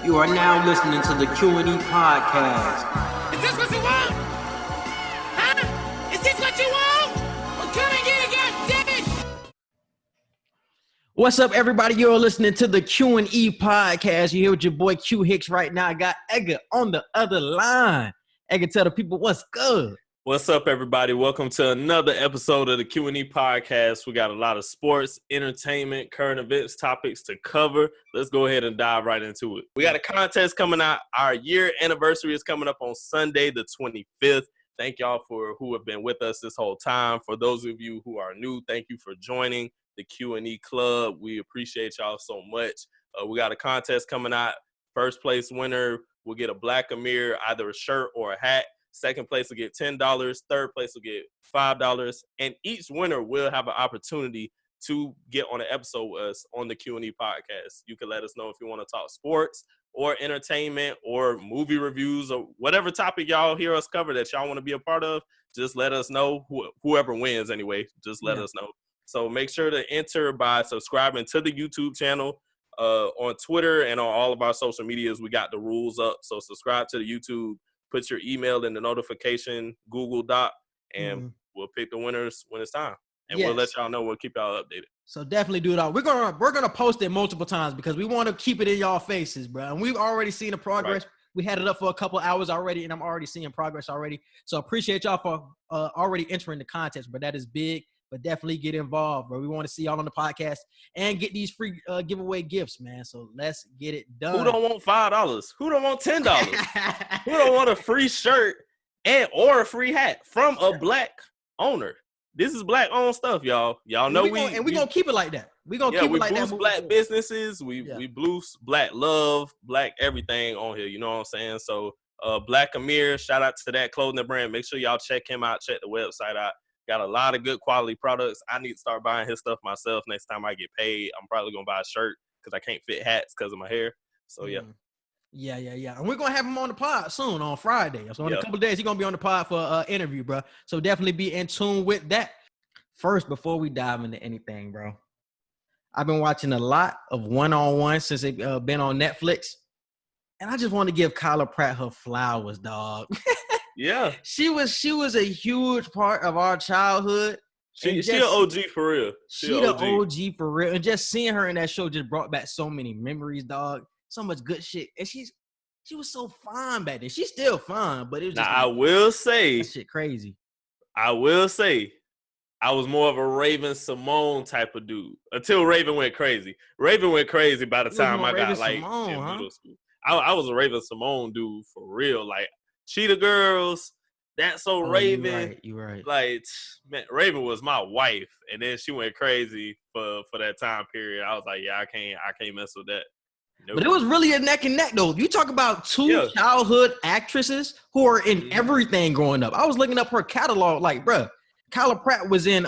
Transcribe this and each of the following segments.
You are now listening to the Q&E Podcast. Is this what you want? Huh? Is this what you want? Well, come and get it, goddammit! What's up, everybody? You're listening to the Q&E Podcast. You're here with your boy Q Hicks right now. I got Edgar on the other line. Edgar, tell the people what's good. What's up, everybody? Welcome to another episode of the Q&E Podcast. We got a lot of sports, entertainment, current events, topics to cover. Let's go ahead and dive right into it. We got a contest coming out. Our year anniversary is coming up on Sunday, the 25th. Thank y'all for who have been with us this whole time. For those of you who are new, thank you for joining the Q&E Club. We appreciate y'all so much. We got a contest coming out. First place winner will get a Black Amir, either a shirt or a hat. Second place will get $10. Third place will get $5. And each winner will have an opportunity to get on an episode with us on the Q&E Podcast. You can let us know if you want to talk sports or entertainment or movie reviews or whatever topic y'all hear us cover that y'all want to be a part of. Just let us know. Whoever wins anyway, just let us know. So make sure to enter by subscribing to the YouTube channel. On Twitter and on all of our social medias, we got the rules up. So subscribe to the YouTube. Put your email in the notification Google Doc, and we'll pick the winners when it's time. And we'll let y'all know. We'll keep y'all updated. So definitely do it all. We're gonna post it multiple times because we want to keep it in y'all faces, bro. And we've already seen the progress. Right. We had it up for a couple hours already, and I'm already seeing progress already. So appreciate y'all for already entering the contest, but that is big. But definitely get involved, bro. We want to see y'all on the podcast and get these free giveaway gifts, man. So let's get it done. Who don't want $5? Who don't want $10? Who don't want a free shirt or a free hat from a Black owner? This is Black-owned stuff, y'all. Y'all know we're gonna keep it like that. We're gonna keep it like that. We boost Black businesses. We boost Black love, Black everything on here. You know what I'm saying? So Black Amir, shout out to that clothing brand. Make sure y'all check him out. Check the website out. Got a lot of good quality products. I need to start buying his stuff myself next time I get paid. I'm probably going to buy a shirt because I can't fit hats because of my hair. So, yeah. Yeah. And we're going to have him on the pod soon on Friday. So, in a couple of days, he's going to be on the pod for an interview, bro. So, definitely be in tune with that. First, before we dive into anything, bro, I've been watching a lot of one-on-one since it's been on Netflix. And I just want to give KYLA PRATT her flowers, dog. Yeah, she was a huge part of our childhood. She an OG for real. She the OG for real. And just seeing her in that show just brought back so many memories, dog. So much good shit. And she was so fine back then. She's still fine, but it was just I will say that shit crazy. I will say I was more of a Raven SYMONE type of dude until Raven went crazy. Raven went crazy by the time I got like in middle school. I was a Raven SYMONE dude for real, like. Cheetah Girls, That's So Raven. You're right. Like, man, Raven was my wife, and then she went crazy for that time period. I was like, yeah, I can't mess with that. Nope. But it was really a neck and neck, though. You talk about two childhood actresses who are in everything growing up. I was looking up her catalog, like, bruh, KYLA PRATT was in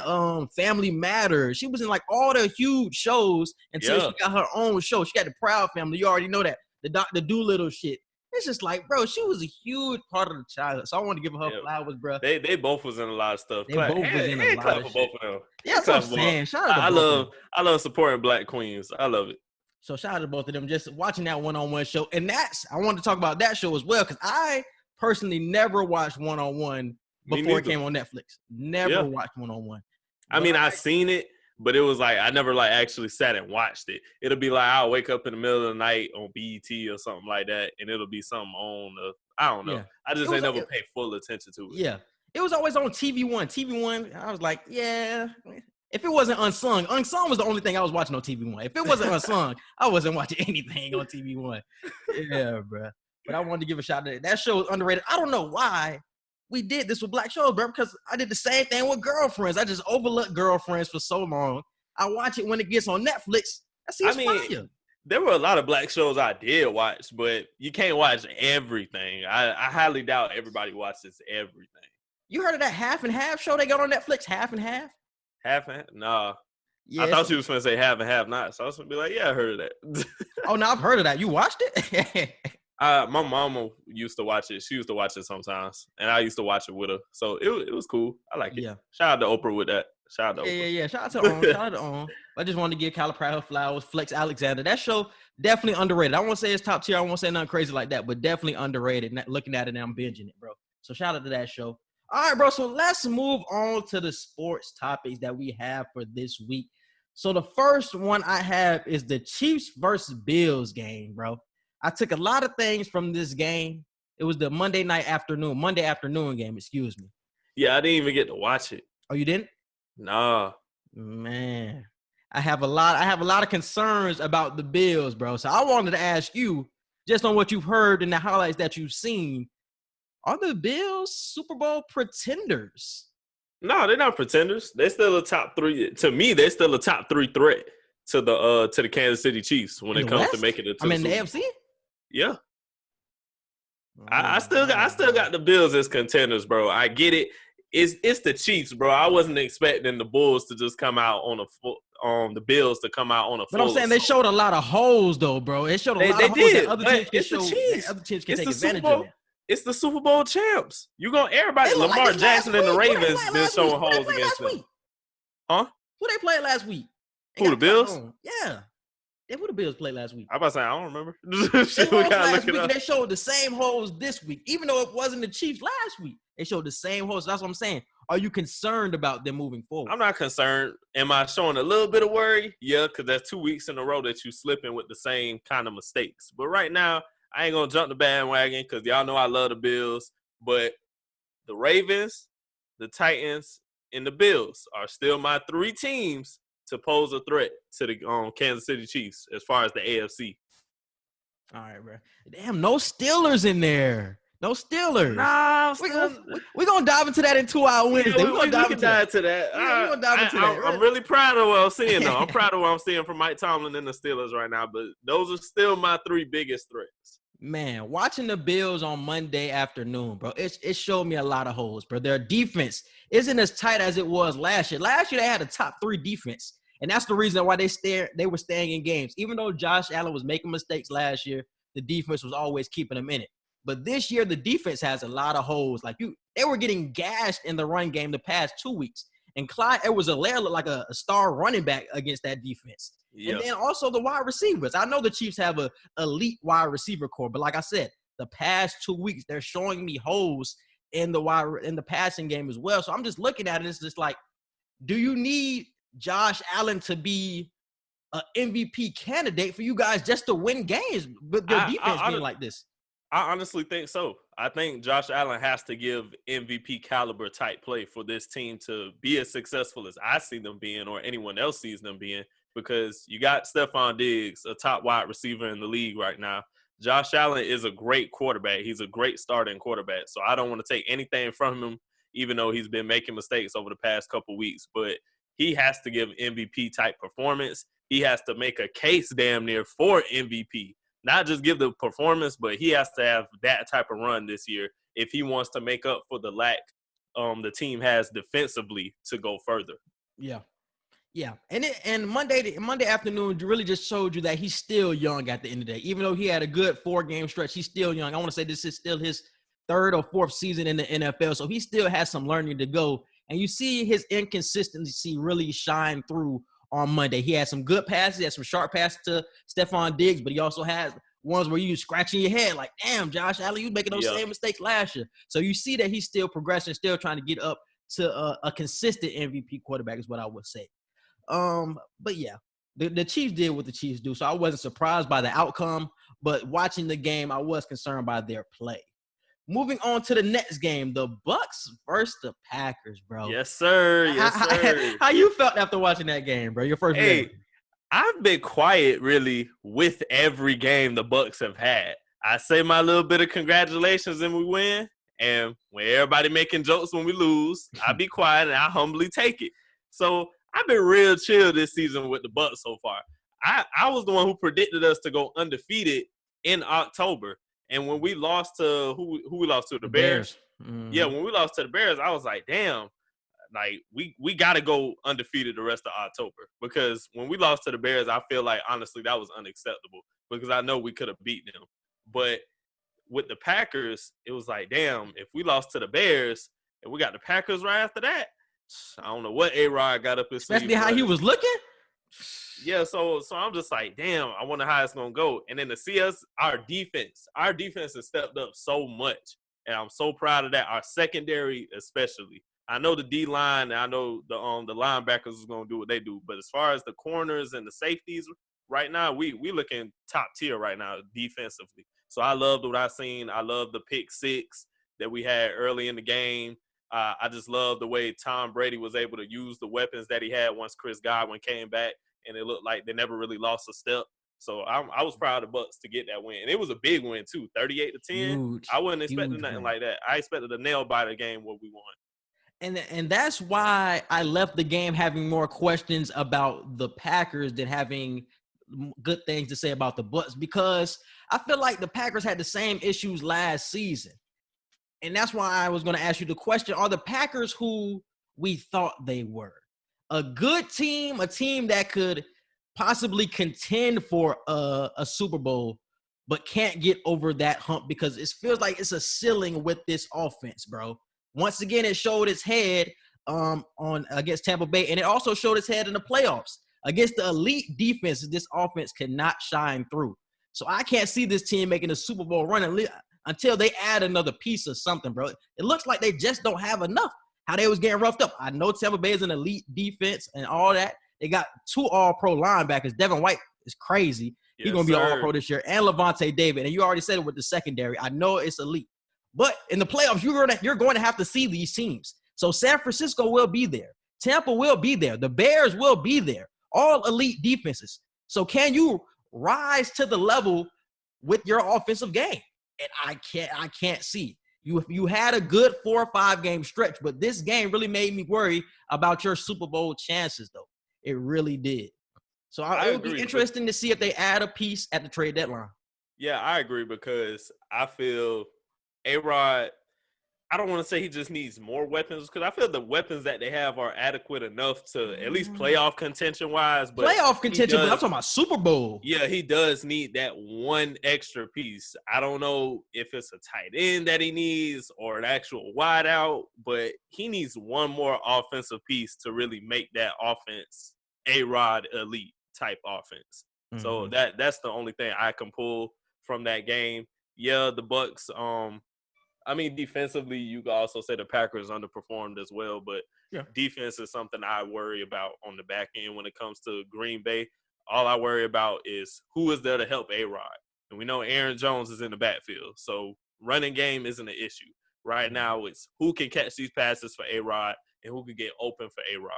Family Matters. She was in, like, all the huge shows until she got her own show. She got the Proud Family. You already know that. The Dr. Doolittle shit. It's just like, bro, she was a huge part of the childhood. So I want to give her flowers, bro. They both was in a lot of stuff. They both was in a lot of shit. Both of them. Yeah, that's what I'm saying. Shout out to I love supporting Black queens. I love it. So shout out to both of them. Just watching that one-on-one show. And I want to talk about that show as well because I personally never watched one-on-one before it came on Netflix. Never watched one-on-one. I mean, I seen it. But it was like I never like actually sat and watched it. It'll be like I'll wake up in the middle of the night on BET or something like that, and it'll be something on I don't know. Yeah. I just ain't never paid full attention to it. Yeah, it was always on TV1. TV1, I was like, yeah. If it wasn't Unsung was the only thing I was watching on TV1. If it wasn't Unsung, I wasn't watching anything on TV1. Yeah, bro. But I wanted to give a shout out to that. That show is underrated. I don't know why we did this with Black shows, bro, because I did the same thing with Girlfriends. I just overlooked Girlfriends for so long. I watch it when it gets on Netflix. Fire. There were a lot of Black shows I did watch, but you can't watch everything. I highly doubt everybody watches everything. You heard of that Half and Half show they got on Netflix? Half and Half? Half and Half? Nah. Yeah, I thought she was going to say Half and Half Not. So I was going to be like, yeah, I heard of that. Oh, no, I've heard of that. You watched it? My mama used to watch it. She used to watch it sometimes, and I used to watch it with her. So it was cool. I like it. Yeah. Shout out to Oprah with that. Shout out. Yeah. Shout out to On. Shout out to On. I just wanted to give Kyla Pratt her flowers. Flex Alexander. That show definitely underrated. I won't say it's top tier. I won't say nothing crazy like that, but definitely underrated. Looking at it now, I'm binging it, bro. So shout out to that show. All right, bro. So let's move on to the sports topics that we have for this week. So the first one I have is the Chiefs versus Bills game, bro. I took a lot of things from this game. It was the Monday afternoon game, excuse me. Yeah, I didn't even get to watch it. Oh, you didn't? Nah. Man, I have a lot of concerns about the Bills, bro. So I wanted to ask you, just on what you've heard and the highlights that you've seen, are the Bills Super Bowl pretenders? No, they're not pretenders. They're still a top three. To me, they're still a top three threat to the Kansas City Chiefs when it comes to making it to the AFC? Yeah. I still got the Bills as contenders, bro. I get it. It's the Chiefs, bro. I wasn't expecting the Bulls to just come out on the Bills to come out on a full. But I'm saying they showed a lot of holes, though, bro. It showed a lot of holes that other teams can take advantage of it. It's the Super Bowl champs. Everybody, Lamar Jackson and the Ravens been showing holes against them. Huh? Who they played last week? Who, the Bills? Yeah. Who the Bills played last week? I about to say, I don't remember. They showed the same holes this week, even though it wasn't the Chiefs last week. They showed the same holes. That's what I'm saying. Are you concerned about them moving forward? I'm not concerned. Am I showing a little bit of worry? Yeah, because that's 2 weeks in a row that you slipping with the same kind of mistakes. But right now, I ain't going to jump the bandwagon because y'all know I love the Bills. But the Ravens, the Titans, and the Bills are still my three teams to pose a threat to the Kansas City Chiefs as far as the AFC. All right, bro. Damn, no Steelers in there. No Steelers. Nah, we're going to dive into that in 2 hour Wednesday. We're going to dive into that. I'm really proud of what I'm seeing, though. I'm proud of what I'm seeing from Mike Tomlin and the Steelers right now, but those are still my three biggest threats. Man, watching the Bills on Monday afternoon, bro, it showed me a lot of holes, bro. Their defense isn't as tight as it was last year. Last year, they had a top 3 defense, and that's the reason why they were staying in games. Even though Josh Allen was making mistakes last year, the defense was always keeping them in it. But this year, the defense has a lot of holes. They were getting gashed in the run game the past 2 weeks. And Clyde Edwards-Helaire looked like a star running back against that defense. Yep. And then also the wide receivers. I know the Chiefs have an elite wide receiver core, but like I said, the past 2 weeks, they're showing me holes in the passing game as well. So I'm just looking at it. It's just like, do you need Josh Allen to be an MVP candidate for you guys just to win games with their defense being like this? I honestly think so. I think Josh Allen has to give MVP caliber type play for this team to be as successful as I see them being or anyone else sees them being, because you got Stephon Diggs, a top wide receiver in the league right now. Josh Allen is a great quarterback. He's a great starting quarterback. So I don't want to take anything from him, even though he's been making mistakes over the past couple weeks. But he has to give MVP type performance. He has to make a case damn near for MVP. Not just give the performance, but he has to have that type of run this year if he wants to make up for the lack the team has defensively to go further. Yeah. And Monday afternoon really just showed you that he's still young at the end of the day. Even though he had a good 4-game stretch, he's still young. I want to say this is still his 3rd or 4th season in the NFL, so he still has some learning to go. And you see his inconsistency really shine through on Monday. He had some good passes. He had some sharp passes to Stephon Diggs, but he also has ones where you scratching your head like, damn, Josh Allen, you making those same mistakes last year. So you see that he's still progressing, still trying to get up to a consistent MVP quarterback is what I would say. But yeah, the Chiefs did what the Chiefs do. So I wasn't surprised by the outcome, but watching the game, I was concerned by their play. Moving on to the next game, the BUCS versus the Packers, bro. Yes, sir. Yes, sir. How you felt after watching that game, bro? Your first game. I've been quiet, really, with every game the BUCS have had. I say my little bit of congratulations and we win, and when everybody making jokes when we lose, I be quiet and I humbly take it. So I've been real chill this season with the BUCS so far. I was the one who predicted us to go undefeated in October. And when we lost to who we lost to, the Bears. Mm-hmm. Yeah, when we lost to the Bears, I was like, damn, like we got to go undefeated the rest of October, because when we lost to the Bears, I feel like honestly that was unacceptable because I know we could have beaten them. But with the Packers, it was like, damn, if we lost to the Bears and we got the Packers right after that, I don't know what A-Rod got up his sleeve. Especially how he was looking. Yeah, so I'm just like, damn, I wonder how it's gonna go. And then to see us, our defense has stepped up so much, and I'm so proud of that. Our secondary, especially. I know the D line, and I know the linebackers is gonna do what they do, but as far as the corners and the safeties, right now we looking top tier right now defensively. So I loved what I seen. I love the pick 6 that we had early in the game. I just love the way Tom Brady was able to use the weapons that he had once Chris Godwin came back, and it looked like they never really lost a step. So I was proud of Bucks to get that win. And it was a big win, too, 38-10. Huge, I wasn't expecting nothing win. like that. I expected a nail-biter game where we won. And that's why I left the game having more questions about the Packers than having good things to say about the Bucs, because I feel like the Packers had the same issues last season. And that's why I was going to ask you the question, are the Packers who we thought they were? A good team, a team that could possibly contend for a Super Bowl, but can't get over that hump because it feels like it's a ceiling with this offense, bro. Once again, it showed its head on against Tampa Bay, and it also showed its head in the playoffs. Against the elite defenses, this offense cannot shine through. So I can't see this team making a Super Bowl run until they add another piece or something, bro. It looks like they just don't have enough. How they was getting roughed up. I know Tampa Bay is an elite defense and all that. They got 2 all-pro linebackers. Devin White is crazy. He's going to be all-pro this year. And Levante David. And you already said it with the secondary. I know it's elite. But in the playoffs, you're going to have to see these teams. So San Francisco will be there. Tampa will be there. The Bears will be there. All elite defenses. So can you rise to the level with your offensive game? And I can't see. You had a good 4 or 5 game stretch, but this game really made me worry about your Super Bowl chances, though. It really did. So it would be interesting to see if they add a piece at the trade deadline. Yeah, I agree, because I feel A-Rod, I don't want to say he just needs more weapons, because I feel the weapons that they have are adequate enough to at least playoff contention-wise. But playoff contention, but I'm talking about Super Bowl. Yeah, he does need that one extra piece. I don't know if it's a tight end that he needs or an actual wideout, but he needs one more offensive piece to really make that offense A-Rod elite type offense. Mm-hmm. So that's the only thing I can pull from that game. Yeah, the Bucks, I mean, defensively, you can also say the Packers underperformed as well, but defense is something I worry about on the back end when it comes to Green Bay. All I worry about is who is there to help A-Rod. And we know Aaron Jones is in the backfield, so running game isn't an issue. Right now, it's who can catch these passes for A-Rod and who can get open for A-Rod.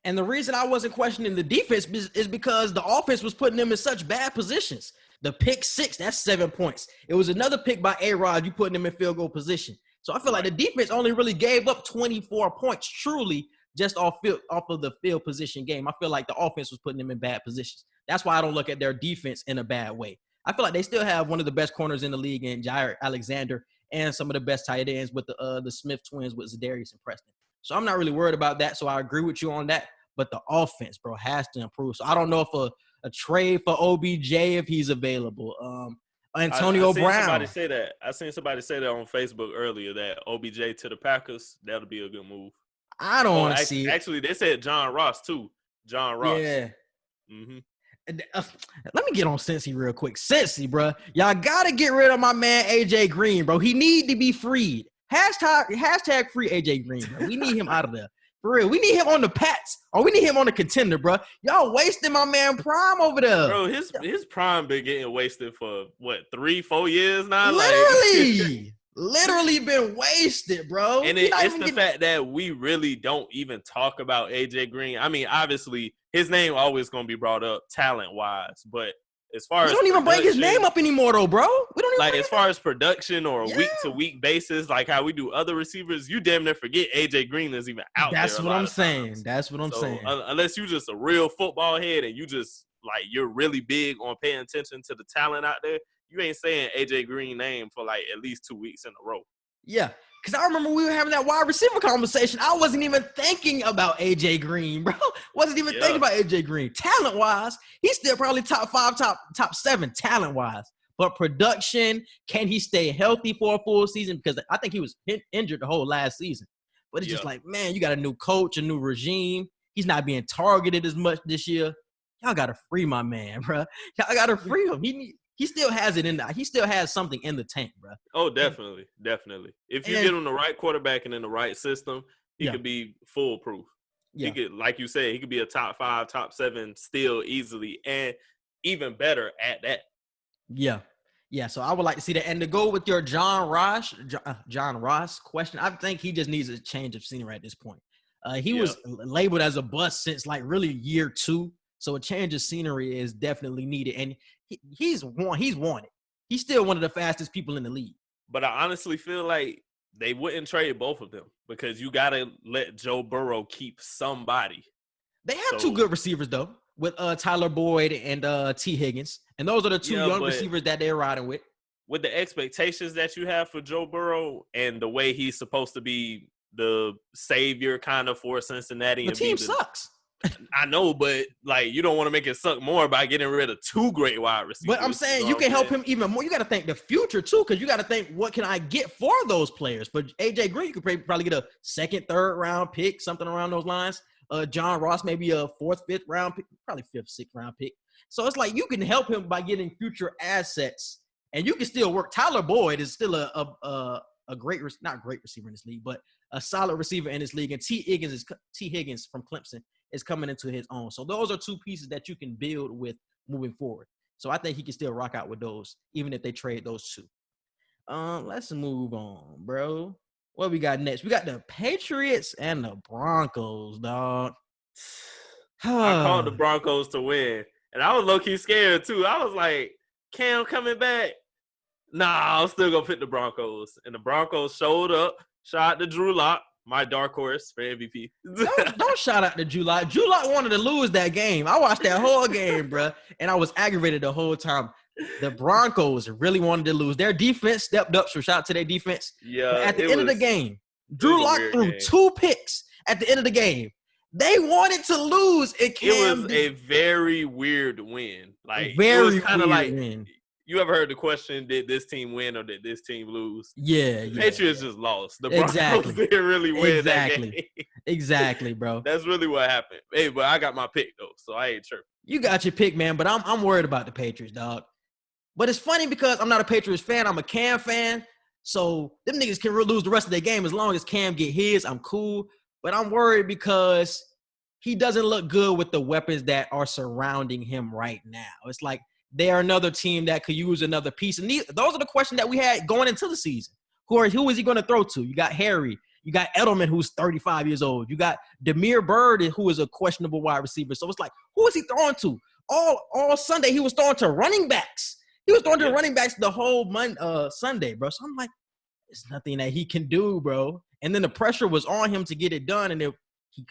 And the reason I wasn't questioning the defense is because the offense was putting them in such bad positions. The pick 6, that's 7 points. It was another pick by A-Rod, you putting him in field goal position. So I feel like the defense only really gave up 24 points truly just off of the field position game. I feel like the offense was putting them in bad positions. That's why I don't look at their defense in a bad way. I feel like they still have one of the best corners in the league in Jair Alexander and some of the best tight ends with the Smith twins with Zadarius and Preston. So I'm not really worried about that. So I agree with you on that. But the offense, bro, has to improve. So I don't know if a trade for OBJ if he's available. Antonio Brown. I seen somebody say that on Facebook earlier that OBJ to the Packers, that'll be a good move. I don't want to see it. Actually, they said John Ross too. John Ross. Yeah. Mm-hmm. Let me get on Cincy real quick. Cincy, bro. Y'all got to get rid of my man AJ Green, bro. He need to be freed. Hashtag free AJ Green, bro. We need him out of there. For real, we need him on the Pats, or we need him on the Contender, bro. Y'all wasting my man Prime over there. Bro, his Prime been getting wasted for, 3-4 years now? Literally been wasted, bro. And it's the fact that we really don't even talk about AJ Green. I mean, obviously, his name always going to be brought up talent-wise, but as far as we don't even bring his name up anymore, though, bro. We don't even as far as production or a week-to-week basis, like how we do other receivers, you damn near forget AJ Green is even out there. That's what I'm saying. That's what I'm saying. Unless you just a real football head and you just you're really big on paying attention to the talent out there, you ain't saying AJ Green name for at least 2 weeks in a row. Yeah. Because I remember we were having that wide receiver conversation. I wasn't even thinking about A.J. Green, bro. Wasn't even thinking about A.J. Green. Talent-wise, he's still probably top 5, top 7 talent-wise. But production, can he stay healthy for a full season? Because I think he was injured the whole last season. But it's just like, man, you got a new coach, a new regime. He's not being targeted as much this year. Y'all got to free my man, bro. Y'all got to free him. He still has it in there. He still has something in the tank, bro. Oh, definitely. If you get him the right quarterback and in the right system, he could be foolproof. Yeah. He could, like you said, he could be a top 5, top 7 still easily, and even better at that. Yeah. Yeah, so I would like to see that. And to go with your John Ross question, I think he just needs a change of scenery at this point. He was labeled as a bust since like really year 2. So a change of scenery is definitely needed. And he's wanted. He's still one of the fastest people in the league. But I honestly feel like they wouldn't trade both of them because you got to let Joe Burrow keep somebody. They have 2 good receivers, though, with Tyler Boyd and T. Higgins. And those are the 2 young receivers that they're riding with. With the expectations that you have for Joe Burrow and the way he's supposed to be the savior kind of for Cincinnati. The team sucks. I know, but like you don't want to make it suck more by getting rid of 2 great wide receivers. But I'm saying you can help him even more. You got to think the future too, because you got to think what can I get for those players. For AJ Green, you could probably get a 2nd, 3rd round pick, something around those lines. John Ross maybe a 4th, 5th round pick, probably 5th, 6th round pick. So it's like you can help him by getting future assets, and you can still work. Tyler Boyd is still a great, not great receiver in this league, but a solid receiver in this league. And T. Higgins from Clemson is coming into his own. So those are 2 pieces that you can build with moving forward. So I think he can still rock out with those, even if they trade those 2. Let's move on, bro. What we got next? We got the Patriots and the Broncos, dog. I called the Broncos to win, and I was low-key scared, too. I was like, Cam coming back? Nah, I'm still going to pick the Broncos. And the Broncos showed up. Shout out to Drew Lock, my dark horse for MVP. Don't shout out to Drew Lock. Drew Lock wanted to lose that game. I watched that whole game, bro, and I was aggravated the whole time. The Broncos really wanted to lose. Their defense stepped up, so shout out to their defense. Yeah. But at the end of the game, Drew Lock threw 2 picks at the end of the game. They wanted to lose. It was a very weird win. Like very it was kind of like win. You ever heard the question, did this team win or did this team lose? Yeah. The Patriots just lost. The Broncos didn't really win that game. Exactly, bro. That's really what happened. Hey, but I got my pick, though, so I ain't tripping. You got your pick, man, but I'm worried about the Patriots, dog. But it's funny because I'm not a Patriots fan. I'm a Cam fan. So them niggas can lose the rest of their game as long as Cam get his. I'm cool. But I'm worried because he doesn't look good with the weapons that are surrounding him right now. It's like they are another team that could use another piece. And those are the questions that we had going into the season. Who is he going to throw to? You got Harry. You got Edelman, who's 35 years old. You got Demir Bird, who is a questionable wide receiver. So it's like, who is he throwing to? All Sunday, he was throwing to running backs. He was throwing to running backs the whole Sunday, bro. So I'm like, there's nothing that he can do, bro. And then the pressure was on him to get it done, and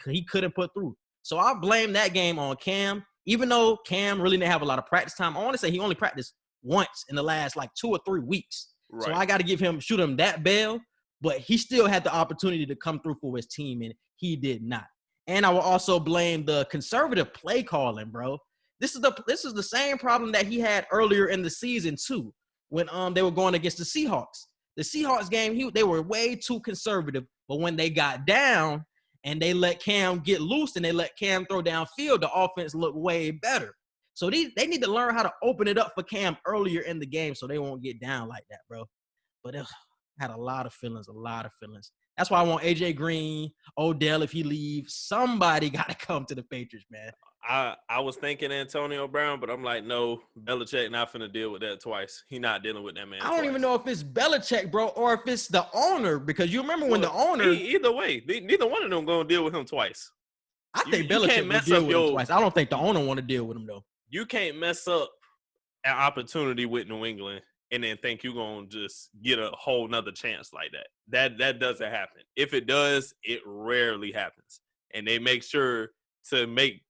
he couldn't put through. So I blame that game on Cam. Even though Cam really didn't have a lot of practice time, I want to say he only practiced once in the last like 2 or 3 weeks. Right. So I got to shoot him that bail, but he still had the opportunity to come through for his team, and he did not. And I will also blame the conservative play calling, bro. This is the same problem that he had earlier in the season too, when they were going against the Seahawks. The Seahawks game, they were way too conservative, but when they got down and they let Cam get loose and they let Cam throw downfield, the offense looked way better. So they need to learn how to open it up for Cam earlier in the game so they won't get down like that, bro. But had a lot of feelings. That's why I want AJ Green, Odell, if he leaves, somebody got to come to the Patriots, man. I was thinking Antonio Brown, but I'm like, no, Belichick not finna deal with that twice. He not dealing with that man. I don't even know if it's Belichick, bro, or if it's the owner, because you remember when the owner. Either way, neither one of them gonna deal with him twice. I think Belichick will deal with him twice. I don't think the owner want to deal with him though. You can't mess up an opportunity with New England and then think you're gonna just get a whole nother chance like that. That doesn't happen. If it does, it rarely happens, and they make sure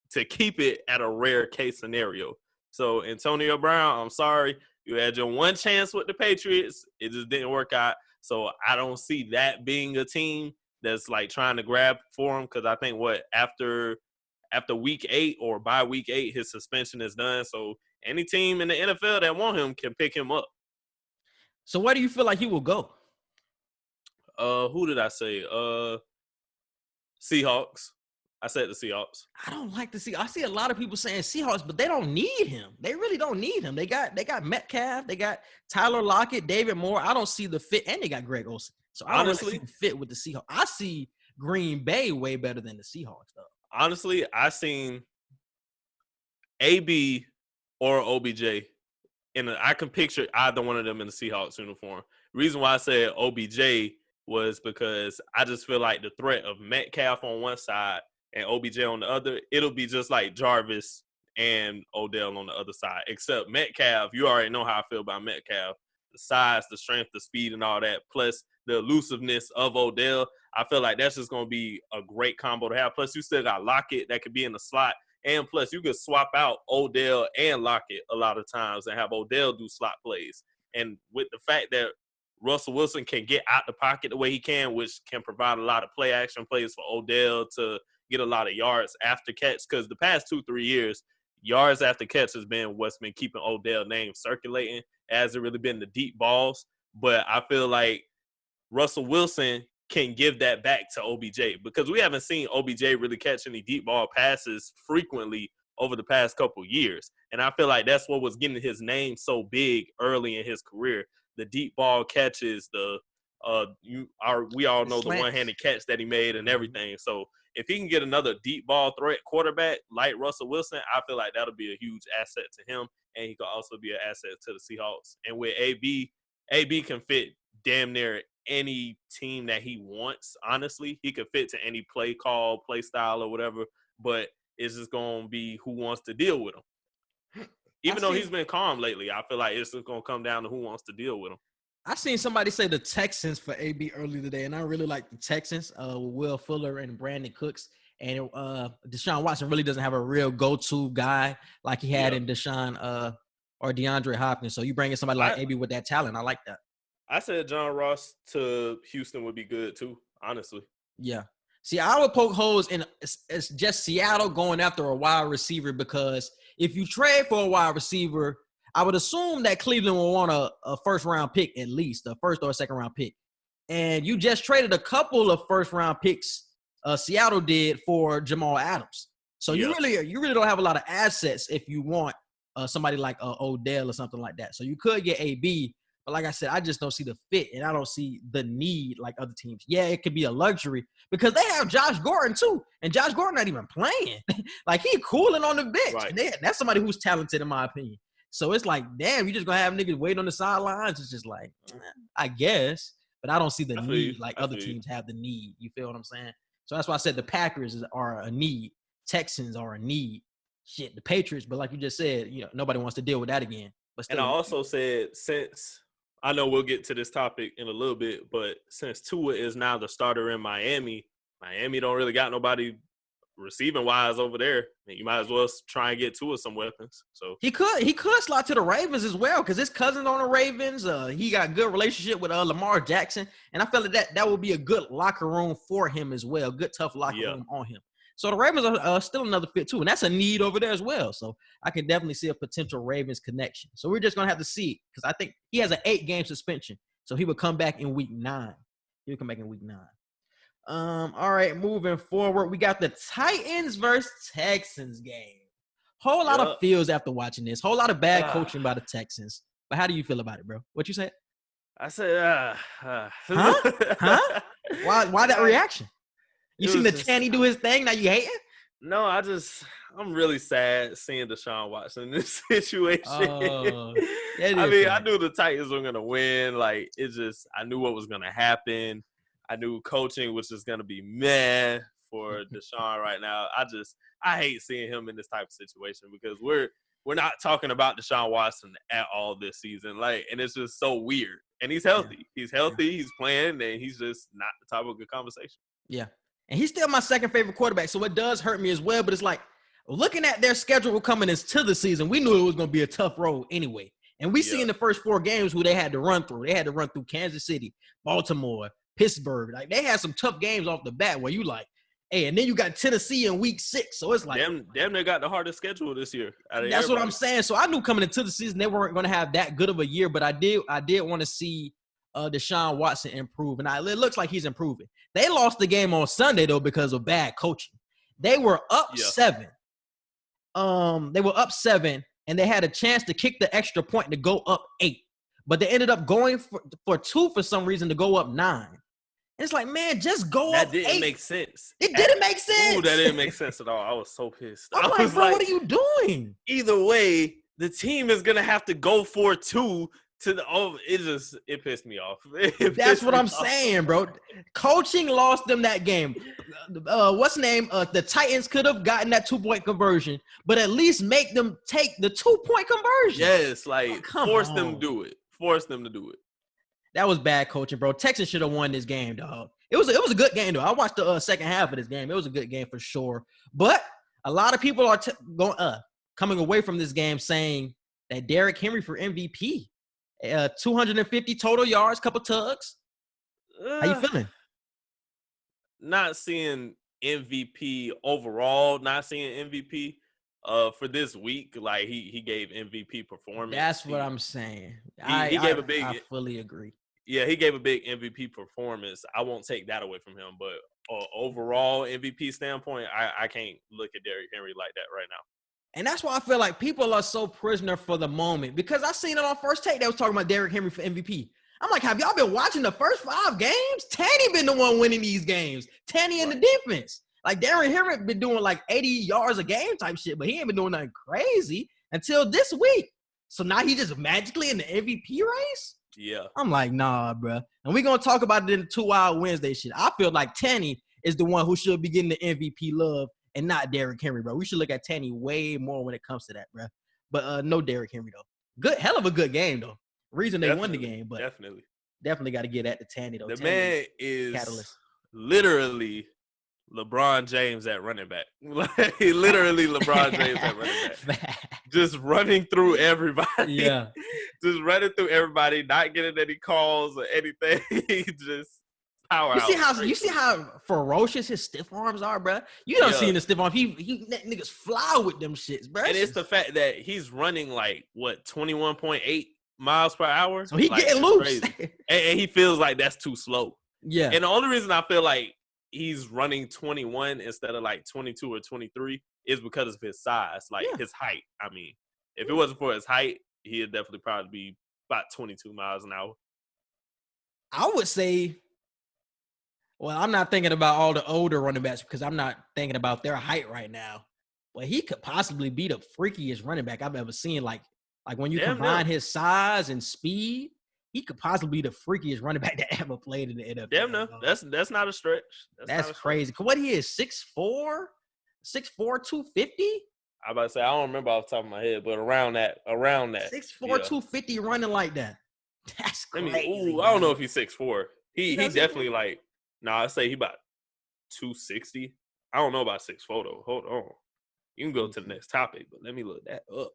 to keep it at a rare case scenario. So Antonio Brown, I'm sorry, you had your one chance with the Patriots. It just didn't work out. So I don't see that being a team that's like trying to grab for him, because I think after week 8 or by week 8, his suspension is done. So any team in the NFL that want him can pick him up. So where do you feel like he will go? Who did I say? Seahawks. I said the Seahawks. I don't like to see. I see a lot of people saying Seahawks, but they don't need him. They really don't need him. They got Metcalf. They got Tyler Lockett, David Moore. I don't see the fit, and they got Greg Olsen. So I don't really see the fit with the Seahawks. I see Green Bay way better than the Seahawks, though. Honestly, I seen AB or OBJ, and I can picture either one of them in the Seahawks uniform. Reason why I said OBJ was because I just feel like the threat of Metcalf on one side and OBJ on the other, it'll be just like Jarvis and Odell on the other side. Except Metcalf, you already know how I feel about Metcalf. The size, the strength, the speed, and all that, plus the elusiveness of Odell. I feel like that's just going to be a great combo to have. Plus, you still got Lockett that could be in the slot. And plus, you could swap out Odell and Lockett a lot of times and have Odell do slot plays. And with the fact that Russell Wilson can get out the pocket the way he can, which can provide a lot of play action plays for Odell to get a lot of yards after catch. Because the past 2-3 years, yards after catch has been what's been keeping Odell's name circulating. It hasn't really been the deep balls. But I feel like Russell Wilson can give that back to OBJ because we haven't seen OBJ really catch any deep ball passes frequently over the past couple years. And I feel like that's what was getting his name so big early in his career. The deep ball catches, we all know the one-handed catch that he made and everything. So if he can get another deep ball threat quarterback like Russell Wilson, I feel like that'll be a huge asset to him, and he could also be an asset to the Seahawks. And with AB can fit damn near any team that he wants, honestly. He could fit to any play call, play style, or whatever, but it's just going to be who wants to deal with him. Even though he's been calm lately, I feel like it's just going to come down to who wants to deal with him. I seen somebody say the Texans for AB early today, and I really like the Texans with Will Fuller and Brandon Cooks. And Deshaun Watson really doesn't have a real go-to guy like he had in Deshaun or DeAndre Hopkins. So you bring in somebody like AB with that talent. I like that. I said John Ross to Houston would be good too, honestly. Yeah. See, I would poke holes in it's just Seattle going after a wide receiver because if you trade for a wide receiver, I would assume that Cleveland will want a first-round pick at least, a first or a second-round pick. And you just traded a couple of first-round picks, Seattle did, for Jamal Adams. So you really don't have a lot of assets if you want somebody like Odell or something like that. So you could get AB, but like I said, I just don't see the fit, and I don't see the need like other teams. Yeah, it could be a luxury because they have Josh Gordon too, and Josh Gordon not even playing. Like, he cooling on the bench. Right. That's somebody who's talented in my opinion. So it's like, damn, you just going to have niggas wait on the sidelines? It's just like, I guess. But I don't see the need like other teams have the need. You feel what I'm saying? So that's why I said the Packers are a need. Texans are a need. Shit, the Patriots, but like you just said, nobody wants to deal with that again. But still, and I also said, since I know we'll get to this topic in a little bit, but since Tua is now the starter in Miami don't really got nobody receiving wise over there. You might as well try and get Tua some weapons. So he could slot to the Ravens as well because his cousin's on the Ravens. He got a good relationship with Lamar Jackson, and I feel like that would be a good locker room for him as well. Good tough locker room on him. So the Ravens are still another fit too, and that's a need over there as well. So I can definitely see a potential Ravens connection. So we're just gonna have to see because I think he has an 8-game suspension, so he would come back in week 9. All right, moving forward, we got the Titans versus Texans game. Whole lot of feels after watching this. Whole lot of bad coaching by the Texans. But how do you feel about it, bro? What you said? I said, Huh? Why that reaction? You seen the Tanny do his thing? Now you hating? No, I'm really sad seeing Deshaun Watson in this situation. I knew the Titans were gonna win. Like, I knew what was gonna happen. I knew coaching was just gonna be meh for Deshaun right now. I hate seeing him in this type of situation because we're not talking about Deshaun Watson at all this season. Like, and it's just so weird. And he's healthy. Yeah. He's healthy. He's playing, and he's just not the type of good conversation. Yeah. And he's still my second favorite quarterback, so it does hurt me as well. But it's like, looking at their schedule coming into the season, we knew it was going to be a tough road anyway. And we see in the first 4 games who they had to run through. They had to run through Kansas City, Baltimore, Pittsburgh. Like, they had some tough games off the bat where you like, hey, and then you got Tennessee in week 6. So it's like, damn, they got the hardest schedule this year. That's what I'm saying. So I knew coming into the season they weren't going to have that good of a year, but I did want to see Deshaun Watson improve. And it looks like he's improving. They lost the game on Sunday, though, because of bad coaching. They were up 7. They were up 7, and they had a chance to kick the extra point to go up 8. But they ended up going for 2 for some reason to go up 9. It's like, man, just go up 8. That didn't make sense. It didn't make sense. Ooh, that didn't make sense at all. I was so pissed. I'm like, bro, what are you doing? Either way, the team is going to have to go for 2 to the it pissed me off. That's what I'm saying, bro. Coaching lost them that game. The Titans could have gotten that 2-point conversion, but at least make them take the 2-point conversion. Yes, force them to do it. Force them to do it. That was bad coaching, bro. Texans should have won this game, dog. It was a good game, though. I watched the second half of this game. It was a good game for sure. But a lot of people are coming away from this game saying that Derrick Henry for MVP. 250 total yards, couple tugs. How you feeling? Not seeing MVP overall. Not seeing MVP for this week. Like he gave MVP performance. That's what I'm saying. He gave a big. I fully agree. Yeah, he gave a big MVP performance. I won't take that away from him. But overall MVP standpoint, I can't look at Derrick Henry like that right now. And that's why I feel like people are so prisoner for the moment, because I seen it on First Take. They was talking about Derrick Henry for MVP. I'm like, have y'all been watching the first 5 games? Tanny been the one winning these games. Tanny and the defense. Like, Derrick Henry been doing like 80 yards a game type shit, but he ain't been doing nothing crazy until this week. So now he just magically in the MVP race? Yeah. I'm like, nah, bro. And we're going to talk about it in the 2 Wild Wednesday shit. I feel like Tanny is the one who should be getting the MVP love and not Derrick Henry, bro. We should look at Tanny way more when it comes to that, bro. But no Derrick Henry, though. Good, hell of a good game, though. Reason they won the game, but definitely got to get at the Tanny, though. The Tanny man is catalyst. Literally LeBron James at running back. Like, literally LeBron James at running back. Just running through everybody. Yeah. Just running through everybody, not getting any calls or anything. Just power out. You see how ferocious his stiff arms are, bro? You don't see the stiff arms. He niggas fly with them shits, bro. And it's the fact that he's running like, 21.8 miles per hour? So he getting loose. and he feels like that's too slow. Yeah. And the only reason I feel like he's running 21 instead of like 22 or 23 is because of his size, his height. I mean, if it wasn't for his height, he'd definitely probably be about 22 miles an hour. I would say, well, I'm not thinking about all the older running backs because I'm not thinking about their height right now. But he could possibly be the freakiest running back I've ever seen. Like when you combine his size and speed, he could possibly be the freakiest running back that ever played in the NFL. Damn no, that's not a stretch. That's crazy. What he is, 6'4", 250? I about to say, I don't remember off the top of my head, but around that. 6'4", 250 running like that. That's crazy. I don't know if he's 6'4". He definitely I'd say he about 260. I don't know about 6'4" though. Hold on. You can go to the next topic, but let me look that up.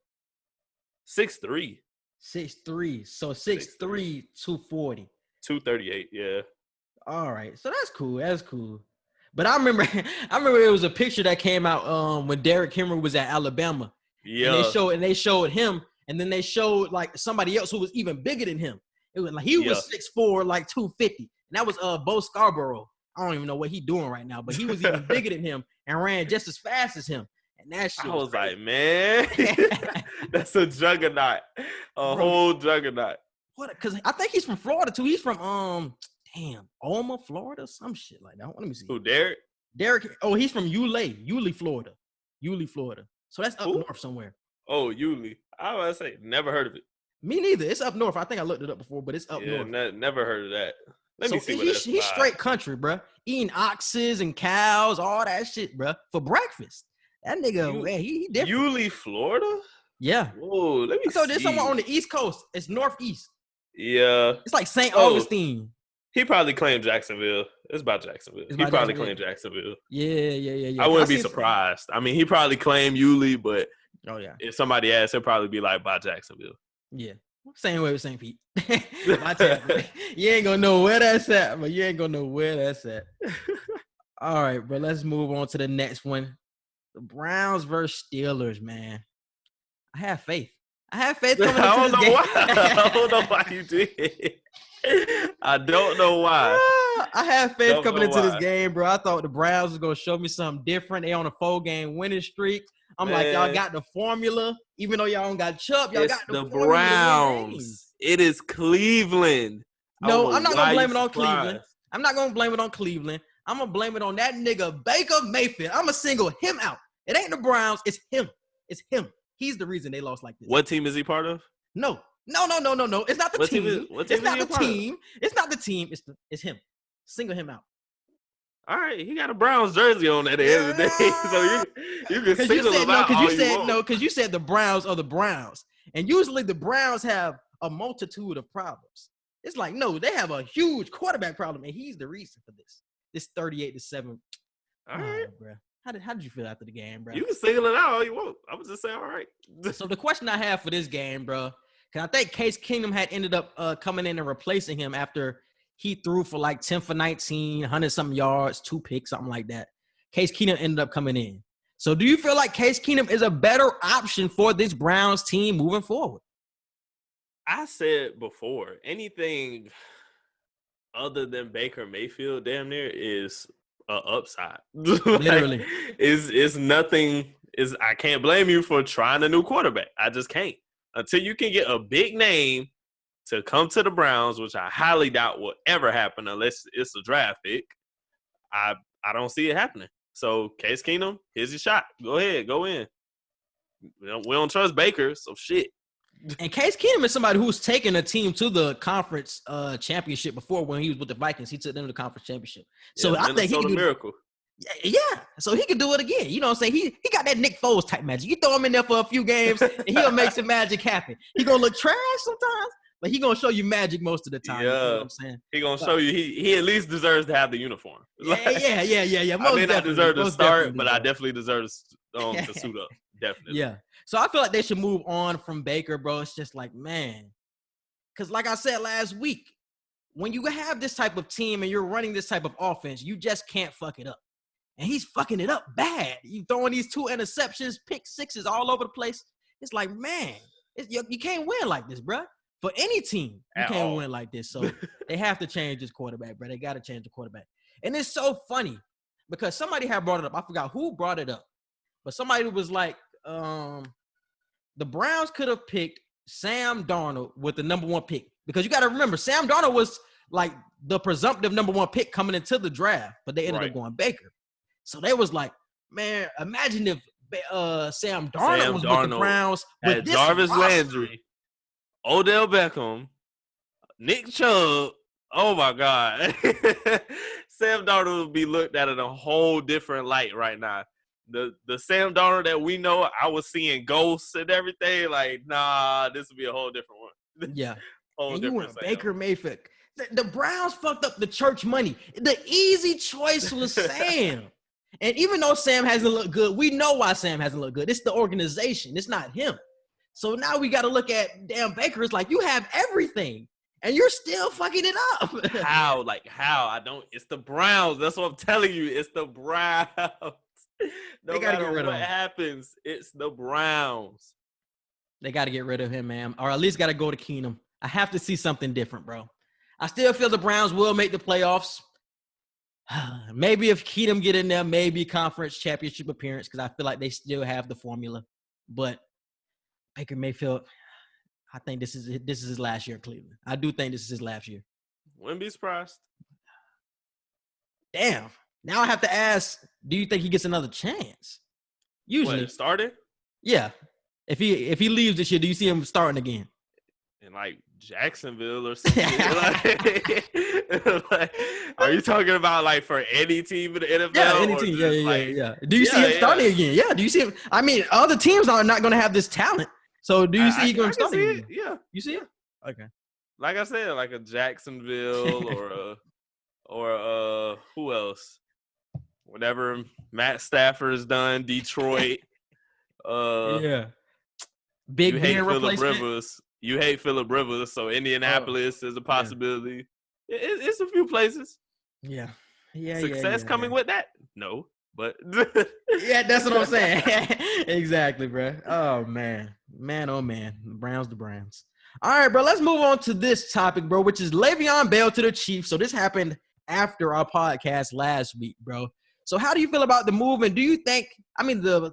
6'3". 6'3". So 6'3", 240. 238, yeah. All right. So that's cool. But I remember it was a picture that came out when Derrick Henry was at Alabama. Yeah. And they showed him, and then they showed like somebody else who was even bigger than him. It was like he was 6'4", like 250. And that was Bo Scarborough. I don't even know what he's doing right now, but he was even bigger than him and ran just as fast as him. And that shit I was like, man, that's a juggernaut, whole juggernaut. What? Because I think he's from Florida too. He's from Alma, Florida, some shit like that. Let me see. Who, Derrick? Derrick. Oh, he's from Yulee, Florida. So that's up north somewhere. Oh, Yulee. I was about to say, never heard of it. Me neither. It's up north. I think I looked it up before, but it's up north. Never heard of that. Let me see what that's He's straight country, bro. Eating oxes and cows, all that shit, bro, for breakfast. That nigga, man, he different. Yulee, Florida? Yeah. Whoa, let me see. So there's somewhere on the East Coast. It's northeast. Yeah. It's like St. Augustine. He probably claimed Jacksonville. It's about Jacksonville. He probably claimed Jacksonville. Yeah. I wouldn't be surprised. I mean, he probably claimed Yulee, but if somebody asked, he'll probably be like, by Jacksonville. Yeah. Same way with St. Pete. You ain't gonna know where that's at, but you ain't gonna know where that's at. All right, bro. Let's move on to the next one. The Browns versus Steelers, man. I have faith. I have faith I coming don't into this know game. why. I don't know why you did. I don't know why. I have faith Don't coming know into this why. game, bro. I thought the Browns was gonna show me something different. They on a 4-game winning streak. I'm like, y'all Man. got the formula. Even though y'all don't got Chubb, y'all It's got the formula to win games. Browns. It is Cleveland. No, I I'm don't know not why gonna blame you it on surprised. Cleveland. I'm not gonna blame it on Cleveland. I'm gonna blame it on that nigga Baker Mayfield. I'm gonna single him out. It ain't the Browns. It's him. It's him. He's the reason they lost like this. What team is he part of? No. It's not the What team team. what It's team is not he a the part of? team. It's not the team. It's him. Single him out. All right, he got a Browns jersey on at the end of the day, so you can single him out all you want. Because you said the Browns are the Browns, and usually the Browns have a multitude of problems. It's like, no, they have a huge quarterback problem, and he's the reason for this. This 38-7. All right, bro. How did you feel after the game, bro? you can single it out all you want. I was just saying, all right. So the question I have for this game, bro, because I think Case Keenum had ended up coming in and replacing him after he threw for like 10 for 19, 100-something yards, 2 picks, something like that. Case Keenum ended up coming in. So do you feel like Case Keenum is a better option for this Browns team moving forward? I said before, anything other than Baker Mayfield damn near is a upside. Literally. Is nothing. I can't blame you for trying a new quarterback. I just can't. Until you can get a big name to come to the Browns, which I highly doubt will ever happen unless it's a draft pick, I don't see it happening. So, Case Keenum, here's your shot. Go ahead. Go in. We don't trust Baker, so shit. And Case Keenum is somebody who's taken a team to the conference championship before. When he was with the Vikings, he took them to the conference championship. So I think he can do miracle. Yeah, so he could do it again. You know what I'm saying? He got that Nick Foles type magic. You throw him in there for a few games, and he'll make some magic happen. He gonna look trash sometimes, but he gonna show you magic most of the time. Yeah, you know what I'm saying? He gonna show you he at least deserves to have the uniform. Yeah. I may not deserve to start, but I definitely deserve to suit up. Definitely. Yeah. So I feel like they should move on from Baker, bro. It's just like, man, because like I said last week, when you have this type of team and you're running this type of offense, you just can't fuck it up. And he's fucking it up bad. You throwing these 2 interceptions, pick sixes all over the place. It's like, man, you can't win like this, bro. For any team, you can't win like this. So they have to change this quarterback, bro. They got to change the quarterback. And it's so funny because somebody had brought it up. I forgot who brought it up. But somebody was like, the Browns could have picked Sam Darnold with the number 1 pick. Because you got to remember, Sam Darnold was like the presumptive number 1 pick coming into the draft. But they ended up going Baker. So they was like, man, imagine if Sam Darnold was with the Browns. Had Jarvis Landry, Odell Beckham, Nick Chubb. Oh, my God. Sam Darnold would be looked at in a whole different light right now. The Sam Darnold that we know, I was seeing ghosts and everything. Like, nah, this would be a whole different one. Yeah. Whole and different you went Sam. Baker Mayfield. The Browns fucked up the church money. The easy choice was Sam. And even though Sam hasn't looked good, we know why Sam hasn't looked good. It's the organization. It's not him. So now we got to look at damn Baker. It's like you have everything, and you're still fucking it up. How? Like how? I don't. It's the Browns. That's what I'm telling you. It's the Browns. No matter what happens, it's the Browns. They got to get rid of him, man, or at least got to go to KEENUM. I have to see something different, bro. I still feel the Browns will make the playoffs. Maybe if KEENUM get in there, maybe conference championship appearance because I feel like they still have the formula. But Baker Mayfield, I think this is his last year in Cleveland. I do think this is his last year. Wouldn't be surprised. Damn. Now I have to ask, do you think he gets another chance? Usually. Started? Yeah. If he leaves this year, do you see him starting again? In like Jacksonville or something. like, are you talking about like for any team in the NFL? Yeah, any team. Yeah. Do you see him starting again? Yeah. Do you see him? I mean, other teams are not going to have this talent. So do you see him going to start again? Yeah. You see it? Okay. Like I said, like a Jacksonville or who else? Whatever Matt Stafford's done, Detroit. Yeah. Big Ben replacement. You hate Phillip Rivers, so Indianapolis is a possibility. Yeah. It's a few places. Yeah. Success coming with that? No. But Yeah, that's what I'm saying. Exactly, bro. Oh man, oh man, the Browns. All right, bro. Let's move on to this topic, bro, which is Le'Veon Bell to the Chiefs. So this happened after our podcast last week, bro. So how do you feel about the move? And do you think? I mean, the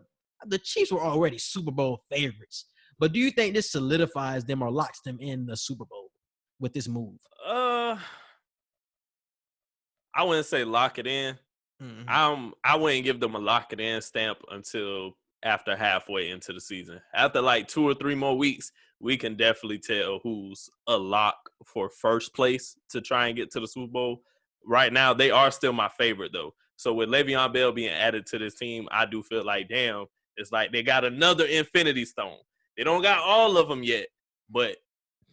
Chiefs were already Super Bowl favorites, but do you think this solidifies them or locks them in the Super Bowl with this move? I wouldn't say lock it in. Mm-hmm. I wouldn't give them a lock it in stamp until after halfway into the season. After like 2 or 3 more weeks, we can definitely tell who's a lock for first place to try and get to the Super Bowl. Right now, they are still my favorite, though. So with Le'Veon Bell being added to this team, I do feel like, damn, it's like they got another Infinity Stone. They don't got all of them yet, but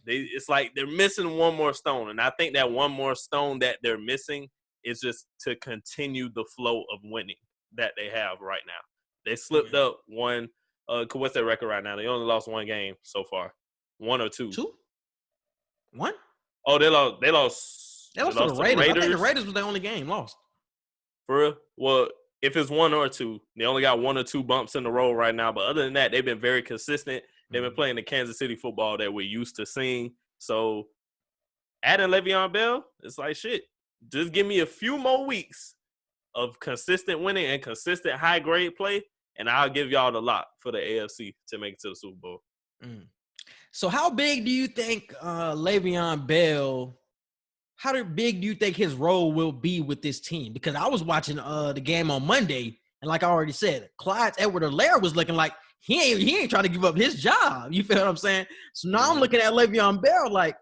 it's like they're missing one more stone. And I think that one more stone that they're missing is just to continue the flow of winning that they have right now. They slipped up one. What's their record right now? They only lost 1 game so far. 1 or 2? 2? 1? Oh, they lost. They lost to the Raiders. I think the Raiders was the only game lost. For real? Well, if it's 1 or 2, they only got 1 or 2 bumps in the road right now. But other than that, they've been very consistent. They've been playing the Kansas City football that we're used to seeing. So adding Le'Veon Bell, it's like shit. Just give me a few more weeks of consistent winning and consistent high-grade play, and I'll give y'all the lock for the AFC to make it to the Super Bowl. So how big do you think Le'Veon Bell, how big do you think his role will be with this team? Because I was watching the game on Monday, and like I already said, Clyde Edwards-Helaire was looking like he ain't trying to give up his job. You feel what I'm saying? So now I'm looking at Le'Veon Bell like,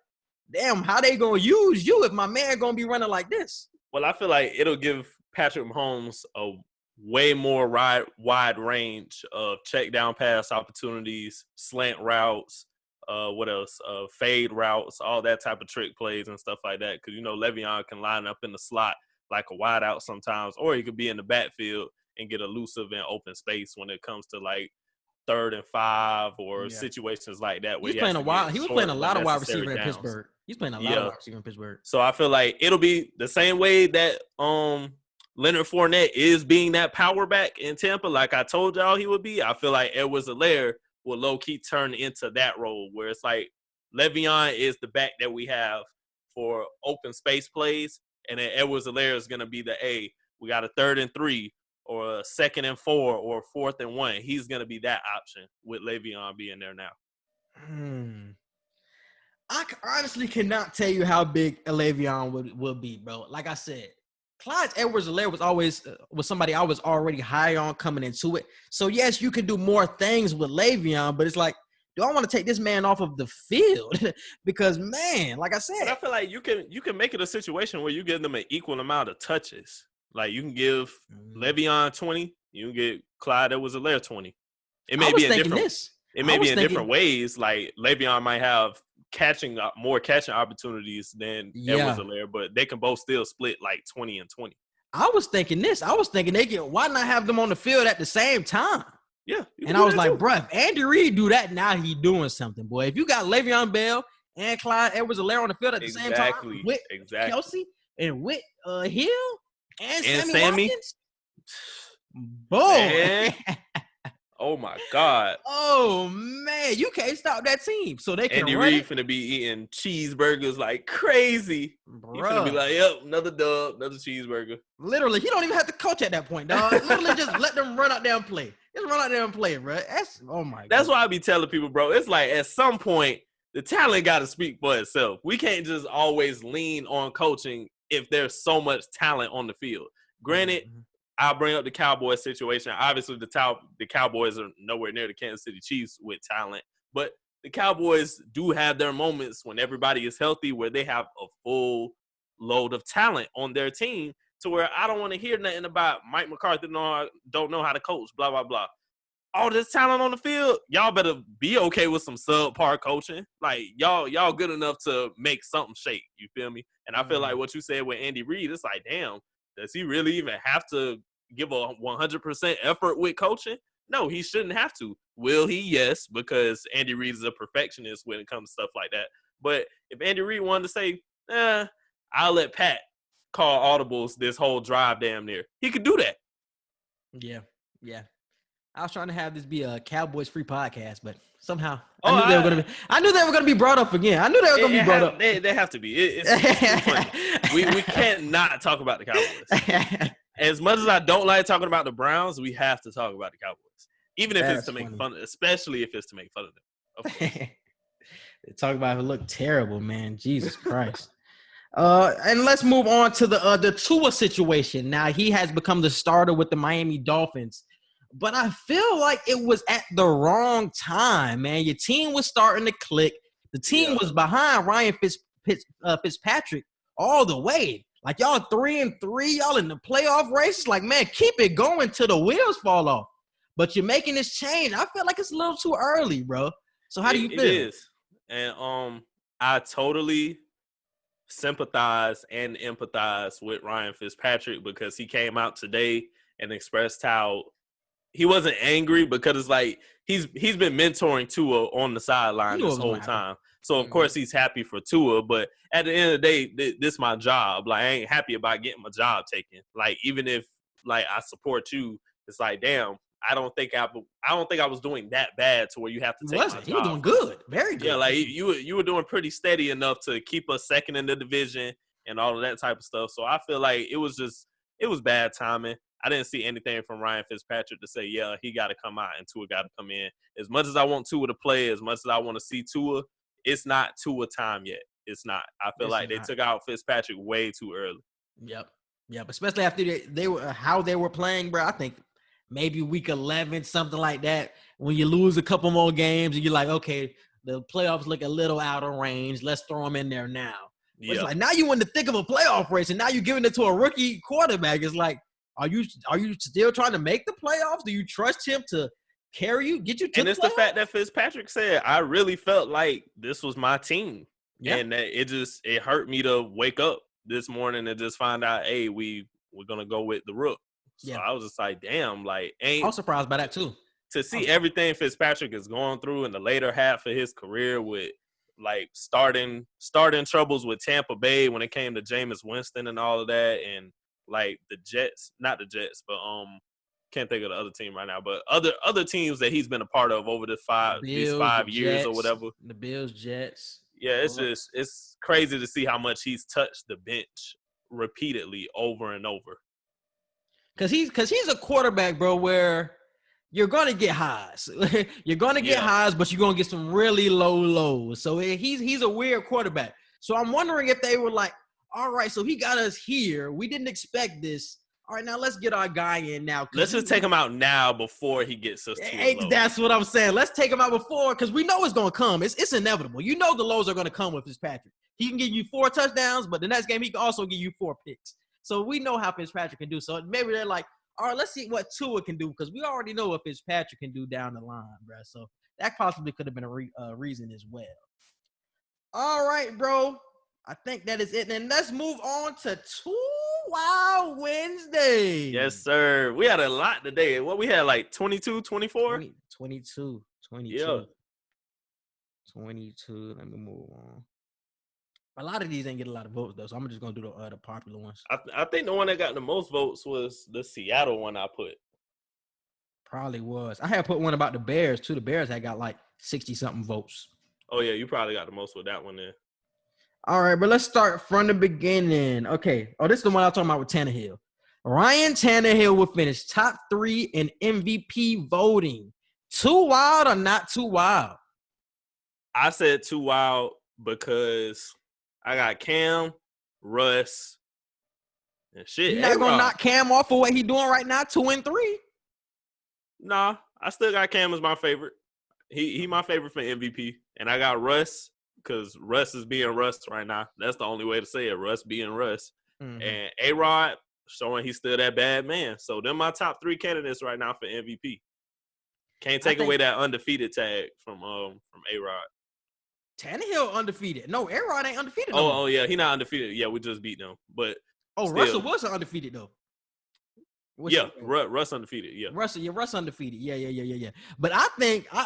damn, how they gonna use you if my man gonna be running like this? Well, I feel like it'll give Patrick Mahomes a way more wide range of check down pass opportunities, slant routes, what else? Fade routes, all that type of trick plays and stuff like that. Because, Le'Veon can line up in the slot like a wide out sometimes, or he could be in the backfield and get elusive in open space when it comes to like 3rd and 5 or situations like that. He was playing a lot of wide receiver in Pittsburgh. He's playing a lot of wide receiver in Pittsburgh. So I feel like it'll be the same way that Leonard Fournette is being that power back in Tampa, like I told y'all he would be. I feel like Edwards-Helaire will low-key turn into that role where it's like Le'Veon is the back that we have for open space plays, and then Edwards-Helaire is going to be we got a 3rd and 3 or a 2nd and 4 or a 4th and 1. He's going to be that option with Le'Veon being there now. I honestly cannot tell you how big Le'Veon will be, bro. Like I said, Clyde Edwards-Helaire was somebody I was already high on coming into it. So, yes, you can do more things with Le'Veon, but it's like, do I want to take this man off of the field? Because, man, like I said. But I feel like you can make it a situation where you give them an equal amount of touches. Like, you can give Le'Veon 20, you can get Clyde Edwards-Helaire 20. It may be in different ways. Like, Le'Veon might have more catching opportunities than Edwards-Helaire, but they can both still split like 20 and 20. I was thinking this. I was thinking why not have them on the field at the same time? Yeah. And I was like, bruh, if Andy Reid do that, now he doing something, boy. If you got Le'Veon Bell and Clyde Edwards-Helaire on the field at the same time with Kelsey and with Hill and Sammy Watkins, boy. Oh my God. Oh man, you can't stop that team. So they can Andy Reid finna be eating cheeseburgers like crazy. He finna be like, yep, another dub, another cheeseburger. Literally, he don't even have to coach at that point, dog. Literally just let them run out there and play. Just run out there and play, bro. That's why I be telling people, bro, it's like at some point, the talent gotta speak for itself. We can't just always lean on coaching if there's so much talent on the field. Granted, I'll bring up the Cowboys situation. Obviously, the Cowboys are nowhere near the Kansas City Chiefs with talent, but the Cowboys do have their moments when everybody is healthy where they have a full load of talent on their team to where I don't want to hear nothing about Mike McCarthy don't know how to coach, blah, blah, blah. All this talent on the field, y'all better be okay with some subpar coaching. Like, y'all good enough to make something shake, you feel me? And I feel like what you said with Andy Reid, it's like, damn, does he really even have to give a 100% effort with coaching? No, he shouldn't have to. Will he? Yes, because Andy Reid is a perfectionist when it comes to stuff like that. But if Andy Reid wanted to say, I'll let Pat call audibles this whole drive damn near, he could do that. Yeah. I was trying to have this be a Cowboys free podcast, but somehow Oh, I knew they were gonna be brought up again. I knew they were gonna be brought up. They have to be. It's too funny. We can't not talk about the Cowboys. As much as I don't like talking about the Browns, we have to talk about the Cowboys, even if it's to make fun, especially if it's to make fun of them. Of course. They talk about it look terrible, man. Jesus Christ. And let's move on to the Tua situation. Now he has become the starter with the Miami Dolphins. But I feel like it was at the wrong time, man. Your team was starting to click. The team was behind Ryan Fitzpatrick all the way. Like, y'all 3-3. Y'all in the playoff race. Like, man, keep it going till the wheels fall off. But you're making this change. I feel like it's a little too early, bro. So how do you feel? It is. And I totally sympathize and empathize with Ryan Fitzpatrick because he came out today and expressed how – he wasn't angry because it's like he's been mentoring Tua on the sideline this whole time. So, of course, he's happy for Tua. But at the end of the day, this is my job. Like, I ain't happy about getting my job taken. Like, even if, like, I support you, it's like, damn, I don't think I was doing that bad to where you have to take my job. He was doing good. Very good. Yeah, like, you were doing pretty steady enough to keep us second in the division and all of that type of stuff. So, I feel like it was bad timing. I didn't see anything from Ryan Fitzpatrick to say, yeah, he got to come out and Tua got to come in. As much as I want Tua to play, as much as I want to see Tua, it's not Tua time yet. It's not. I feel like they took out Fitzpatrick way too early. Yep. Especially after they were how they were playing, bro. I think maybe week 11, something like that. When you lose a couple more games and you're like, okay, the playoffs look a little out of range. Let's throw them in there now. It's like now you in the thick of a playoff race and now you're giving it to a rookie quarterback. It's like, Are you still trying to make the playoffs? Do you trust him to carry you, get you to the playoffs? And it's the fact that Fitzpatrick said, I really felt like this was my team. Yeah. And that it hurt me to wake up this morning and just find out, hey, we're going to go with the rook. So I was just like, damn, like, I was surprised by that too. To see everything Fitzpatrick is going through in the later half of his career with, like, starting troubles with Tampa Bay when it came to Jameis Winston and all of that, and like the Jets, not the Jets, but can't think of the other team right now, but other teams that he's been a part of over these 5 years Jets, or whatever. The Bills, Jets. Yeah, it's crazy to see how much he's touched the bench repeatedly over and over. Cause he's a quarterback, bro, where you're gonna get highs. You're gonna get highs, but you're gonna get some really low lows. So he's a weird quarterback. So I'm wondering if they were like, all right, so he got us here. We didn't expect this. All right, now let's get our guy in now. Let's just take him out now before he gets us too low. That's what I'm saying. Let's take him out before, because we know it's going to come. It's inevitable. You know the lows are going to come with Fitzpatrick. He can give you 4 touchdowns, but the next game he can also give you 4 picks. So we know how Fitzpatrick can do. So maybe they're like, all right, let's see what Tua can do, because we already know what Fitzpatrick can do down the line, bro. So that possibly could have been a reason as well. All right, bro. I think that is it. And let's move on to 2 Wild Wednesdays. Yes, sir. We had a lot today. What we had, like 22, 24? 22. Yeah. 22. Let me move on. A lot of these didn't get a lot of votes, though, so I'm just going to do the popular ones. I think the one that got the most votes was the Seattle one I put. Probably was. I had put one about the Bears, too. The Bears had got like 60-something votes. Oh, yeah, you probably got the most with that one there. All right, but let's start from the beginning. Okay. Oh, this is the one I was talking about with Tannehill. Ryan Tannehill will finish top 3 in MVP voting. Too wild or not too wild? I said too wild because I got Cam, Russ, and shit. You're not going to knock Cam off for what he's doing right now, 2 and 3? Nah, I still got Cam as my favorite. He my favorite for MVP. And I got Russ. Because Russ is being Russ right now. That's the only way to say it. Russ being Russ. Mm-hmm. And A-Rod showing he's still that bad man. So they're my top 3 candidates right now for MVP. Can't take away that undefeated tag from A-Rod. Tannehill undefeated. No, A-Rod ain't undefeated. Oh, yeah. He not undefeated. Yeah, we just beat them. But still. Russell Wilson undefeated, though. Russ undefeated. Yeah, Russ undefeated. Yeah. But I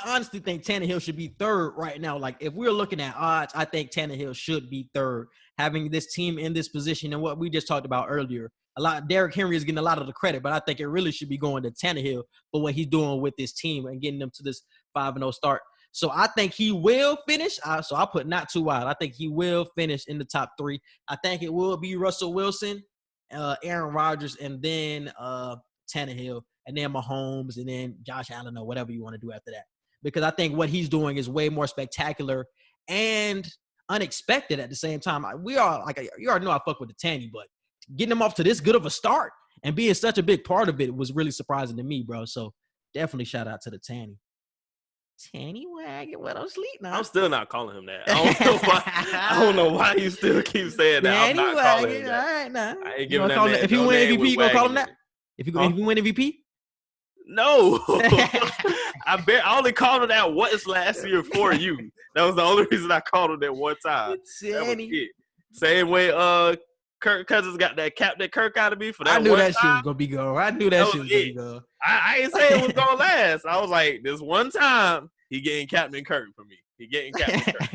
honestly think Tannehill should be 3rd right now. Like, if we're looking at odds, I think Tannehill should be 3rd. Having this team in this position and what we just talked about earlier, Derrick Henry is getting a lot of the credit, but I think it really should be going to Tannehill for what he's doing with this team and getting them to this 5-0 start. So I think he will finish. So I put not too wild. I think he will finish in the top 3. I think it will be Russell Wilson, Aaron Rodgers, and then Tannehill, and then Mahomes, and then Josh Allen, or whatever you want to do after that. Because I think what he's doing is way more spectacular and unexpected at the same time. You already know I fuck with the Tanny, but getting him off to this good of a start and being such a big part of it was really surprising to me, bro. So definitely shout out to the Tanny. Tanny wagon, what I'm sleep now. I'm still not calling him that. I don't know why you still keep saying that. Tanny I'm not wagon, calling him that. all right, now. I ain't giving that man if he win MVP, you gonna call him that? If you win MVP? No. I only called him that once last year for you. That was the only reason I called him that one time. That was it. Same way Kirk Cousins got that Captain Kirk out of me for that. I knew one that time. shit was gonna be gone. I knew that shit was gonna be gone. I ain't saying it was gonna last. I was like, this one time he getting Captain Kirk for me. He getting Captain Kirk.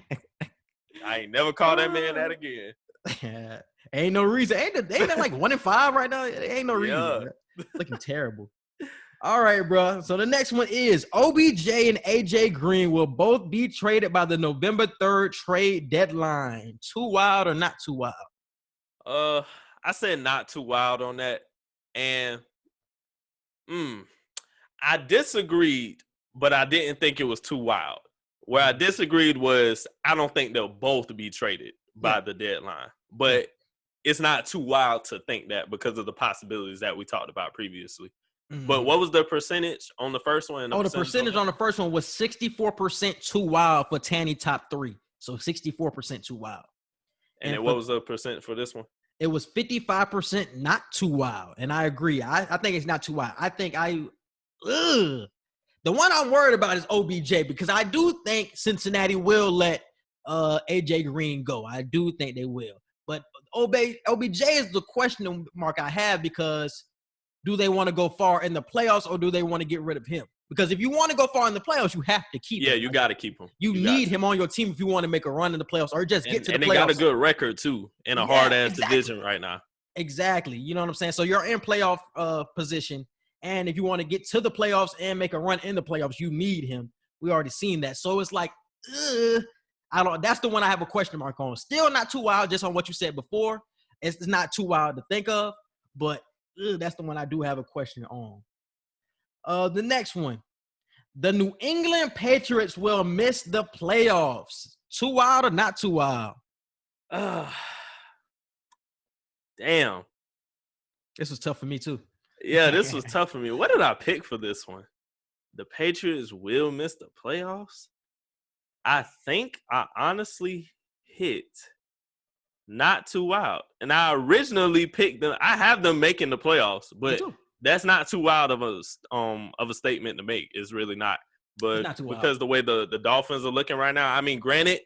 I ain't never called that man that again. Ain't no reason. Ain't that like 1-5 right now? Ain't no reason. Yeah. Looking terrible. All right, bro. So the next one is OBJ and AJ Green will both be traded by the November 3rd trade deadline. Too wild or not too wild? I said not too wild on that. And I disagreed, but I didn't think it was too wild. Where I disagreed was I don't think they'll both be traded by the deadline. But it's not too wild to think that because of the possibilities that we talked about previously. But what was the percentage on the first one? The percentage on the first one was 64% too wild for Tanny top 3. So 64% too wild. And then what was the percent for this one? It was 55% not too wild. And I agree. I think it's not too wild. I think the one I'm worried about is OBJ because I do think Cincinnati will let AJ Green go. I do think they will. But OBJ is the question mark I have because do they want to go far in the playoffs or do they want to get rid of him? Because if you want to go far in the playoffs, you have to keep him. Yeah, you got to keep him. You need him on your team if you want to make a run in the playoffs or just get to the playoffs. And they got a good record, too, in a hard-ass division right now. Exactly. You know what I'm saying? So you're in playoff position, and if you want to get to the playoffs and make a run in the playoffs, you need him. We already seen that. So it's like, that's the one I have a question mark on. Still not too wild just on what you said before. It's not too wild to think of, but that's the one I do have a question on. The next one. The New England Patriots will miss the playoffs. Too wild or not too wild? Damn. This was tough for me, too. Yeah, this was tough for me. What did I pick for this one? The Patriots will miss the playoffs? I think I honestly hit not too wild. And I originally picked them. I have them making the playoffs, but that's not too wild of a statement to make. It's really not. But not because the way the Dolphins are looking right now, I mean, granted,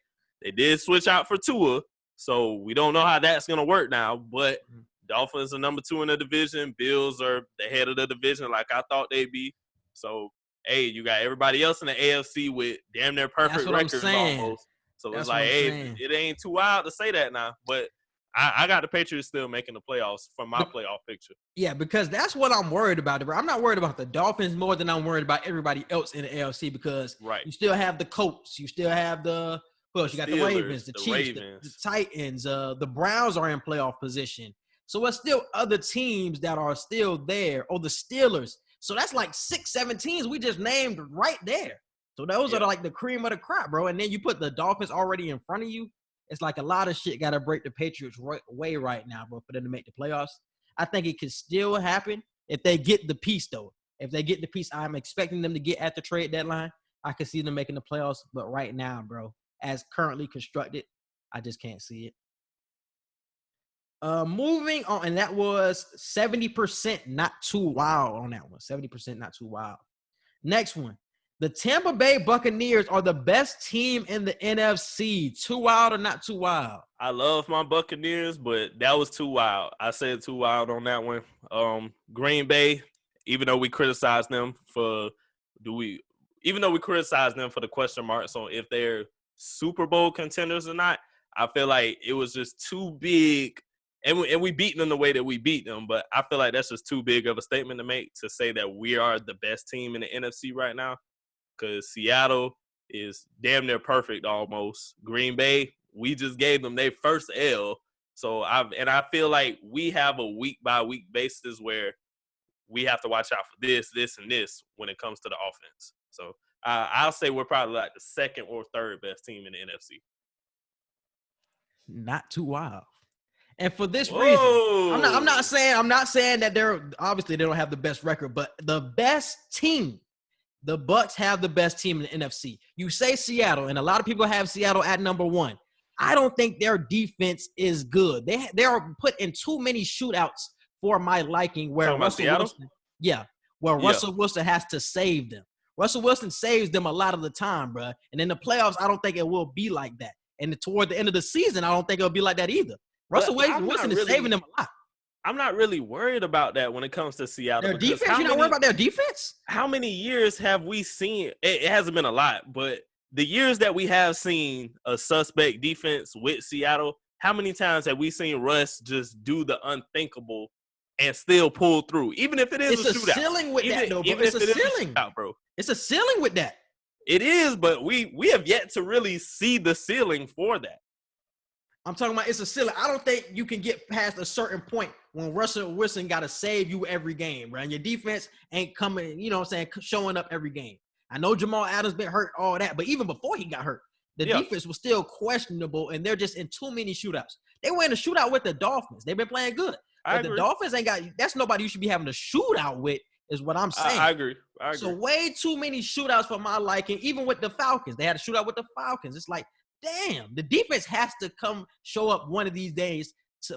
they did switch out for Tua, so we don't know how that's going to work now. But Dolphins are number 2 in the division. Bills are the head of the division like I thought they'd be. So, hey, you got everybody else in the AFC with damn near perfect records almost. So it's like, hey, it ain't too wild to say that now. But I got the Patriots still making the playoffs from my playoff picture. Yeah, because that's what I'm worried about. I'm not worried about the Dolphins more than I'm worried about everybody else in the AFC because you still have the Colts. You still have the – who else? You got the Ravens, the Chiefs, the Titans. The Browns are in playoff position. So it's still other teams that are still there, or the Steelers. So that's like 6-7 teams we just named right there. So those are like the cream of the crop, bro. And then you put the Dolphins already in front of you. It's like a lot of shit got to break the Patriots way right now, bro, for them to make the playoffs. I think it could still happen if they get the piece, though. If they get the piece I'm expecting them to get at the trade deadline, I can see them making the playoffs. But right now, bro, as currently constructed, I just can't see it. Moving on, and that was 70% not too wild on that one. 70% not too wild. Next one. The Tampa Bay Buccaneers are the best team in the NFC. Too wild or not too wild? I love my Buccaneers, but that was too wild. I said too wild on that one. Green Bay, even though we criticized them for the question marks on if they're Super Bowl contenders or not, I feel like it was just too big And we beat them the way that we beat them, but I feel like that's just too big of a statement to make to say that we are the best team in the NFC right now, because Seattle is damn near perfect almost. Green Bay, we just gave them their first L. So I feel like we have a week-by-week basis where we have to watch out for this, and this when it comes to the offense. So I'll say we're probably like the second or third best team in the NFC. Not too wild. And for this reason, I'm not saying that they're obviously they don't have the best record, but the best team, the BUCS have the best team in the NFC. You say Seattle, and a lot of people have Seattle at number 1. I don't think their defense is good. They are put in too many shootouts for my liking. Where Russell Wilson has to save them. Russell Wilson saves them a lot of the time, bro. And in the playoffs, I don't think it will be like that. And toward the end of the season, I don't think it'll be like that either. Russell Wilson is saving them a lot. I'm not really worried about that when it comes to Seattle. Their defense? You're not worried about their defense? How many years have we seen? It hasn't been a lot, but the years that we have seen a suspect defense with Seattle, how many times have we seen Russ just do the unthinkable and still pull through? Even if it is a shootout. It's a ceiling with that, though, bro. It's a ceiling. It's a ceiling with that. It is, but we have yet to really see the ceiling for that. I'm talking about it's a ceiling. I don't think you can get past a certain point when Russell Wilson got to save you every game, bro. And your defense ain't coming, you know what I'm saying, showing up every game. I know Jamal Adams been hurt, all that, but even before he got hurt, the defense was still questionable, and they're just in too many shootouts. They were in a shootout with the Dolphins. They've been playing good. But the Dolphins ain't got – that's nobody you should be having a shootout with is what I'm saying. I agree. So way too many shootouts for my liking, even with the Falcons. They had a shootout with the Falcons. It's like, damn, the defense has to come show up one of these days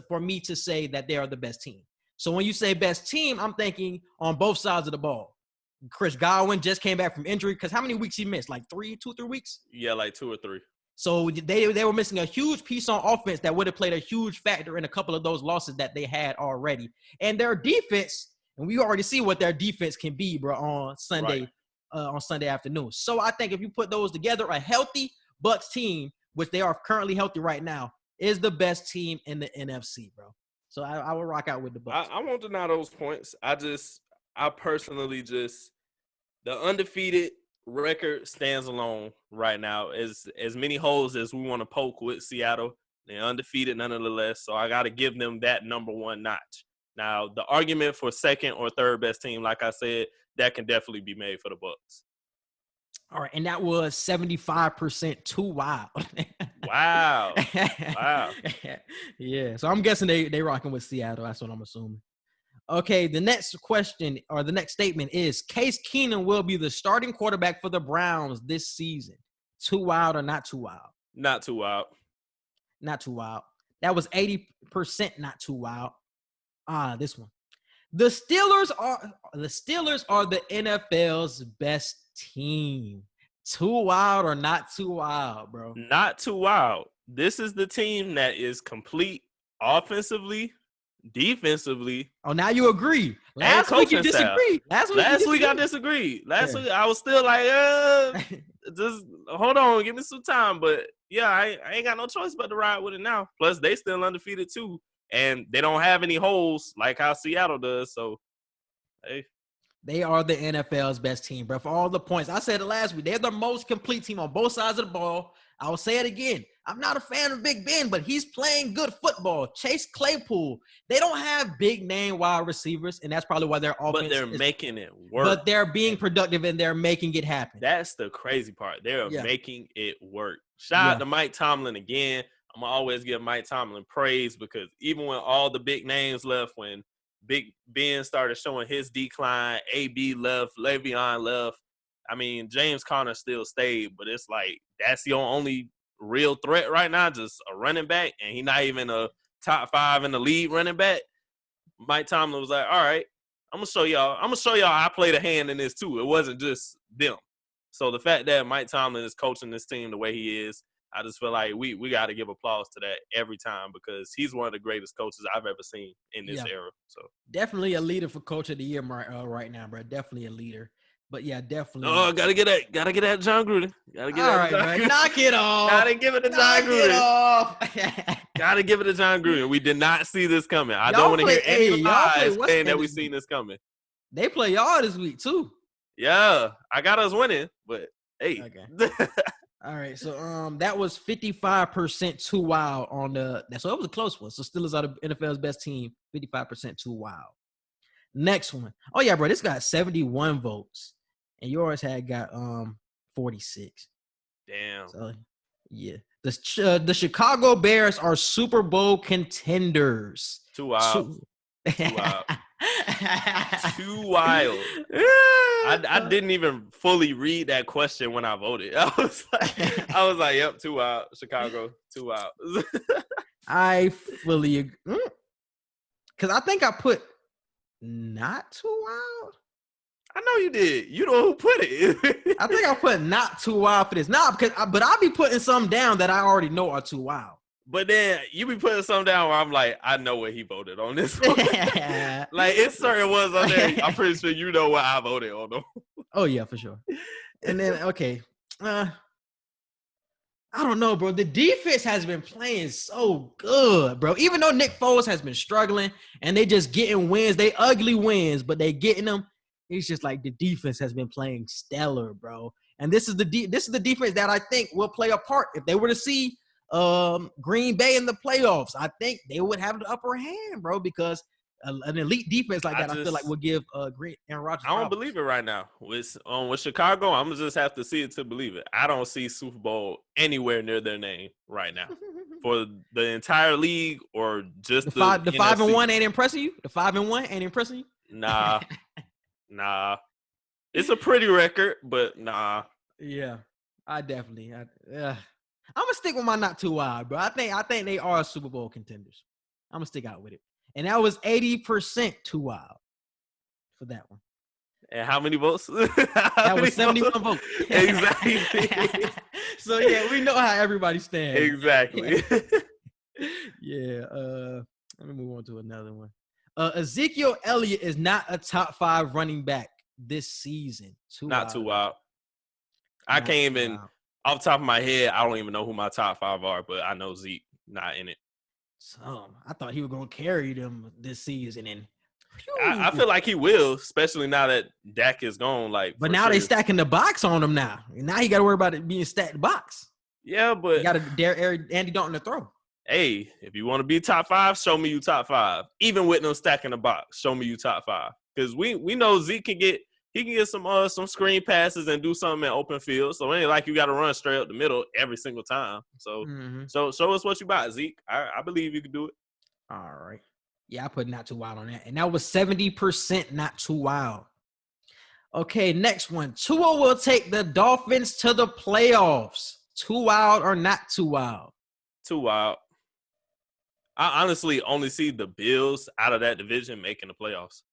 for me to say that they are the best team. So when you say best team, I'm thinking on both sides of the ball. Chris Godwin just came back from injury because how many weeks he missed? Like 2 or 3 weeks? Yeah, like 2 or 3. So they were missing a huge piece on offense that would have played a huge factor in a couple of those losses that they had already. And their defense, and we already see what their defense can be, bro, on Sunday afternoon. So I think if you put those together, a healthy BUCS team, which they are currently healthy right now, is the best team in the NFC, bro. So I will rock out with the BUCS. I won't deny those points. I personally the undefeated record stands alone right now. As many holes as we want to poke with Seattle, they're undefeated nonetheless. So I got to give them that number 1 notch. Now, the argument for second or third best team, like I said, that can definitely be made for the BUCS. All right, and that was 75% too wild. Wow. Yeah, so I'm guessing they rocking with Seattle. That's what I'm assuming. Okay, the next question or the next statement is, Case Keenum will be the starting quarterback for the Browns this season. Too wild or not too wild? Not too wild. Not too wild. That was 80% not too wild. This one. The Steelers are the NFL's best team. Too wild or not too wild, bro? Not too wild. This is the team that is complete offensively, defensively. Oh, now you agree. Last week you disagreed. Last week I disagreed. Last week I was still like, just hold on, give me some time. But yeah, I ain't got no choice but to ride with it now. Plus, they still undefeated too, and they don't have any holes like how Seattle does. So, hey. They are the NFL's best team, bro. For all the points. I said it last week. They're the most complete team on both sides of the ball. I will say it again. I'm not a fan of Big Ben, but he's playing good football. Chase Claypool. They don't have big name wide receivers, and that's probably why their offense. But they're making it work. But they're being productive and they're making it happen. That's the crazy part. They're making it work. Shout out to Mike Tomlin again. I'm gonna always give Mike Tomlin praise because even when all the big names left, when Big Ben started showing his decline, AB left, LEVEON left. I mean, James Conner still stayed, but it's like that's your only real threat right now, just a running back, and he's not even a top 5 in the league running back. Mike Tomlin was like, all right, I'm gonna show y'all I played a hand in this too. It wasn't just them. So the fact that Mike Tomlin is coaching this team the way he is, I just feel like we got to give applause to that every time because he's one of the greatest coaches I've ever seen in this era. So definitely a leader for Coach of the Year right now, bro. Definitely a leader. But yeah, definitely. Oh, gotta get that John Gruden. Gotta get All that right, John man. Gruden. Knock it off. Gotta give it to John Knock Gruden. it off. Gotta give it to John Gruden. We did not see this coming. I Y'all don't want to hear play- any hey, y'all play lies what's saying that that we this seen week? this coming. They play y'all this week too. Yeah, I got us winning, but hey. Okay. All right, so that was 55% too wild on the. So it was a close one. So Steelers are the NFL's best team. 55% too wild. Next one. Oh yeah, bro, this got 71 votes, and yours had got 46. Damn. So yeah, the Chicago Bears are Super Bowl contenders. Too wild. Too wild. Too wild. I didn't even fully read that question when I voted. I was like, yep, too wild. Chicago, too wild. I fully agree. Because I think I put not too wild. I know you did. You know who put it. I think I put not too wild for this. But I'll be putting some down that I already know are too wild. But then you be putting some down where I'm like, I know what he voted on this one. Like, it's certain ones on there. I'm pretty sure you know what I voted on them. Oh, yeah, for sure. And then, okay. I don't know, bro. The defense has been playing so good, bro. Even though Nick Foles has been struggling and they just getting wins. They ugly wins, but they getting them. It's just like the defense has been playing stellar, bro. And this is the defense that I think will play a part. If they were to see Green Bay in the playoffs, I think they would have the upper hand, bro, because an elite defense like that, I feel like will give Green Aaron Rodgers. I don't believe it right now. With Chicago, I'm gonna just have to see it to believe it. I don't see Super Bowl anywhere near their name right now for the entire league or just the 5-1 ain't impressing you. The 5-1 ain't impressing you. Nah. It's a pretty record, but nah. Yeah, I definitely. I'm gonna stick with my not too wild, bro. I think they are Super Bowl contenders. I'm gonna stick out with it. And that was 80% too wild for that one. And how many votes? That was 71 votes. Exactly. So yeah, we know how everybody stands. Exactly. Yeah. Let me move on to another one. Ezekiel Elliott is not a top 5 running back this season. Too wild. I can't even. Off the top of my head, I don't even know who my top 5 are, but I know Zeke not in it. So I thought he was gonna carry them this season, and I feel like he will, especially now that Dak is gone. But now they stacking the box on him now. And now you got to worry about it being stacked box. Yeah, but you got to dare Andy Dalton to throw. Hey, if you want to be top 5, show me you top 5. Even with them stacking the box, show me you top 5. Because we know Zeke can get some screen passes and do something in open field. So it ain't like you got to run straight up the middle every single time. So so show us what you got, Zeke. I believe you can do it. All right. Yeah, I put not too wild on that. And that was 70% not too wild. Okay, next one. Tua will take the Dolphins to the playoffs. Too wild or not too wild? Too wild. I honestly only see the Bills out of that division making the playoffs.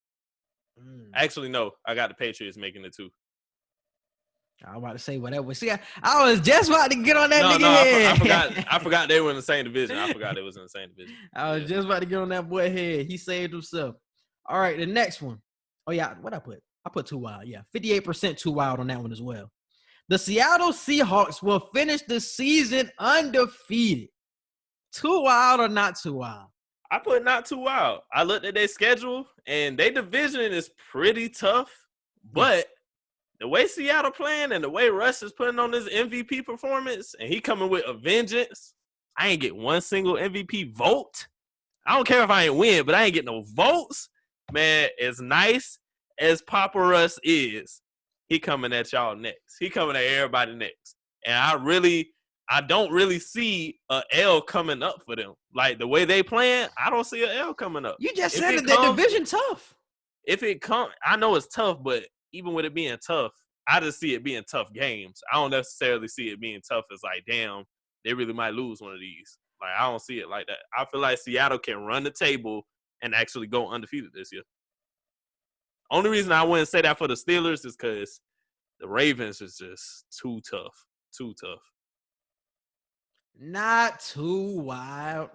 Actually, no. I got the Patriots making it too. I was about to say whatever. See, I was just about to get on that nigga head. I forgot they were in the same division. I forgot they was in the same division. I was just about to get on that boy head. He saved himself. All right, the next one. Oh, yeah. What I put? I put too wild. Yeah, 58% too wild on that one as well. The Seattle Seahawks will finish the season undefeated. Too wild or not too wild? I put not too wild. I looked at their schedule, and their division is pretty tough. But the way Seattle playing and the way Russ is putting on this MVP performance, and he coming with a vengeance, I ain't get one single MVP vote. I don't care if I ain't win, but I ain't get no votes. Man, as nice as Papa Russ is, he coming at y'all next. He coming at everybody next. And I don't really see a L coming up for them. Like, the way they playing, I don't see an L coming up. You just said that division tough. If it comes, I know it's tough, but even with it being tough, I just see it being tough games. I don't necessarily see it being tough as like, damn, they really might lose one of these. Like, I don't see it like that. I feel like Seattle can run the table and actually go undefeated this year. Only reason I wouldn't say that for the Steelers is because the Ravens is just too tough. Too tough. Not too wild.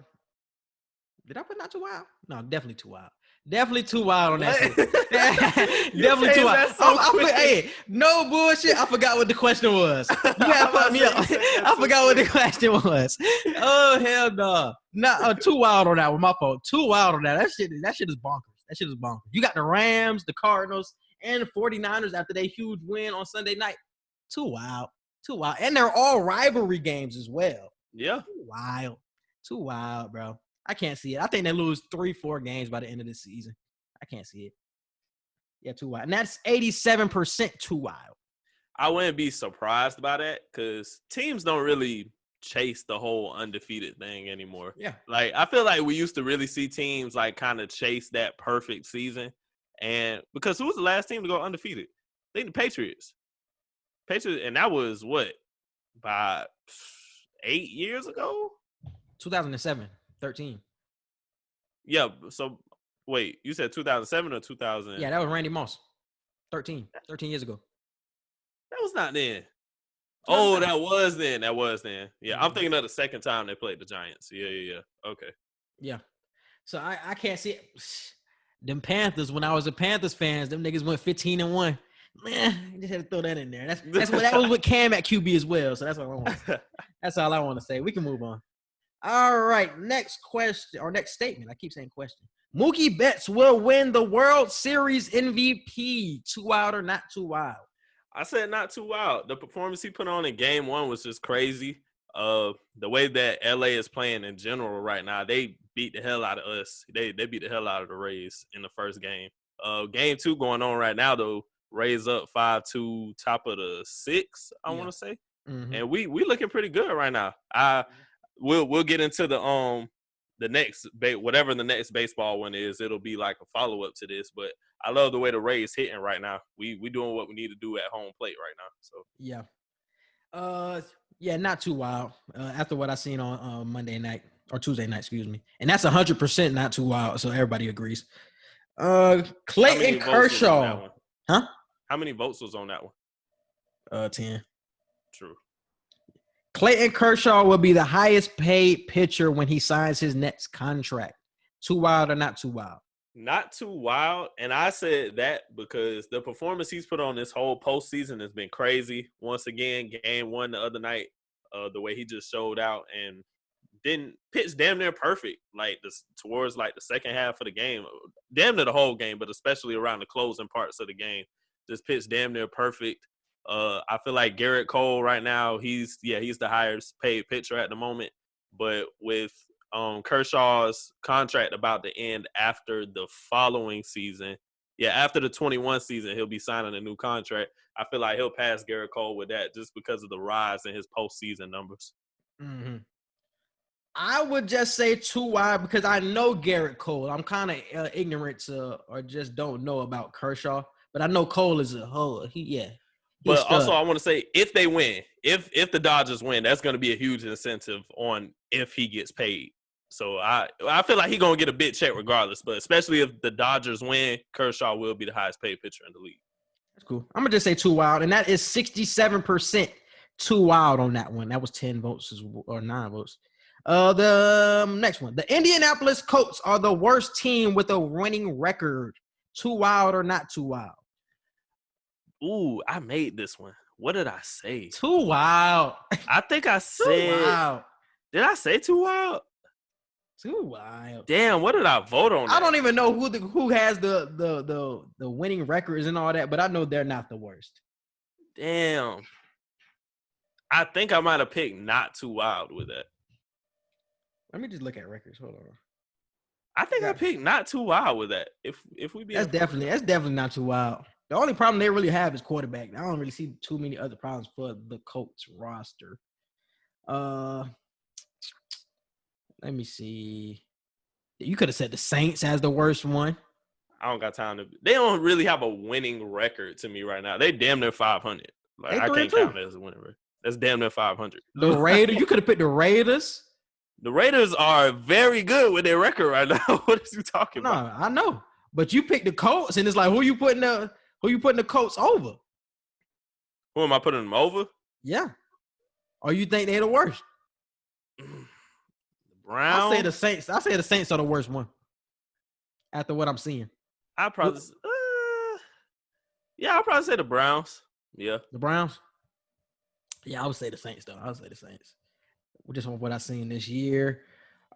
Did I put not too wild? No, definitely too wild. Definitely too wild on that shit. You Definitely too changed wild. that so quick. Hey, no bullshit. I forgot what the question was. You had fucked me up. I forgot what the question was. Oh hell no. Nah, too wild on that one. My fault. Too wild on that. That shit is bonkers. That shit is bonkers. You got the Rams, the Cardinals, and the 49ers after their huge win on Sunday night. Too wild. Too wild. And they're all rivalry games as well. Yeah. Too wild, bro. I can't see it. I think they lose 3-4 games by the end of the season. I can't see it. Yeah, too wild. And that's 87% too wild. I wouldn't be surprised by that because teams don't really chase the whole undefeated thing anymore. Yeah. Like, I feel like we used to really see teams, like, kind of chase that perfect season. And because who was the last team to go undefeated? I think the Patriots. And that was, what, by 8 years ago? 2007. 13. Yeah, so wait, you said 2007 or 2000? Yeah, that was Randy Moss. 13 years ago. That was not then. Oh, that was then. Yeah, I'm thinking of the second time they played the Giants. Yeah. Okay. Yeah. So I can't see it. Them Panthers, when I was a Panthers fans, them niggas went 15-1. Man, just had to throw that in there. That was with Cam at QB as well. So that's all I want. That's all I want to say. We can move on. All right, next question or next statement. I keep saying question. Mookie Betts will win the World Series MVP. Too wild or not too wild? I said not too wild. The performance he put on in Game 1 was just crazy. The way that LA is playing in general right now, they beat the hell out of us. They beat the hell out of the Rays in the first game. Game 2 going on right now though. Rays up 5-2, top of the 6. I want to say, and we looking pretty good right now. We'll get into the next whatever the next baseball one is. It'll be like a follow up to this, but I love the way the Rays hitting right now. We doing what we need to do at home plate right now. So yeah, not too wild. After what I seen on Monday night or Tuesday night, excuse me, and that's 100% not too wild. So everybody agrees. Clayton Kershaw, huh? How many votes was on that one? 10. True. Clayton Kershaw will be the highest paid pitcher when he signs his next contract. Too wild or not too wild? Not too wild. And I said that because the performance he's put on this whole postseason has been crazy. Once again, Game 1 the other night, the way he just showed out and didn't pitch damn near perfect, like towards like the second half of the game. Damn near the whole game, but especially around the closing parts of the game. Just pitched damn near perfect. I feel like Garrett Cole right now, he's the highest paid pitcher at the moment. But with Kershaw's contract about to end after the following season, after the 21 season, he'll be signing a new contract. I feel like he'll pass Garrett Cole with that just because of the rise in his postseason numbers. Mm-hmm. I would just say too wide because I know Garrett Cole. I'm kind of ignorant to or just don't know about Kershaw, but I know Cole is a whole. But also, I want to say, if they win, if the Dodgers win, that's going to be a huge incentive on if he gets paid. So I feel like he's going to get a big check regardless. But especially if the Dodgers win, Kershaw will be the highest paid pitcher in the league. That's cool. I'm going to just say too wild, and that is 67% too wild on that one. That was 10 votes or 9 votes. The next one. The Indianapolis Colts are the worst team with a winning record. Too wild or not too wild? Ooh, I made this one. What did I say? Too wild. I think I said. Too wild. Did I say too wild? Too wild. Damn, what did I vote on? I don't even know who has the winning records and all that, but I know they're not the worst. Damn. I think I might have picked not too wild with that. Let me just look at records. Hold on. I think I picked not too wild with that. If we be that's definitely not too wild. The only problem they really have is quarterback. I don't really see too many other problems for the Colts roster. Let me see. You could have said the Saints as the worst one. I don't got time to. They don't really have a winning record to me right now. They damn near 500. Like I can't count that as a winning record. That's damn near 500. The Raiders. You could have picked the Raiders. The Raiders are very good with their record right now. What is you talking about? No, I know. But you picked the Colts, and it's like, who you putting the Colts over? Who am I putting them over? Yeah. Or you think they're the worst? Browns? I say the Saints are the worst one. after what I'm seeing. I'll probably say the Browns. Yeah. The Browns? Yeah, I would say the Saints, though. I would say the Saints. Just from what I've seen this year.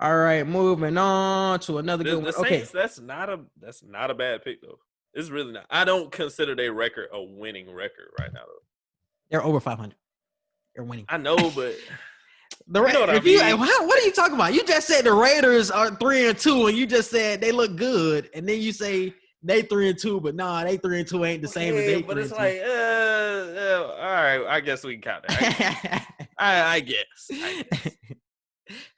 All right, moving on to another good one. The Saints, that's not a bad pick, though. It's really not. I don't consider their record a winning record right now, though. They're over 500. They're winning. I know, but what are you talking about? You just said the Raiders are 3-2, and you just said they look good, and then you say they 3-2, but nah, they 3-2 ain't the same as they. But it's like, all right, I guess we can count that. I guess.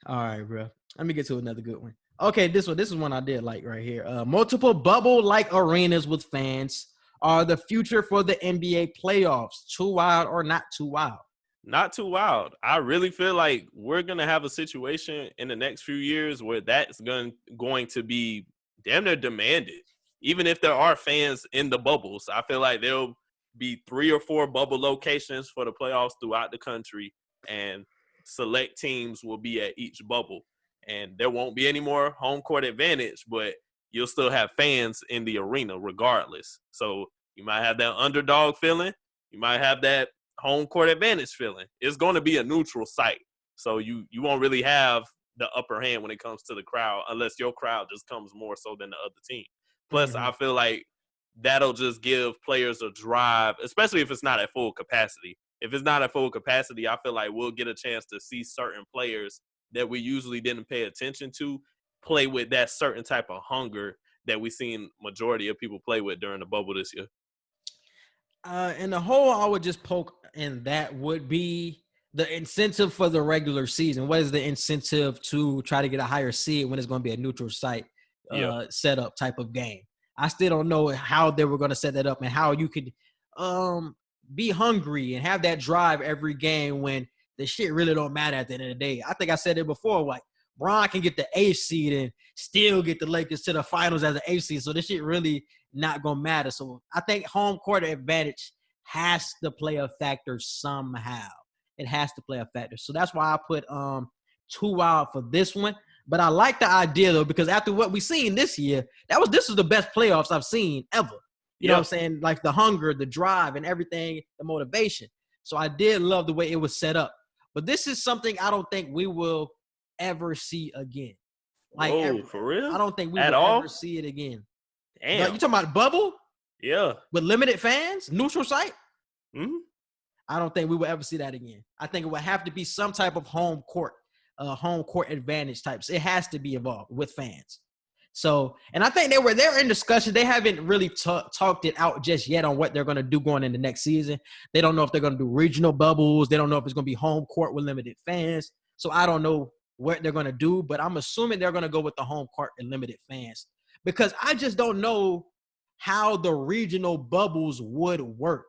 All right, bro. Let me get to another good one. Okay, this is one I did like right here. Multiple bubble-like arenas with fans are the future for the NBA playoffs. Too wild or not too wild? Not too wild. I really feel like we're going to have a situation in the next few years where that's going to be damn near demanded. Even if there are fans in the bubbles, I feel like there'll be 3 or 4 bubble locations for the playoffs throughout the country, and select teams will be at each bubble. And there won't be any more home court advantage, but you'll still have fans in the arena regardless. So you might have that underdog feeling. You might have that home court advantage feeling. It's going to be a neutral site. So you won't really have the upper hand when it comes to the crowd unless your crowd just comes more so than the other team. Plus, I feel like that'll just give players a drive, especially if it's not at full capacity. If it's not at full capacity, I feel like we'll get a chance to see certain players that we usually didn't pay attention to play with that certain type of hunger that we've seen majority of people play with during the bubble this year. And the whole I would just poke in that would be the incentive for the regular season. What is the incentive to try to get a higher seed when it's going to be a neutral site setup type of game? I still don't know how they were going to set that up and how you could be hungry and have that drive every game when the shit really don't matter at the end of the day. I think I said it before, like Bron can get the 8th seed and still get the Lakers to the finals as an 8th seed. So this shit really not going to matter. So I think home court advantage has to play a factor somehow. It has to play a factor. So that's why I put too wild for this one. But I like the idea, though, because after what we've seen this year, this is the best playoffs I've seen ever. You know what I'm saying? Like the hunger, the drive, and everything, the motivation. So I did love the way it was set up. But this is something I don't think we will ever see again. Like, for real? I don't think we will ever see it again. Damn. Like, you talking about bubble? Yeah. With limited fans? Neutral site? Mm-hmm. I don't think we will ever see that again. I think it would have to be some type of home court advantage types. It has to be involved with fans. So, and I think they're in discussion. They haven't really talked it out just yet on what they're going to do going into next season. They don't know if they're going to do regional bubbles. They don't know if it's going to be home court with limited fans. So I don't know what they're going to do, but I'm assuming they're going to go with the home court and limited fans because I just don't know how the regional bubbles would work.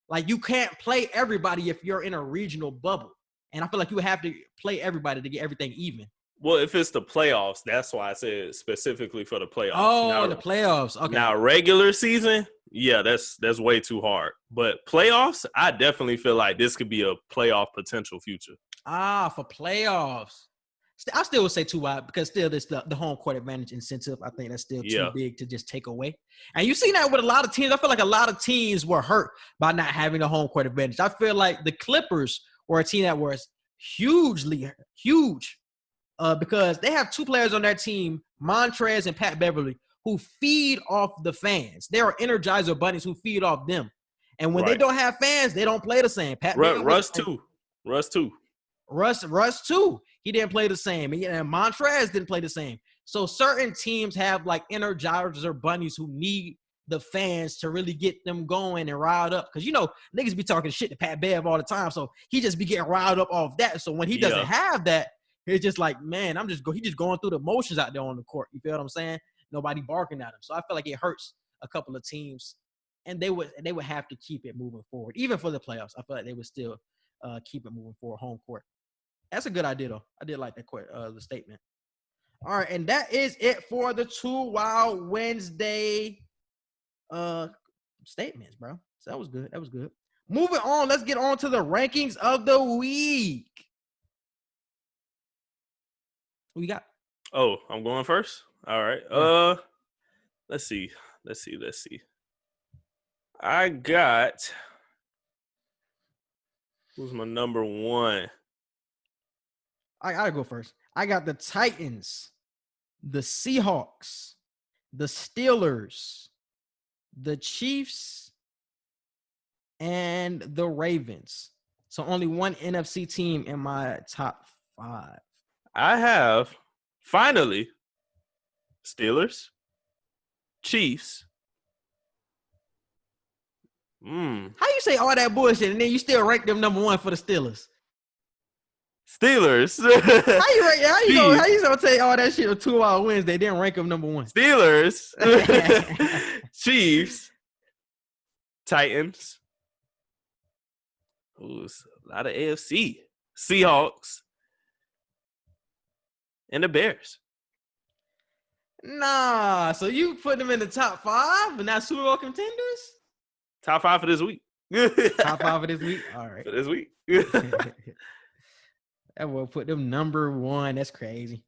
Like you can't play everybody if you're in a regional bubble. And I feel like you would have to play everybody to get everything even. Well, if it's the playoffs, that's why I said specifically for the playoffs. Oh, now, the playoffs. Okay. Now, regular season, yeah, that's way too hard. But playoffs, I definitely feel like this could be a playoff potential future. For playoffs. I still would say too wide because still there's the home court advantage incentive. I think that's still too big to just take away. And you've seen that with a lot of teams. I feel like a lot of teams were hurt by not having a home court advantage. I feel like the Clippers were a team that was huge. Because they have 2 players on their team, Montrez and Pat Beverly, who feed off the fans. They are energizer bunnies who feed off them. And when they don't have fans, they don't play the same. Russ too. He didn't play the same. And Montrez didn't play the same. So certain teams have like energizer bunnies who need the fans to really get them going and riled up. Because, niggas be talking shit to Pat Bev all the time. So he just be getting riled up off that. So when he doesn't have that, it's just like, man, he's just going through the motions out there on the court. You feel what I'm saying? Nobody barking at him. So I feel like it hurts a couple of teams, and they would have to keep it moving forward. Even for the playoffs, I feel like they would still keep it moving forward, home court. That's a good idea, though. I did like that the statement. All right, and that is it for the 2 Wild Wednesday statements, bro. So that was good. Moving on, let's get on to the rankings of the week. Who you got? Oh, I'm going first? All right. Let's see. I got. Who's my number one? I gotta go first. I got the Titans, the Seahawks, the Steelers, the Chiefs, and the Ravens. So only one NFC team in my top 5. I have finally Steelers, Chiefs. How you say all that bullshit and then you still rank them number 1 for the Steelers? Steelers. How you gonna say all that shit on 2 Hour Wednesday? Then rank them number 1. Steelers, Chiefs, Titans. Ooh, it's a lot of AFC. Seahawks, and the Bears. Nah, so you put them in the top 5 but not Super Bowl contenders? Top 5 for this week. Top 5 for this week? All right. For this week. That will put them number 1. That's crazy.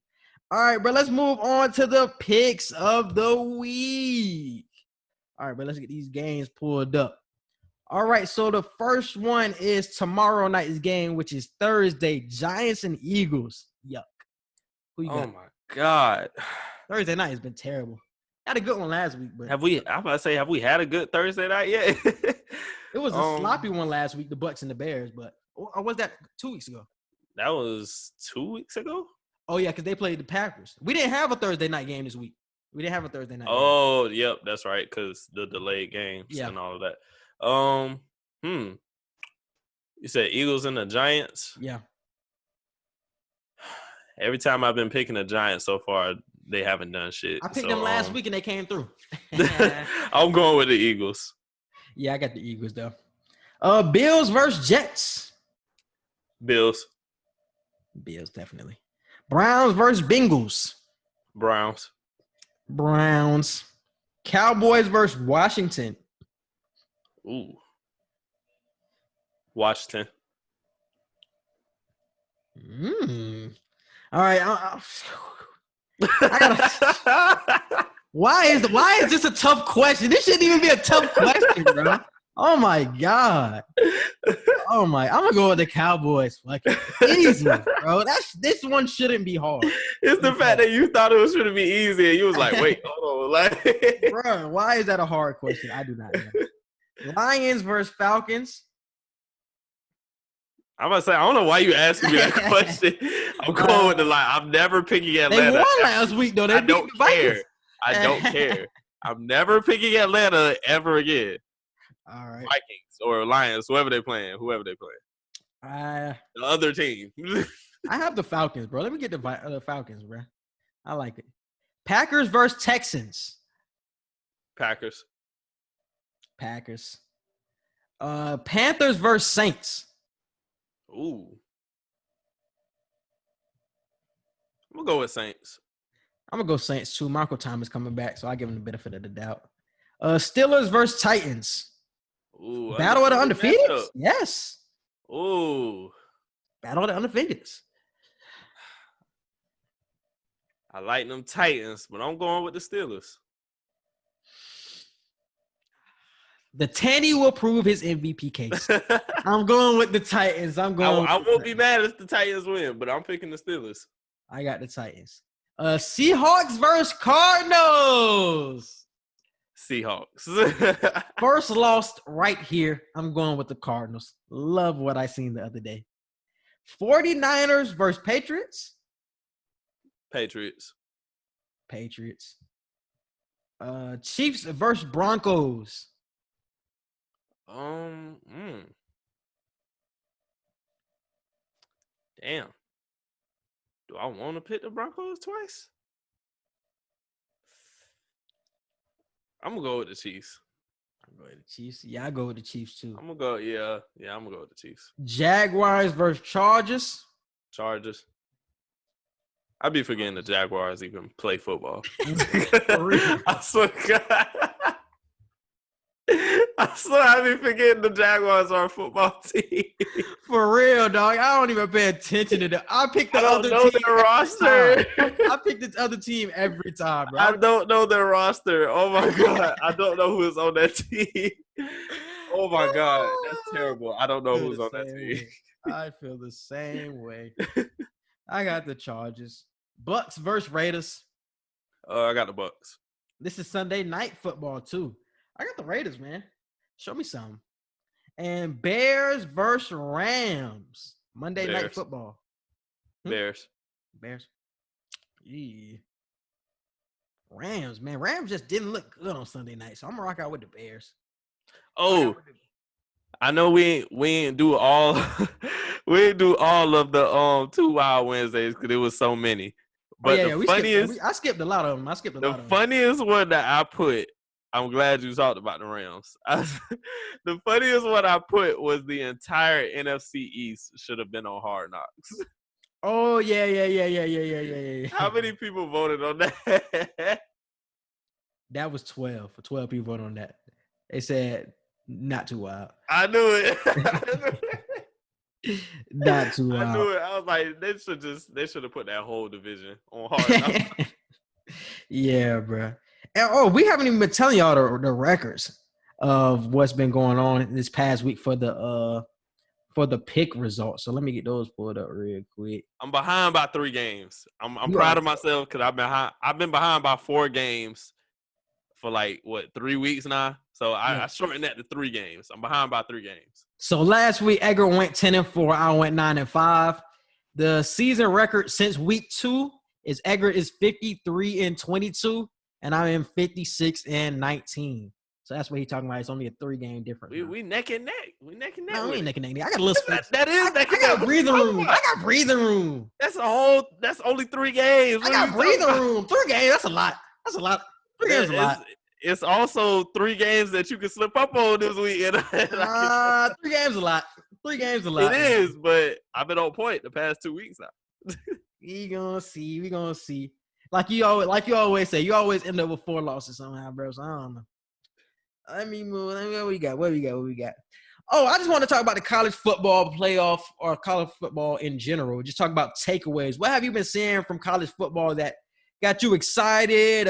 All right, bro. Let's move on to the picks of the week. All right, bro. Let's get these games pulled up. All right, so the first one is tomorrow night's game, which is Thursday. Giants and Eagles. Yuck. Who you got? Oh my God. Thursday night has been terrible. Had a good one last week, but have we had a good Thursday night yet? It was a sloppy one last week, the BUCS and the Bears, but or was that 2 weeks ago? That was 2 weeks ago? Oh, yeah, because they played the Packers. We didn't have a Thursday night game this week. We didn't have a Thursday night game. Yep, that's right, because the delayed games and all of that. You said Eagles and the Giants? Yeah. Every time I've been picking the Giants so far, they haven't done shit. I picked them last week and they came through. I'm going with the Eagles. Yeah, I got the Eagles though. Bills versus Jets. Bills, definitely. Browns versus Bengals. Browns. Cowboys versus Washington. Ooh. Washington. All right. Why is this a tough question? This shouldn't even be a tough question, bro. Oh my God. I'm gonna go with the Cowboys. Fucking easy, bro. This one shouldn't be hard. It's the fact that you thought it was gonna be easy and you was like, wait, hold on. Like, bro, why is that a hard question? I do not know. Lions versus Falcons. I'm about to say, I don't know why you asking me that question. I'm going with the line. I'm never picking Atlanta. They won last week, though. I don't care. I don't care. I'm never picking Atlanta ever again. All right. Vikings or Lions, whoever they playing. The other team. I have the Falcons, bro. Let me get the Falcons, bro. I like it. Packers versus Texans. Packers. Panthers versus Saints. Ooh. I'm going to go with Saints. I'm going to go Saints, too. Marco Thomas coming back, so I give him the benefit of the doubt. Steelers versus Titans. Ooh. Battle of the Undefeated? Yes. Ooh. Battle of the Undefeated. I like them Titans, but I'm going with the Steelers. The Tanny will prove his MVP case. I'm going with the Titans. I won't be mad if the Titans win, but I'm picking the Steelers. I got the Titans. Seahawks versus Cardinals. Seahawks. First lost right here. I'm going with the Cardinals. Love what I seen the other day. 49ers versus Patriots. Patriots. Chiefs versus Broncos. Damn. Do I want to pick the Broncos twice? I'm gonna go with the Chiefs. Yeah, I go with the Chiefs too. I'm gonna go. Yeah, I'm gonna go with the Chiefs. Jaguars versus Chargers. I'd be forgetting the Jaguars even play football. I swear to God. I swear I be forgetting the Jaguars are a football team. For real, dog. I don't even pay attention to that. I pick the I don't other know team their every roster. time. I pick the other team every time, bro. I don't know their roster. Oh my God. I don't know who is on that team. Oh my God. That's terrible. I don't know who's on that team. I feel the same way. I got the Chargers. Bucks versus Raiders. I got the Bucks. This is Sunday night football, too. I got the Raiders, man. Show me something. And Bears versus Rams. Monday night football. Bears. Yeah. Rams, man. Rams just didn't look good on Sunday night, so I'm going to rock out with the Bears. Oh, I know we ain't do all we ain't do all of the 2 Wild Wednesdays because there was so many. But the funniest, I skipped a lot of them. The funniest one that I put, I'm glad you talked about the Rams. The funniest one I put was the entire NFC East should have been on Hard Knocks. Oh, yeah. How many people voted on that? That was 12. 12 people voted on that. They said not too wild. I knew it. Not too wild. I knew it. I was like, they should have put that whole division on Hard Knocks. Yeah, bro. And we haven't even been telling y'all the records of what's been going on this past week for the pick results. So let me get those pulled up real quick. I'm behind by 3 games. I'm proud of myself because I've been behind by 4 games for 3 weeks now. So I shortened that to 3 games. I'm behind by 3 games. So last week Edgar went 10-4. I went 9-5. The season record since week 2 is Edgar is 53-22, and I'm in 56-19. So that's what he's talking about. It's only a 3-game difference. We neck and neck. We neck and neck. No, we ain't neck and neck. I got a little space. That is neck and neck. I got breathing room. That's only 3 games. I got breathing room. 3 games. That's a lot. 3 games is a lot. It's also 3 games that you can slip up on this weekend. 3 games a lot. 3 games a lot. It is, but I've been on point the past 2 weeks now. We gonna see. Like you always say, you always end up with 4 losses somehow, bro. So I don't know. Let me move. What we got? Oh, I just want to talk about the college football playoff or college football in general. Just talk about takeaways. What have you been seeing from college football that got you excited?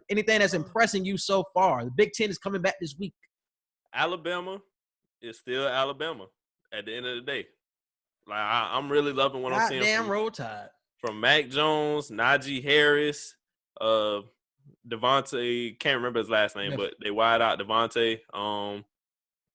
Anything that's impressing you so far? The Big Ten is coming back this week. Alabama is still Alabama at the end of the day. I'm really loving what I'm seeing. Damn Roll Tide. From Mac Jones, Najee Harris, Devontae, can't remember his last name, but they wide out Devontae.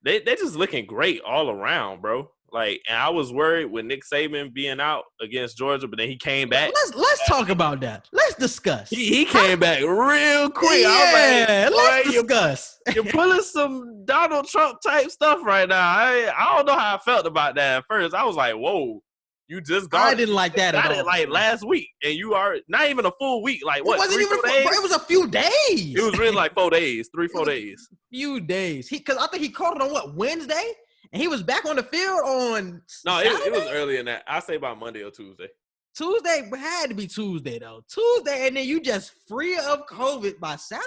They just looking great all around, bro. And I was worried with Nick Saban being out against Georgia, but then he came back. Let's talk about that. Let's discuss. He came back real quick. Yeah, let's discuss. You're pulling some Donald Trump type stuff right now. I don't know how I felt about that at first. I was like, whoa. You just got I didn't like that at all. Last week, and you are not even a full week. What? It wasn't even 4 days. It was a few days. It was really 4 days, 4 days. Few days. Because I think he called it on Wednesday, and he was back on the field on. No, it was earlier than that. I say about Monday or Tuesday. Tuesday had to be Tuesday though. Tuesday, and then you just free of COVID by Saturday.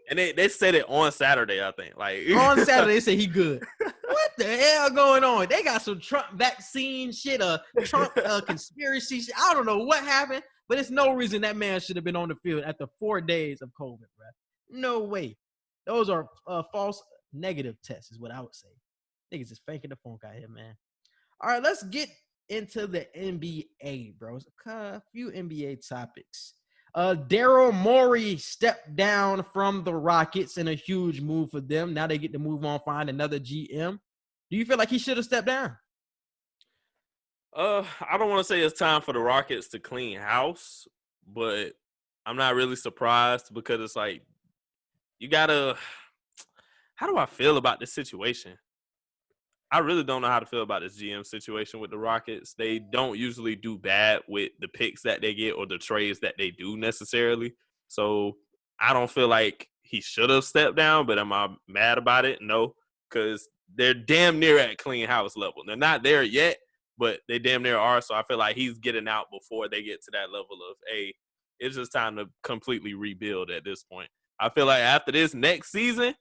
And they said it on Saturday, I think. On Saturday, they said he good. What the hell going on? They got some Trump vaccine shit, Trump conspiracy shit. I don't know what happened, but it's no reason that man should have been on the field after 4 days of COVID, bro. No way. Those are false negative tests, is what I would say. Niggas just faking the funk out here, man. All right, let's get into the NBA, bro. A few NBA topics. Daryl Morey stepped down from the Rockets in a huge move for them. Now they get to move on, find another GM. Do you feel like he should have stepped down? I don't want to say it's time for the Rockets to clean house, but I'm not really surprised because it's you gotta. How do I feel about this situation? I really don't know how to feel about this GM situation with the Rockets. They don't usually do bad with the picks that they get or the trades that they do necessarily. So I don't feel like he should have stepped down, but am I mad about it? No, because they're damn near at clean house level. They're not there yet, but they damn near are. So I feel like he's getting out before they get to that level of, hey, it's just time to completely rebuild at this point. I feel like after this next season,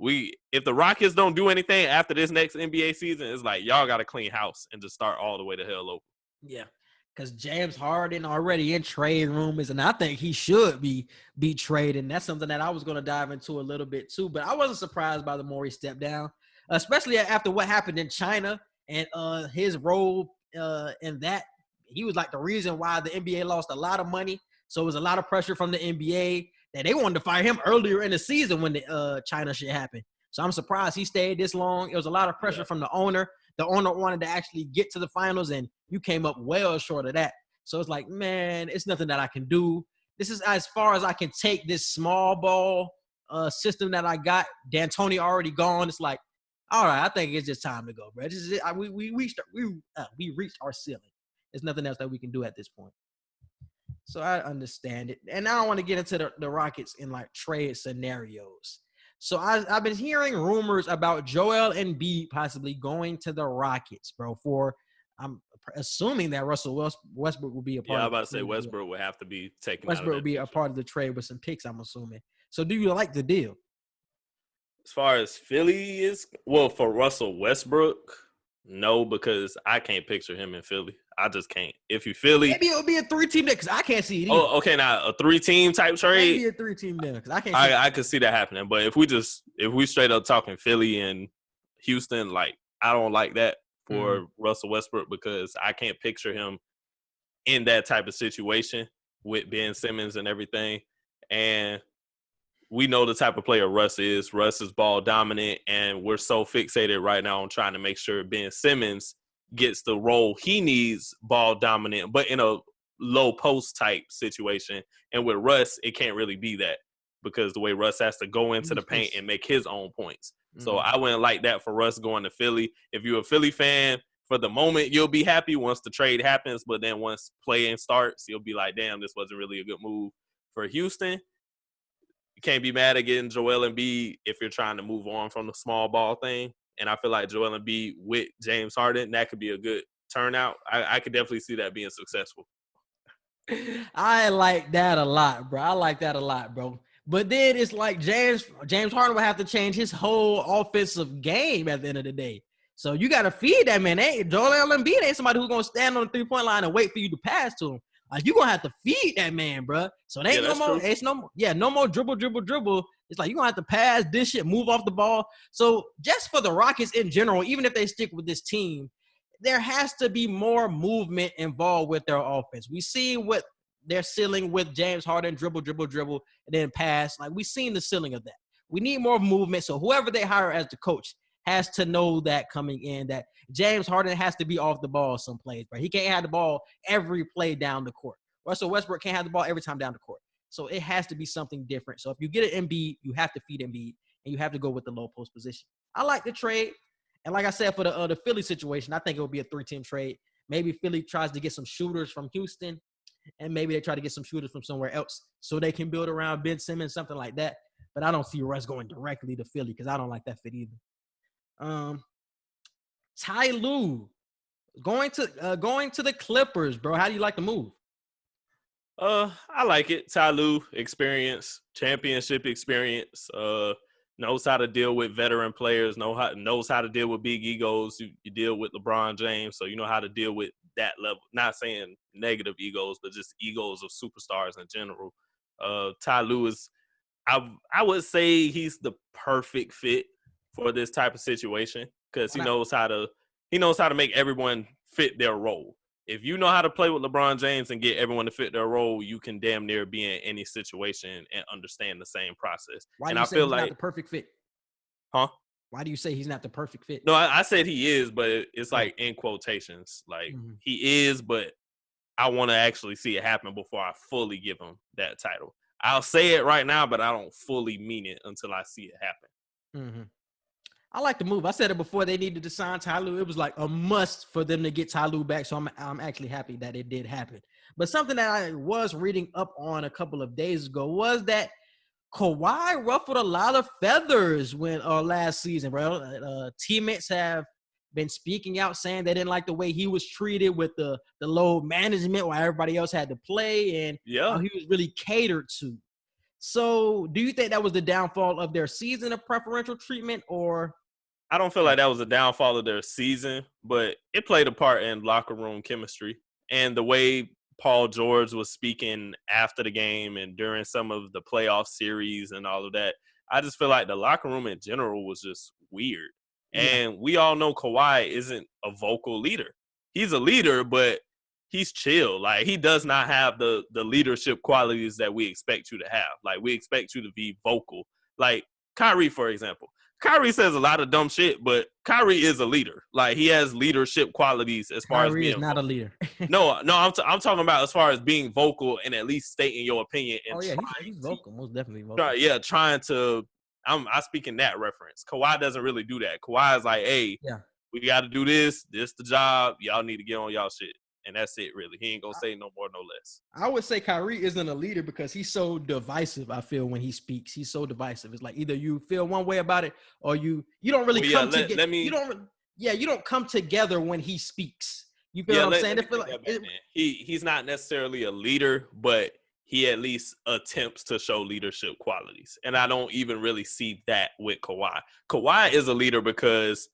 if the Rockets don't do anything after this next NBA season, it's like y'all got to clean house and just start all the way to hell open. Yeah, because James Harden already in trade rumors, and I think he should be traded. And that's something that I was going to dive into a little bit too. But I wasn't surprised by the more he stepped down, especially after what happened in China and his role in that. He was like the reason why the NBA lost a lot of money. So it was a lot of pressure from the NBA that they wanted to fire him earlier in the season when the China shit happened. So I'm surprised he stayed this long. It was a lot of pressure from the owner. The owner wanted to actually get to the finals, and you came up well short of that. So it's like, man, it's nothing that I can do. This is as far as I can take this small ball system that I got. D'Antoni already gone. It's like, all right, I think it's just time to go, bro. We reached our ceiling. There's nothing else that we can do at this point. So I understand it. And now I want to get into the Rockets in like trade scenarios. So I've been hearing rumors about Joel Embiid possibly going to the Rockets, bro. I'm assuming that Russell Westbrook will be a part. Yeah, I'm about to say Westbrook would have to be taken. Westbrook will be a part of the trade with some picks, I'm assuming. So do you like the deal? As far as Philly is, well, for Russell Westbrook, no, because I can't picture him in Philly. I just can't. If you Philly, maybe it'll be a 3-team deal because I can't see it either. Oh, okay, now a 3-team type trade. Maybe a 3-team deal because I can't. I could see that happening, but if we straight up talking Philly and Houston, like I don't like that for Russell Westbrook because I can't picture him in that type of situation with Ben Simmons and everything. And we know the type of player Russ is. Russ is ball dominant, and we're so fixated right now on trying to make sure Ben Simmons gets the role he needs, ball dominant, but in a low post type situation. And with Russ, it can't really be that because the way Russ has to go into the paint and make his own points. So I wouldn't like that for Russ going to Philly. If you're a Philly fan, for the moment, you'll be happy once the trade happens, but then once playing starts, you'll be like, damn, this wasn't really a good move. For Houston, you can't be mad at getting Joel Embiid if you're trying to move on from the small ball thing. And I feel like Joel Embiid with James Harden, that could be a good turnout. I could definitely see that being successful. I like that a lot, bro. But then it's like James Harden will have to change his whole offensive game at the end of the day. So you got to feed that man. Joel Embiid ain't somebody who's going to stand on the 3-point line and wait for you to pass to him. Like, you're going to have to feed that man, bro. So it ain't no more dribble. It's like you're going to have to pass, dish it, move off the ball. So just for the Rockets in general, even if they stick with this team, there has to be more movement involved with their offense. We see what they're ceiling with James Harden, dribble, and then pass. Like, we've seen the ceiling of that. We need more movement. So whoever they hire as the coach has to know that coming in, that James Harden has to be off the ball some plays, right? He can't have the ball every play down the court. Russell Westbrook can't have the ball every time down the court. So it has to be something different. So if you get an Embiid, you have to feed Embiid, and you have to go with the low post position. I like the trade. And like I said, for the Philly situation, I think it will be a 3-team trade. Maybe Philly tries to get some shooters from Houston, and maybe they try to get some shooters from somewhere else so they can build around Ben Simmons, something like that. But I don't see Russ going directly to Philly because I don't like that fit either. Ty Lue going to the Clippers, bro. How do you like the move? I like it. Ty Lue, experience, championship experience, knows how to deal with veteran players, knows how to deal with big egos. You deal with LeBron James, so you know how to deal with that level. Not saying negative egos, but just egos of superstars in general. Ty Lue is, I would say he's the perfect fit for this type of situation because he knows how to make everyone fit their role. If you know how to play with LeBron James and get everyone to fit their role, you can damn near be in any situation and understand the same process. Why do you say he's not the perfect fit? Huh? Why do you say he's not the perfect fit? No, I said he is, but it's like in quotations. Like he is, but I want to actually see it happen before I fully give him that title. I'll say it right now, but I don't fully mean it until I see it happen. I like the move. I said it before they needed to sign Ty Lue. It was like a must for them to get Ty Lue back. So I'm actually happy that it did happen. But something that I was reading up on a couple of days ago was that Kawhi ruffled a lot of feathers when last season, bro. Teammates have been speaking out saying they didn't like the way he was treated with the load management while everybody else had to play, and he was really catered to. So do you think that was the downfall of their season of preferential treatment, or? I don't feel like that was a downfall of their season, but it played a part in locker room chemistry and the way Paul George was speaking after the game and during some of the playoff series and all of that. I just feel like the locker room in general was just weird. Yeah. And we all know Kawhi isn't a vocal leader. He's a leader, but he's chill. Like, he does not have the leadership qualities that we expect you to have. Like, we expect you to be vocal. Like, Kyrie, for example. Kyrie says a lot of dumb shit, but Kyrie is a leader. Like, he has leadership qualities as far as being Kyrie is not a leader. No, I'm talking about as far as being vocal and at least stating your opinion. And he's vocal, most definitely vocal. Trying to. I speak in that reference. Kawhi doesn't really do that. Kawhi is like, hey, we got to do this. This the job. Y'all need to get on y'all shit. And that's it, really. He ain't going to say no more, no less. I would say Kyrie isn't a leader because he's so divisive, I feel, when he speaks. He's so divisive. It's like either you feel one way about it or you don't really come together. You don't come together when he speaks. You feel what I'm saying? He's not necessarily a leader, but he at least attempts to show leadership qualities. And I don't even really see that with Kawhi. Kawhi is a leader because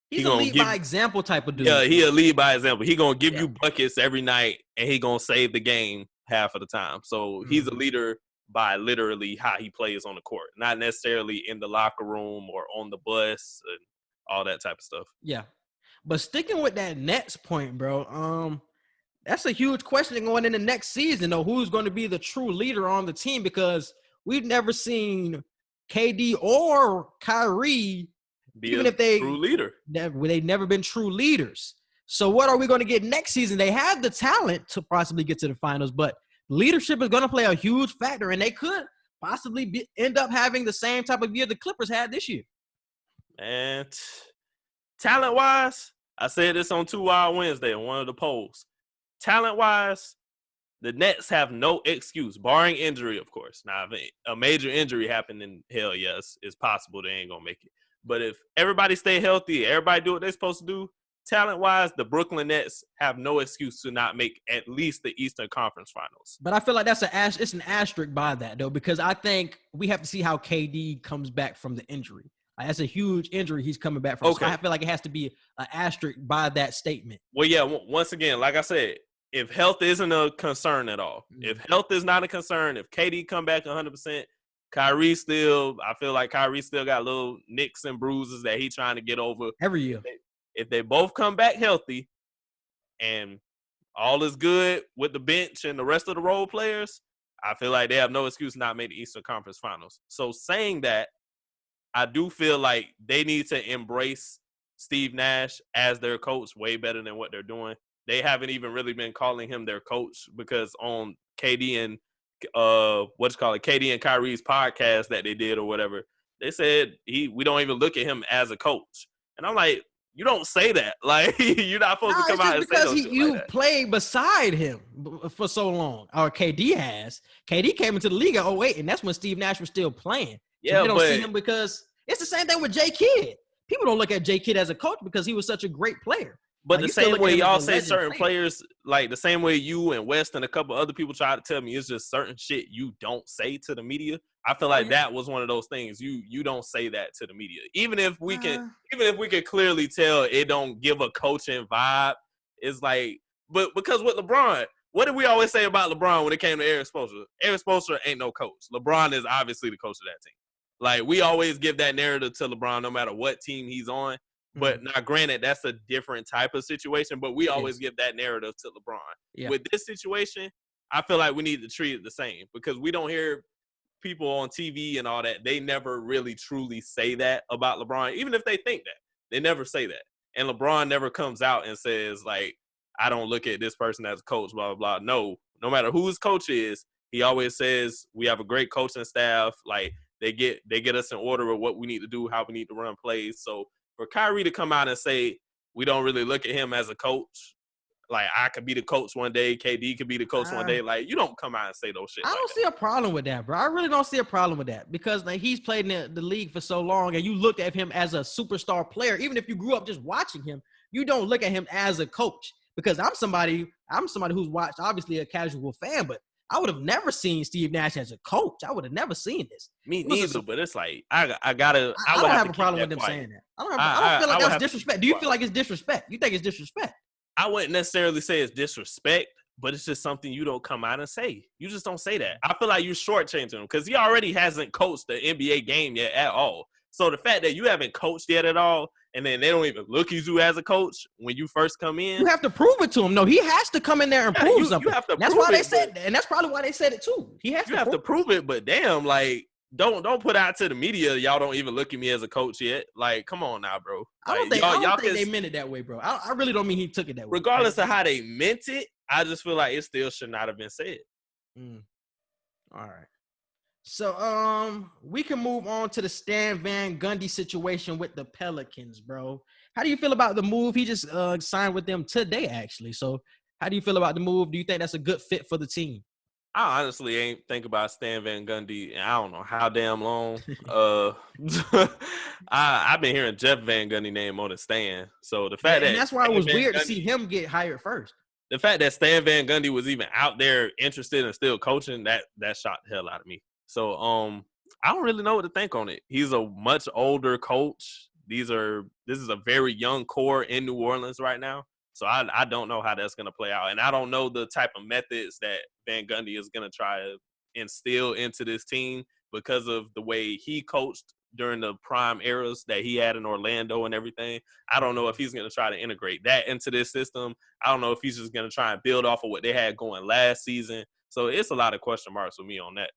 he's a lead by example type of dude. Yeah, he a lead by example. He gonna give you buckets every night, and he gonna save the game half of the time. So he's a leader by literally how he plays on the court, not necessarily in the locker room or on the bus and all that type of stuff. Yeah, but sticking with that Nets point, bro, that's a huge question going into next season, though. Who's going to be the true leader on the team? Because we've never seen KD or Kyrie be even if they true leader. They've never been true leaders. So what are we going to get next season? They have the talent to possibly get to the finals, but leadership is going to play a huge factor, and they could possibly end up having the same type of year the Clippers had this year. And talent-wise, I said this on 2 Wild Wednesday on one of the polls. Talent-wise, the Nets have no excuse, barring injury, of course. Now, if a major injury happened, then hell yes, it's possible they ain't going to make it. But if everybody stay healthy, everybody do what they're supposed to do, talent-wise, the Brooklyn Nets have no excuse to not make at least the Eastern Conference Finals. But I feel like it's an asterisk by that, though, because I think we have to see how KD comes back from the injury. Like, that's a huge injury he's coming back from. Okay. So I feel like it has to be an asterisk by that statement. Well, yeah, once again, like I said, if health isn't a concern at all, if health is not a concern, if KD come back 100%, I feel like Kyrie still got little nicks and bruises that he's trying to get over. Every year. If they both come back healthy and all is good with the bench and the rest of the role players, I feel like they have no excuse not to make the Eastern Conference Finals. So saying that, I do feel like they need to embrace Steve Nash as their coach way better than what they're doing. They haven't even really been calling him their coach because on KD and KD and Kyrie's podcast that they did or whatever, they said we don't even look at him as a coach. And I'm like, you don't say that. Like, you're not supposed to come out and say those shit you like that. Played beside him for so long, or KD has. KD came into the league in 2008, and that's when Steve Nash was still playing. So yeah, you don't see him because it's the same thing with J. Kidd. People don't look at J. Kidd as a coach because he was such a great player. But the same way y'all say certain players, like the same way you and West and a couple other people try to tell me, it's just certain shit you don't say to the media. I feel like that was one of those things. You don't say that to the media. Even if we can clearly tell it don't give a coaching vibe, it's like, but because with LeBron, what did we always say about LeBron when it came to Eric Spoelstra? Eric Spoelstra ain't no coach. LeBron is obviously the coach of that team. Like, we always give that narrative to LeBron no matter what team he's on. But now, granted, that's a different type of situation, but we always give that narrative to LeBron. Yeah. With this situation, I feel like we need to treat it the same because we don't hear people on TV and all that. They never really truly say that about LeBron, even if they think that. They never say that. And LeBron never comes out and says, like, I don't look at this person as a coach, blah, blah, blah. No matter who his coach is, he always says we have a great coaching staff. Like, they get us in order of what we need to do, how we need to run plays. So, for Kyrie to come out and say we don't really look at him as a coach, like I could be the coach one day, KD could be the coach one day, like you don't come out and say those shit. I don't see a problem with that, bro. I really don't see a problem with that because like he's played in the league for so long and you looked at him as a superstar player. Even if you grew up just watching him, you don't look at him as a coach because I'm somebody who's watched, obviously a casual fan, but I would have never seen Steve Nash as a coach. I would have never seen this. Me neither, but it's like I don't have a problem with them saying that. I don't feel like that's disrespect. Do you feel like it's disrespect? You think it's disrespect? I wouldn't necessarily say it's disrespect, but it's just something you don't come out and say. You just don't say that. I feel like you're shortchanging him because he already hasn't coached the NBA game yet at all. So the fact that you haven't coached yet at all, and then they don't even look at you as a coach when you first come in. You have to prove it to him. No, he has to come in there and prove something. You have to that's prove why they it, said, and that's probably why they said it too. He has you have to prove it, but damn, like don't put out to the media. Y'all don't even look at me as a coach yet. Like, come on now, bro. Like, I don't think they meant it that way, bro. I really don't mean he took it that way. Regardless of how they meant it, I just feel like it still should not have been said. All right. So we can move on to the Stan Van Gundy situation with the Pelicans, bro. How do you feel about the move? He just signed with them today, actually. So how do you feel about the move? Do you think that's a good fit for the team? I honestly ain't think about Stan Van Gundy, and I don't know how damn long. I've been hearing Jeff Van Gundy name more than Stan. So the fact and that's why it was weird Gundy, to see him get hired first. The fact that Stan Van Gundy was even out there interested in still coaching, that shocked the hell out of me. So I don't really know what to think on it. He's a much older coach. This is a very young core in New Orleans right now. So I don't know how that's going to play out. And I don't know the type of methods that Van Gundy is going to try to instill into this team because of the way he coached during the prime eras that he had in Orlando and everything. I don't know if he's going to try to integrate that into this system. I don't know if he's just going to try and build off of what they had going last season. So it's a lot of question marks with me on that.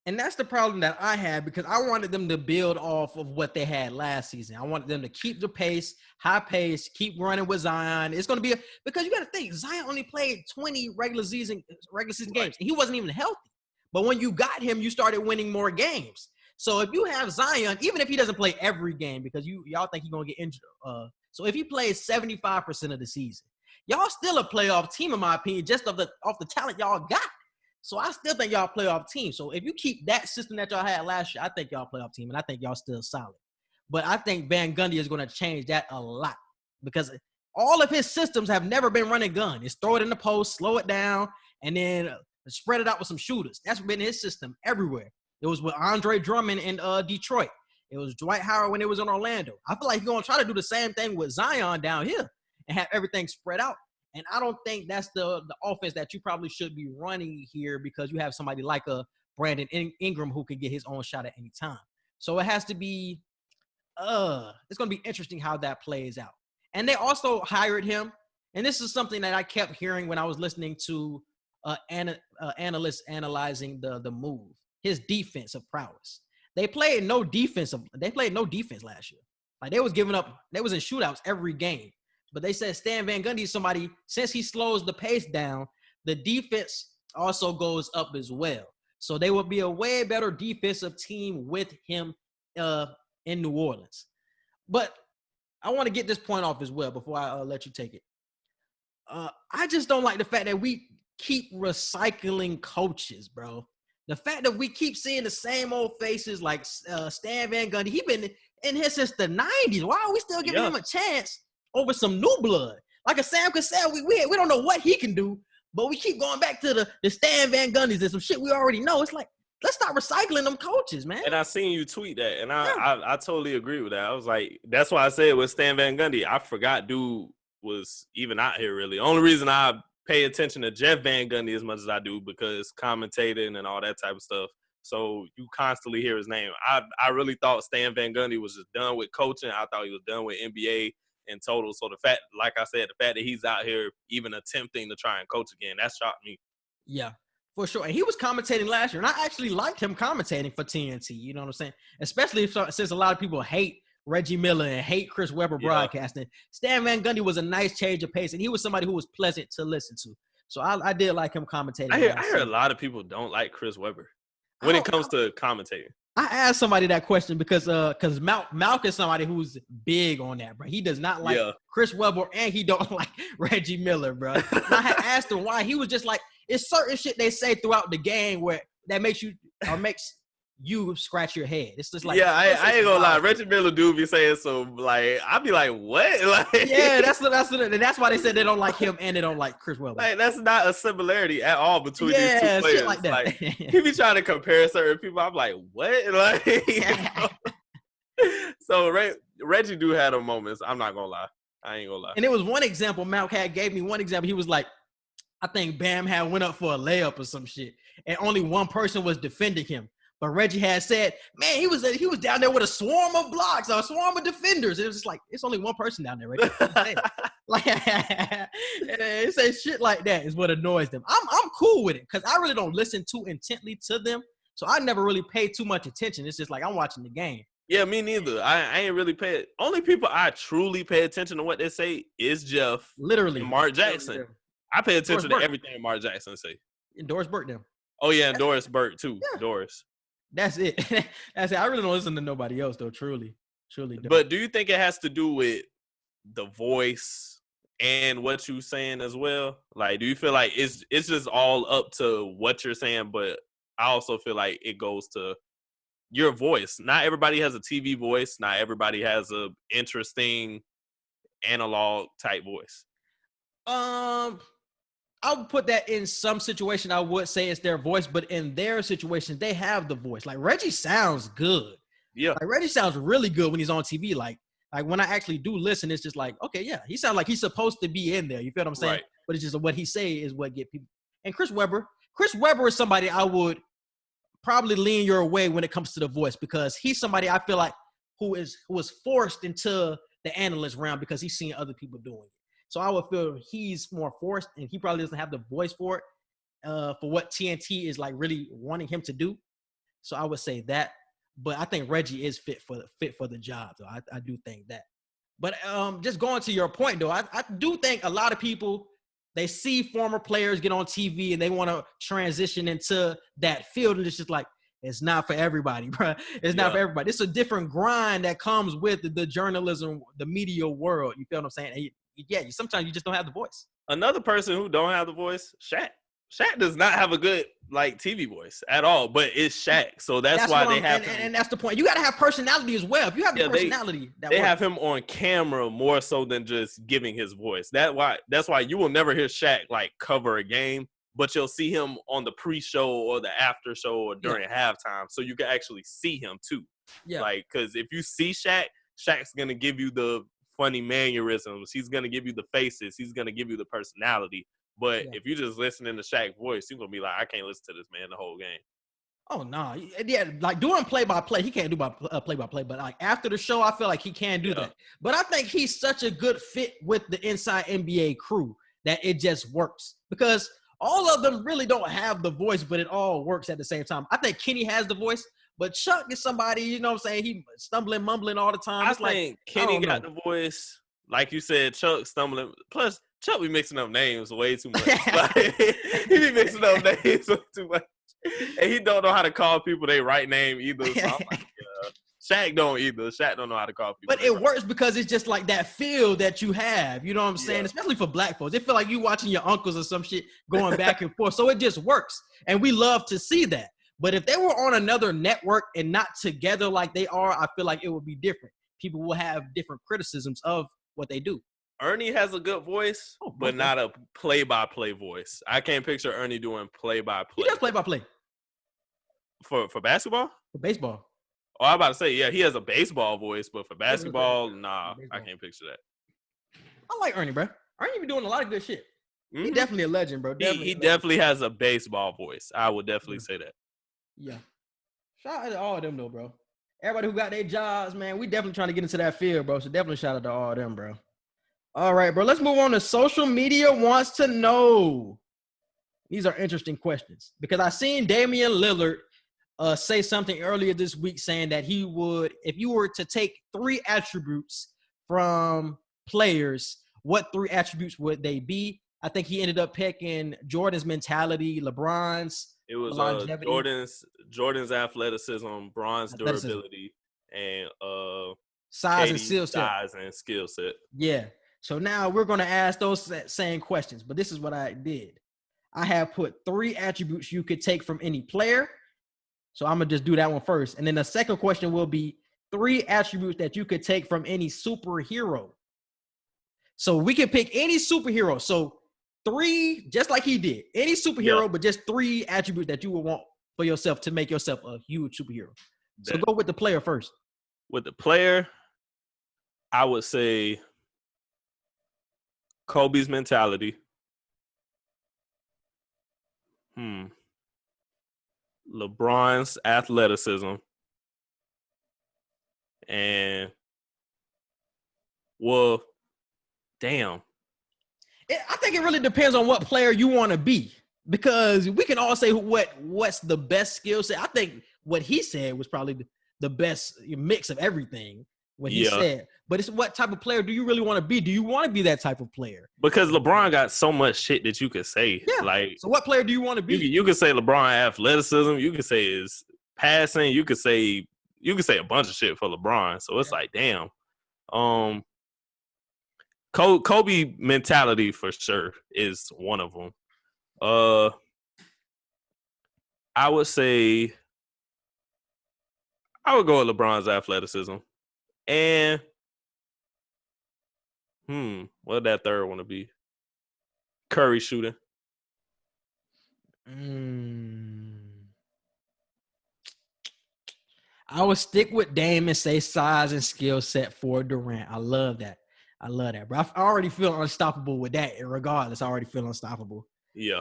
And that's the problem that I had because I wanted them to build off of what they had last season. I wanted them to keep the pace, high pace, keep running with Zion. It's going to be because you got to think Zion only played 20 regular season games, and he wasn't even healthy. But when you got him, you started winning more games. So if you have Zion, even if he doesn't play every game because y'all think he's going to get injured, so if he plays 75% of the season, y'all still a playoff team in my opinion, just off the talent y'all got. So I still think y'all playoff team. So if you keep that system that y'all had last year, I think y'all playoff team, and I think y'all still solid. But I think Van Gundy is going to change that a lot because all of his systems have never been run and gun. It's throw it in the post, slow it down, and then spread it out with some shooters. That's been his system everywhere. It was with Andre Drummond in Detroit. It was Dwight Howard when it was in Orlando. I feel like he's going to try to do the same thing with Zion down here and have everything spread out. And I don't think that's the offense that you probably should be running here because you have somebody like a Brandon Ingram who can get his own shot at any time. So it has to be it's going to be interesting how that plays out. And they also hired him. And this is something that I kept hearing when I was listening to analysts analyzing the move, his defensive prowess. They played no defense last year. Like they was in shootouts every game. But they said Stan Van Gundy is somebody, since he slows the pace down, the defense also goes up as well. So they will be a way better defensive team with him in New Orleans. But I want to get this point off as well before I let you take it. I just don't like the fact that we keep recycling coaches, bro. The fact that we keep seeing the same old faces like Stan Van Gundy, he been in here since the 90s. Why are we still giving him a chance over some new blood? Like a Sam Cassell, we don't know what he can do, but we keep going back to the Stan Van Gundys and some shit we already know. It's like, let's stop recycling them coaches, man. And I seen you tweet that, and I totally agree with that. I was like, that's why I said with Stan Van Gundy, I forgot dude was even out here really. Only reason I pay attention to Jeff Van Gundy as much as I do because commentating and all that type of stuff. So you constantly hear his name. I really thought Stan Van Gundy was just done with coaching. I thought he was done with NBA in total. So the fact, like I said, the fact that he's out here even attempting to try and coach again, that shocked me. Yeah, for sure. And he was commentating last year, and I actually liked him commentating for TNT. You know what I'm saying? Especially since a lot of people hate Reggie Miller and hate Chris Webber broadcasting. Stan Van Gundy was a nice change of pace, and he was somebody who was pleasant to listen to. So I did like him commentating. I hear a lot of people don't like Chris Webber when it comes to commentating. I asked somebody that question because Malk is somebody who's big on that, bro. He does not like Chris Webber, and he don't like Reggie Miller, bro. And I had asked him why. He was just like, it's certain shit they say throughout the game where that makes you scratch your head. It's just like, yeah, I ain't gonna lie. wild. Reggie Miller do be saying some, like, I be like, what? Like, Yeah, that's why they said they don't like him and they don't like Chris Webber. like, that's not a similarity at all between these two players. Shit like that. Like, he be trying to compare certain people. I'm like, what? Like, you know? So Reggie do have them moments. I'm not gonna lie. I ain't gonna lie. And it was one example. Malk gave me one example. He was like, I think Bam had went up for a layup or some shit, and only one person was defending him. But Reggie had said, man, he was down there with a swarm of blocks, or a swarm of defenders. It was just like, it's only one person down there, Reggie. Like, it says shit like that is what annoys them. I'm cool with it because I really don't listen too intently to them, so I never really pay too much attention. It's just like I'm watching the game. Yeah, me neither. I ain't really pay. Only people I truly pay attention to what they say is Jeff, literally, and Mark Jackson. Literally. I pay attention Doris to everything Mark Jackson say. And Doris Burke them. Oh yeah, and Doris Burke too. Yeah. Doris. That's it. That's it. I really don't listen to nobody else though. Truly don't. But do you think it has to do with the voice and what you're saying as well? Like, do you feel like it's just all up to what you're saying? But I also feel like it goes to your voice. Not everybody has a TV voice. Not everybody has a interesting analog type voice. I would put that in some situation. I would say it's their voice, but in their situation, they have the voice. Like Reggie sounds good. Yeah, like Reggie sounds really good when he's on TV. Like when I actually do listen, it's just like, okay, yeah, he sounds like he's supposed to be in there. You feel what I'm saying? Right. But it's just what he say is what get people. And Chris Webber is somebody I would probably lean your way when it comes to the voice because he's somebody I feel like who was forced into the analyst round because he's seen other people doing it. So I would feel he's more forced, and he probably doesn't have the voice for it, for what TNT is like really wanting him to do. So I would say that. But I think Reggie is fit for the job, though. I do think that. But just going to your point, though, I do think a lot of people, they see former players get on TV and they want to transition into that field, and it's just like, it's not for everybody, bro. It's not for everybody. It's a different grind that comes with the journalism, the media world. You feel what I'm saying? And sometimes you just don't have the voice. Another person who don't have the voice, Shaq. Shaq does not have a good like TV voice at all, but it's Shaq, so that's why they have him. And that's the point. You got to have personality as well. If you have the personality, they have him on camera more so than just giving his voice. That's why you will never hear Shaq like cover a game, but you'll see him on the pre-show or the after show or during halftime, so you can actually see him too. Yeah, like because if you see Shaq's gonna give you the funny mannerisms. He's going to give you the faces. He's going to give you the personality. But if you just listening to Shaq's voice, you're going to be like, I can't listen to this man the whole game. Oh, no. Yeah, like doing play-by-play, he can't do play-by-play. But like after the show, I feel like he can do that. But I think he's such a good fit with the Inside NBA crew that it just works. Because all of them really don't have the voice, but it all works at the same time. I think Kenny has the voice. But Chuck is somebody, you know what I'm saying, he stumbling, mumbling all the time. I think Kenny got the voice. Like you said, Chuck stumbling. Plus, Chuck be mixing up names way too much. Like, he be mixing up names way too much. And he don't know how to call people their right name either. So I'm like, Shaq don't either. Shaq don't know how to call people. But it works because it's just like that feel that you have. You know what I'm saying? Especially for black folks. They feel like you watching your uncles or some shit going back and forth. So it just works. And we love to see that. But if they were on another network and not together like they are, I feel like it would be different. People will have different criticisms of what they do. Ernie has a good voice, but not a play-by-play voice. I can't picture Ernie doing play-by-play. He does play-by-play. For basketball? For baseball. Oh, I'm about to say, yeah, he has a baseball voice, but for basketball, nah, I can't picture that. I like Ernie, bro. Ernie be doing a lot of good shit. Mm-hmm. He's definitely a legend, bro. He definitely has a baseball voice. I would definitely say that. Yeah. Shout out to all of them, though, bro. Everybody who got their jobs, man, we definitely trying to get into that field, bro. So definitely shout out to all of them, bro. All right, bro. Let's move on to social media wants to know. These are interesting questions because I seen Damian Lillard say something earlier this week saying that he would, if you were to take 3 attributes from players, what 3 attributes would they be? I think he ended up picking Jordan's mentality, LeBron's. It was Jordan's athleticism, Bron's durability, and size and skill set. Size and skill set. Yeah. So now we're going to ask those same questions, but this is what I did. I have put 3 attributes you could take from any player, So I'm going to just do that one first. And then the second question will be 3 attributes that you could take from any superhero. So we can pick any superhero. So 3, just like he did, any superhero, but just 3 attributes that you would want for yourself to make yourself a huge superhero. So go with the player first. With the player, I would say Kobe's mentality. LeBron's athleticism. And, well, damn. I think it really depends on what player you want to be, because we can all say what's the best skill set. I think what he said was probably the best mix of everything, what he said. But it's what type of player do you really want to be? Do you want to be that type of player? Because LeBron got so much shit that you could say. Yeah. Like, so what player do you want to be? You could say LeBron athleticism. You could say his passing. You could say a bunch of shit for LeBron. So it's like, damn. Kobe mentality for sure is one of them. I would say I would go with LeBron's athleticism. And what would that third one to be? Curry shooting. I would stick with Dame and say size and skill set for Durant. I love that, bro. I already feel unstoppable with that. Regardless, I already feel unstoppable. Yeah.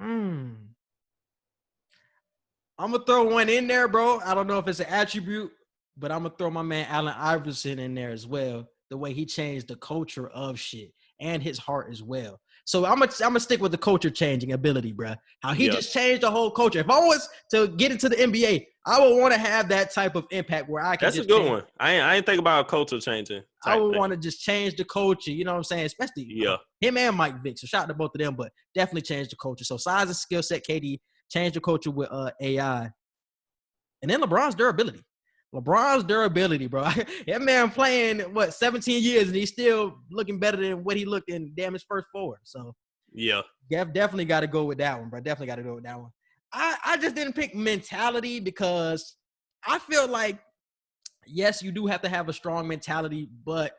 I'm gonna throw one in there, bro. I don't know if it's an attribute, but I'm gonna throw my man Allen Iverson in there as well. The way he changed the culture of shit and his heart as well. So I'm gonna stick with the culture changing ability, bro. How he just changed the whole culture. If I was to get into the NBA, I would want to have that type of impact where I can. That's a good one. I ain't think about culture changing. I would want to just change the culture. You know what I'm saying? Especially him and Mike Vick. So shout out to both of them, but definitely change the culture. So size and skill set, KD, change the culture with AI, and then LeBron's durability. LeBron's durability, bro. That man playing 17 years and he's still looking better than what he looked in damn his first 4. So definitely got to go with that one, bro. Definitely got to go with that one. I just didn't pick mentality because I feel like yes, you do have to have a strong mentality, but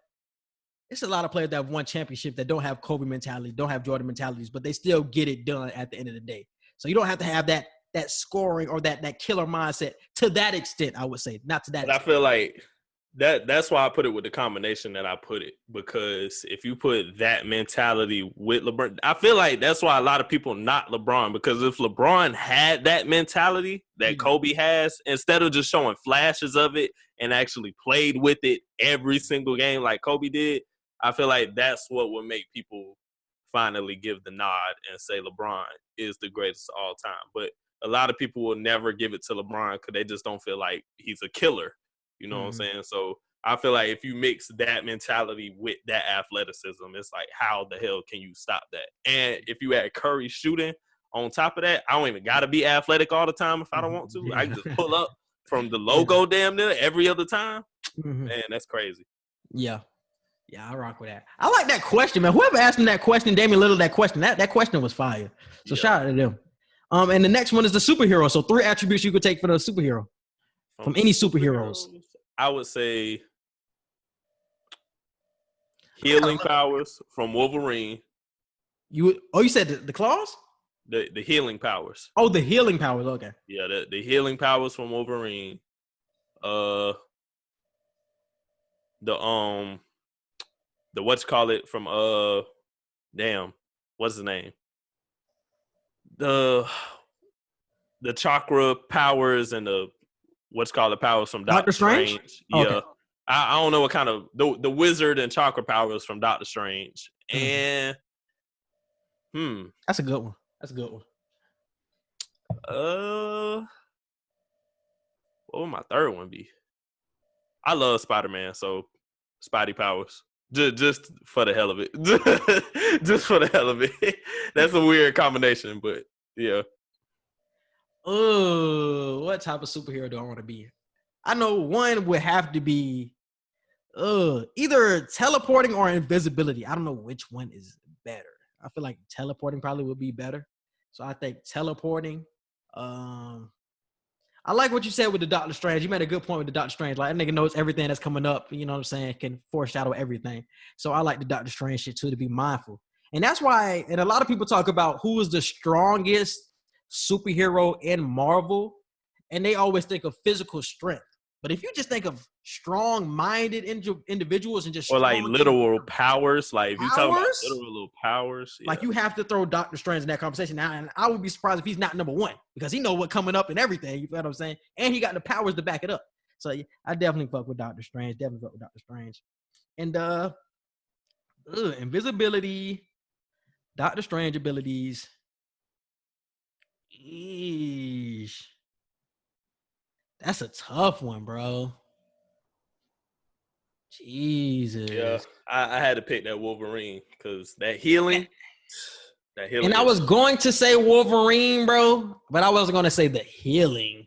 it's a lot of players that have won championship that don't have Kobe mentality, don't have Jordan mentalities, but they still get it done at the end of the day. So you don't have to have that scoring or that killer mindset to that extent, I would say. Not to that extent. I feel like that's why I put it with the combination that I put it, because if you put that mentality with LeBron, I feel like that's why a lot of people not LeBron, because if LeBron had that mentality that Kobe has, instead of just showing flashes of it and actually played with it every single game like Kobe did, I feel like that's what would make people finally give the nod and say LeBron is the greatest of all time. But a lot of people will never give it to LeBron because they just don't feel like he's a killer. You know what I'm saying? So I feel like if you mix that mentality with that athleticism, it's like, how the hell can you stop that? And if you add Curry shooting on top of that, I don't even got to be athletic all the time if I don't want to. I can just pull up from the logo damn near every other time. Man, that's crazy. Yeah, I rock with that. I like that question, man. Whoever asked me that question, Damian Lillard, that question was fire. So shout out to them. And the next one is the superhero. So 3 attributes you could take for the superhero from any superheroes. I would say healing powers from Wolverine. You said the claws? The healing powers. Oh, the healing powers. Okay. Yeah, the healing powers from Wolverine. The what's-call-it from what's his name? The chakra powers and the what's-called powers from Doctor Strange. Yeah. Okay. I don't know what kind of the wizard and chakra powers from Doctor Strange. And That's a good one. What would my third one be? I love Spider-Man, so Spidey powers. Just for the hell of it. Just for the hell of it. That's a weird combination, but yeah. What type of superhero do I want to be? I know one would have to be either teleporting or invisibility. I don't know which one is better. I feel like teleporting probably would be better. So I think teleporting I like what you said with the Doctor Strange. You made a good point with the Doctor Strange. Like, that nigga knows everything that's coming up. You know what I'm saying? Can foreshadow everything. So I like the Doctor Strange shit too, to be mindful. And that's why, and a lot of people talk about who is the strongest superhero in Marvel, and they always think of physical strength. But if you just think of strong-minded individuals and just or like literal powers, like if you talk about literal powers, like you have to throw Doctor Strange in that conversation now. And I would be surprised if he's not number one because he know what's coming up and everything. You know what I'm saying? And he got the powers to back it up. So yeah, I definitely fuck with Doctor Strange. Definitely fuck with Doctor Strange. And invisibility, Doctor Strange abilities. Eesh. That's a tough one, bro. Jesus. Yeah, I had to pick that Wolverine because that healing. And I was going to say Wolverine, bro, but I wasn't going to say the healing.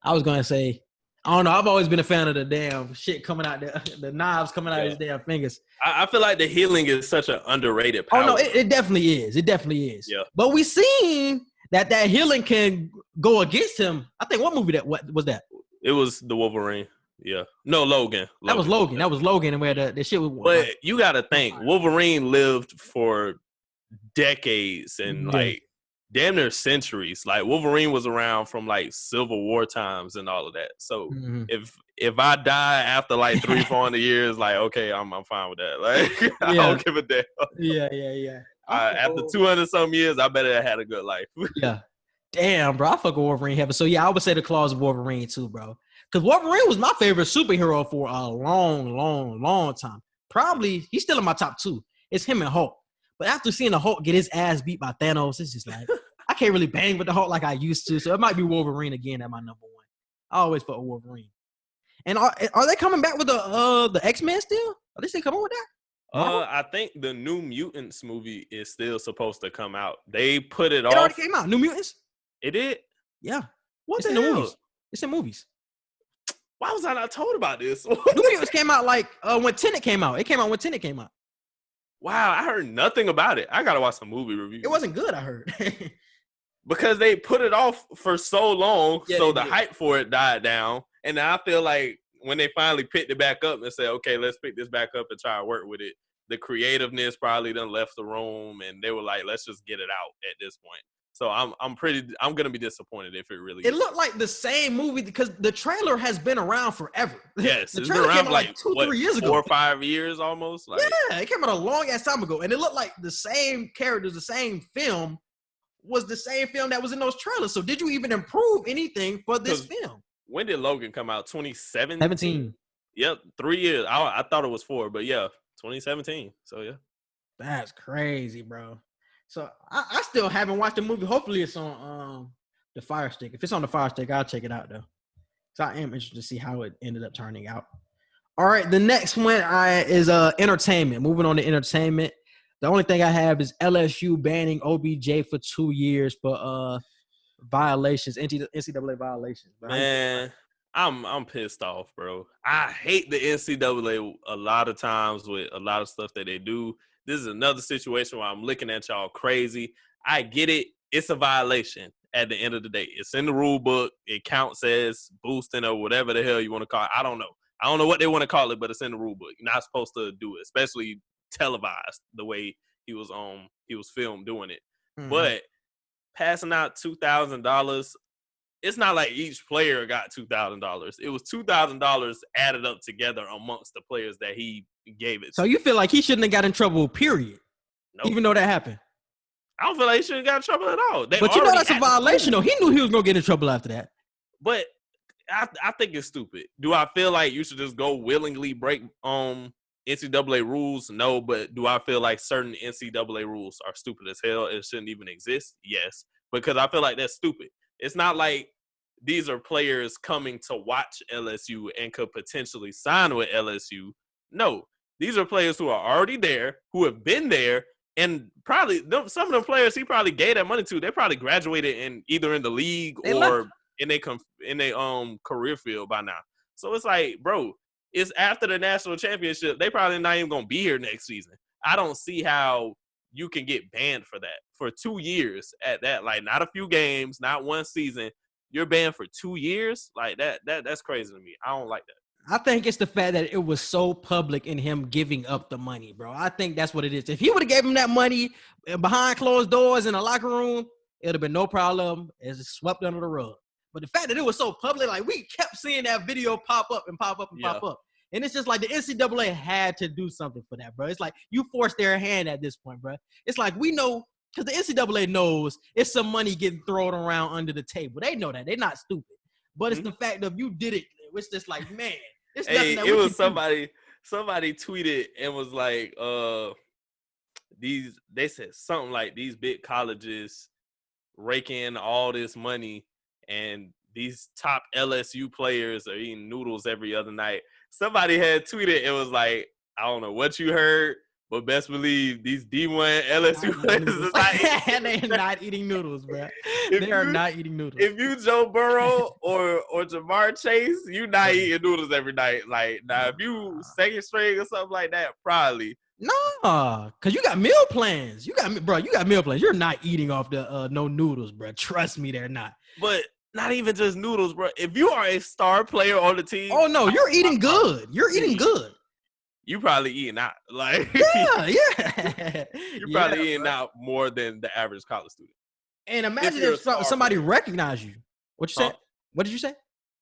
I was going to say, I don't know. I've always been a fan of the damn shit coming out, the knives coming out of his damn fingers. I feel like the healing is such an underrated power. Oh, no, it definitely is. It definitely is. Yeah. But we seen that healing can go against him. I think what movie what was that? It was the Wolverine. Yeah. No, Logan. That was Logan. That was Logan, and where the shit was. But you got to think, Wolverine lived for decades and like damn near centuries. Like Wolverine was around from like Civil War times and all of that. So if I die after like 300-400 years, like okay, I'm fine with that. Like I don't give a damn. Yeah. After 200 some years, I better have had a good life. Yeah. Damn, bro. I fuck with Wolverine heavy. So yeah, I would say the claws of Wolverine too, bro. Because Wolverine was my favorite superhero for a long time. Probably he's still in my top 2. It's him and Hulk. But after seeing the Hulk get his ass beat by Thanos, it's just like I can't really bang with the Hulk like I used to. So it might be Wolverine again at my number 1. I always fuck with Wolverine. And are they coming back with the X-Men still? Are they still coming with that? I think the New Mutants movie is still supposed to come out. They put it off. It already came out. New Mutants? It did? Yeah. What's in the movies? It's in movies. Why was I not told about this? New Mutants came out like when Tenet came out. It came out when Tenet came out. Wow, I heard nothing about it. I gotta watch some movie reviews. It wasn't good, I heard. Because they put it off for so long, so the hype for it died down. And I feel like when they finally picked it back up and said, okay, let's pick this back up and try to work with it, the creativeness probably done left the room, and they were like, let's just get it out at this point. So I'm gonna be disappointed if it really. It looked like the same movie because the trailer has been around forever. Yes, the it's trailer been around came out like 2-3 years ago. 4 or 5 years almost. Like, yeah, it came out a long ass time ago, and it looked like the same characters, the same film was the same film that was in those trailers. So did you even improve anything for this film? When did Logan come out? 2017. 17. Yep, 3 years. I thought it was 4, but yeah, 2017. So yeah, that's crazy, bro. So I still haven't watched the movie. Hopefully it's on the Fire Stick. If it's on the Fire Stick, I'll check it out though. So I am interested to see how it ended up turning out. All right, the next one is entertainment. Moving on to entertainment. The only thing I have is LSU banning OBJ for 2 years for violations, NCAA violations. Bro. Man, I'm pissed off, bro. I hate the NCAA a lot of times with a lot of stuff that they do. This is another situation where I'm looking at y'all crazy. I get it. It's a violation at the end of the day. It's in the rule book. It counts as boosting or whatever the hell you want to call it. I don't know what they want to call it, but it's in the rule book. You're not supposed to do it, especially televised the way he was filmed doing it. Mm-hmm. But passing out $2,000, it's not like each player got $2,000. It was $2,000 added up together amongst the players that he gave it to. So you feel like he shouldn't have got in trouble, period? Nope. Even though that happened? I don't feel like he shouldn't have got in trouble at all. But you know that's a violation, though. He knew he was going to get in trouble after that. But I think it's stupid. Do I feel like you should just go willingly break NCAA rules? No, but do I feel like certain NCAA rules are stupid as hell and shouldn't even exist? Yes, because I feel like that's stupid. It's not like these are players coming to watch LSU and could potentially sign with LSU. No, these are players who are already there, who have been there, and probably some of them players he probably gave that money to. They probably graduated in either in the league or in their career field by now. So it's like, bro, it's after the national championship. They probably not even gonna be here next season. I don't see how you can get banned for that for 2 years at that. Like, not a few games, not one season. You're banned for 2 years? Like, that's crazy to me. I don't like that. I think it's the fact that it was so public in him giving up the money, bro. I think that's what it is. If he would have gave him that money behind closed doors in a locker room, it would have been no problem. It's swept under the rug. But the fact that it was so public, like, we kept seeing that video pop up and pop up and pop up. And it's just like the NCAA had to do something for that, bro. It's like you forced their hand at this point, bro. It's like we know, because the NCAA knows it's some money getting thrown around under the table. They know that. They're not stupid. But it's the fact of you did it. It's just like, man. It's hey, that it was somebody tweeted and was like, they said something like these big colleges rake in all this money and these top LSU players are eating noodles every other night. Somebody had tweeted, it was like, I don't know what you heard, but best believe these D1 LSU players is they're not eating noodles, bro. They are not eating noodles. If you Joe Burrow or Jamar Chase, you not eating noodles every night. Like, now if you second string or something like that, probably. No, because you got meal plans. You got meal plans. You're not eating off the no noodles, bro. Trust me, they're not. But not even just noodles, bro. If you are a star player on the team. Oh, no, you're eating good. You're eating good. You probably eating out. Like, yeah. You're probably eating out more than the average college student. And imagine if somebody recognized you. What you said? What did you say?